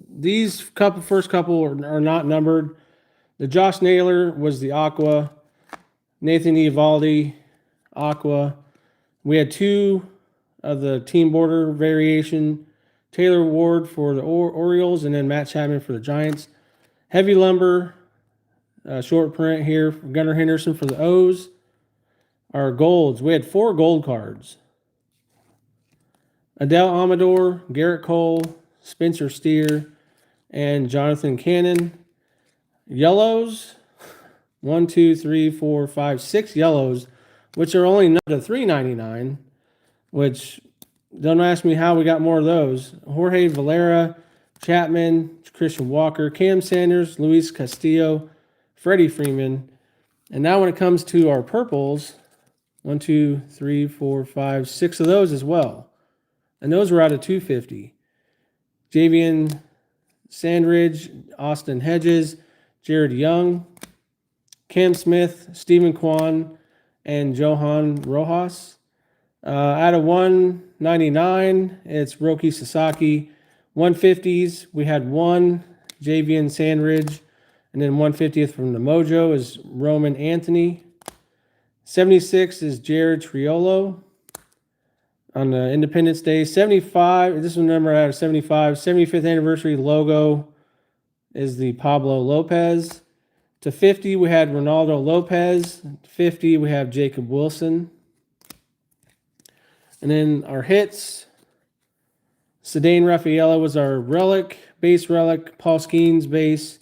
these first couple are not numbered. The Josh Naylor was the Aqua. Nathan Eovaldi, Aqua. We had two of the team border variation. Taylor Ward for the Orioles, and then Matt Chapman for the Giants. Heavy lumber, short print here. Gunnar Henderson for the O's. Our golds, we had 4 gold cards. Adele Amador, Garrett Cole, Spencer Steer, and Jonathan Cannon. Yellows, 1, 2, 3, 4, 5, 6 yellows, which are only numbered to $3.99, which don't ask me how we got more of those. Jorge Valera, Chapman, Christian Walker, Cam Sanders, Luis Castillo, Freddie Freeman. And now when it comes to our purples, 1, 2, 3, 4, 5, 6 of those as well. And those were out of $2.50. Javian Sandridge, Austin Hedges, Jared Young, Cam Smith, Stephen Kwan, and Johan Rojas. Out of 199, it's Roki Sasaki. 150s, we had 1 Javian Sandridge, and then 150th from the Mojo is Roman Anthony. 76 is Jared Triolo on the Independence Day. 75, this is a number out of 75. 75th anniversary logo is the Pablo Lopez. To 50, we had Ronaldo Lopez. 50, we have Jacob Wilson. And then our hits, Cedane Rafaela was our relic, base relic. Paul Skeens base.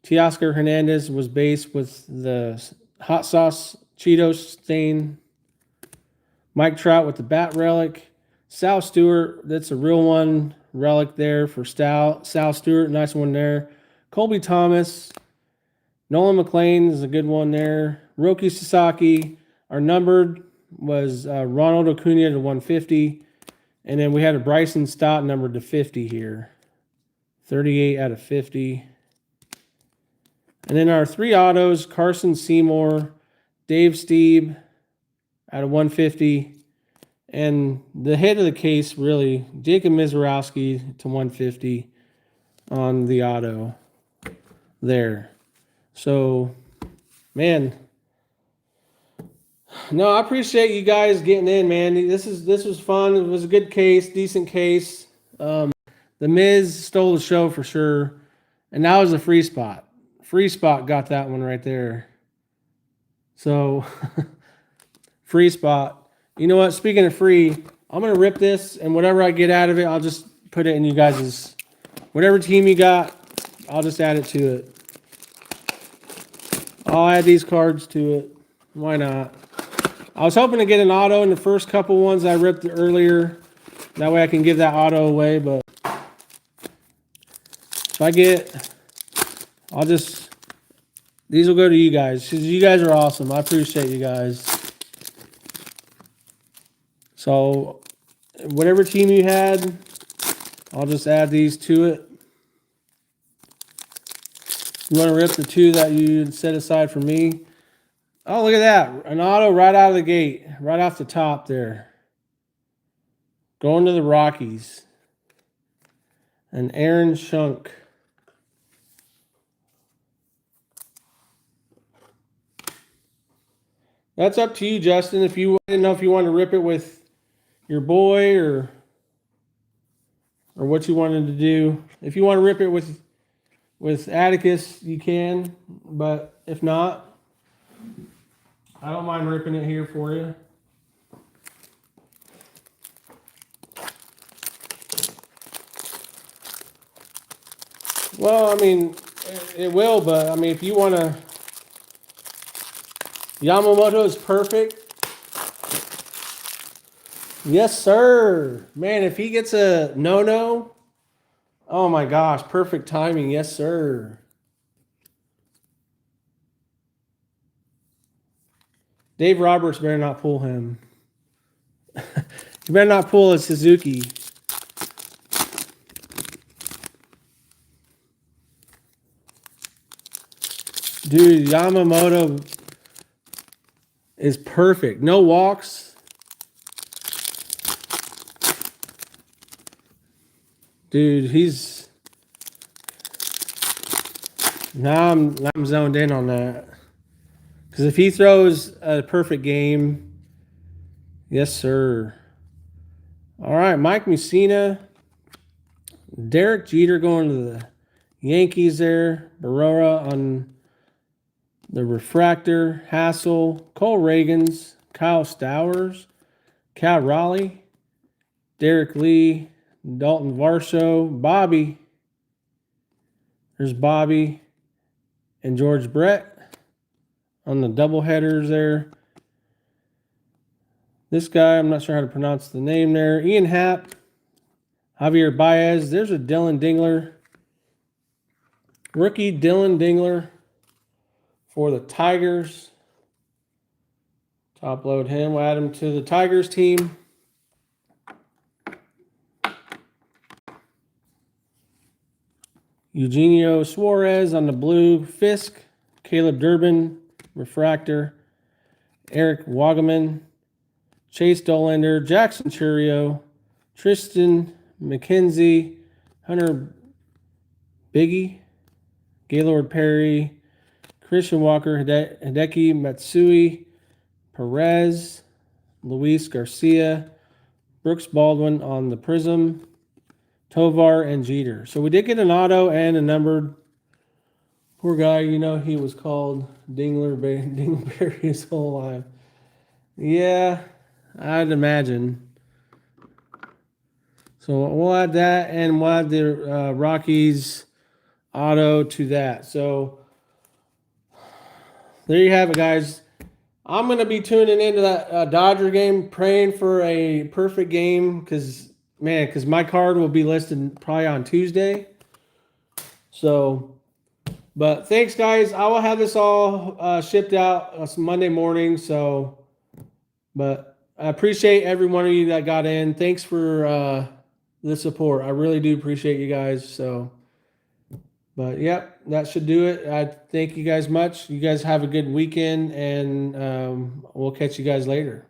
Teoscar Hernandez was base with the hot sauce Cheetos stain. Mike Trout with the bat relic. Sal Stewart, that's a real one, relic there for Sal Stewart, nice one there. Colby Thomas. Nolan McLean is a good one there. Roki Sasaki, our numbered was Ronald Acuna to 150. And then we had a Bryson Stott numbered to 50 here. 38 out of 50. And then our 3 autos, Carson Seymour, Dave Steeb out of 150. And the hit of the case, really, Jacob Mizorowski to 150 on the auto there. So, man, no, I appreciate you guys getting in, man. This was fun. It was a good case, decent case. The Miz stole the show for sure, and that was a free spot. Free spot got that one right there. So, free spot. You know what? Speaking of free, I'm gonna rip this, and whatever I get out of it, I'll just put it in you guys' whatever team you got. I'll just add it to it. I'll add these cards to it. Why not? I was hoping to get an auto in the first couple ones I ripped earlier. That way I can give that auto away, but if I get, these will go to you guys. Because you guys are awesome. I appreciate you guys. So, whatever team you had, I'll just add these to it. You want to rip the 2 that you set aside for me? Oh, look at that. An auto right out of the gate. Right off the top there. Going to the Rockies. And Aaron Shunk. That's up to you, Justin. If you didn't know if you want to rip it with your boy or what you wanted to do. If you want to rip it with Atticus, you can. But if not, I don't mind ripping it here for you. Well, I mean, it will, but I mean, if you want to, Yamamoto is perfect. Yes, sir. Man, if he gets a no-no, oh my gosh, perfect timing. Yes, sir. Dave Roberts better not pull him. You better not pull a Suzuki. Dude, Yamamoto is perfect. No walks. Dude, he's... Now I'm zoned in on that. Because if he throws a perfect game, yes, sir. All right, Mike Mussina. Derek Jeter going to the Yankees there. Barrera on the refractor. Hassel. Cole Reagans. Kyle Stowers. Cal Raleigh. Derek Lee. Dalton Varsho. Bobby. There's Bobby and George Brett on the double headers there. This guy, I'm not sure how to pronounce the name there. Ian Happ. Javier Baez. There's a Dylan Dingler. Rookie Dylan Dingler for the Tigers. Top load him. We'll add him to the Tigers team. Eugenio Suarez on the blue. Fisk. Caleb Durbin. Refractor. Eric Wagaman. Chase Dollander. Jackson Churio. Tristan McKenzie. Hunter Biggie. Gaylord Perry. Christian Walker. Hideki Matsui. Perez. Luis Garcia. Brooks Baldwin on the Prism. Tovar and Jeter. So we did get an auto and a numbered. Poor guy, you know, he was called Dingleberry his whole life. Yeah, I'd imagine. So we'll add that, and we'll add the Rockies auto to that. So there you have it, guys. I'm going to be tuning into that Dodger game, praying for a perfect game because my card will be listed probably on Tuesday. So, but thanks, guys. I will have this all shipped out Monday morning. So, but I appreciate every one of you that got in. Thanks for the support. I really do appreciate you guys. So, but yep, that should do it. I thank you guys much. You guys have a good weekend, and we'll catch you guys later.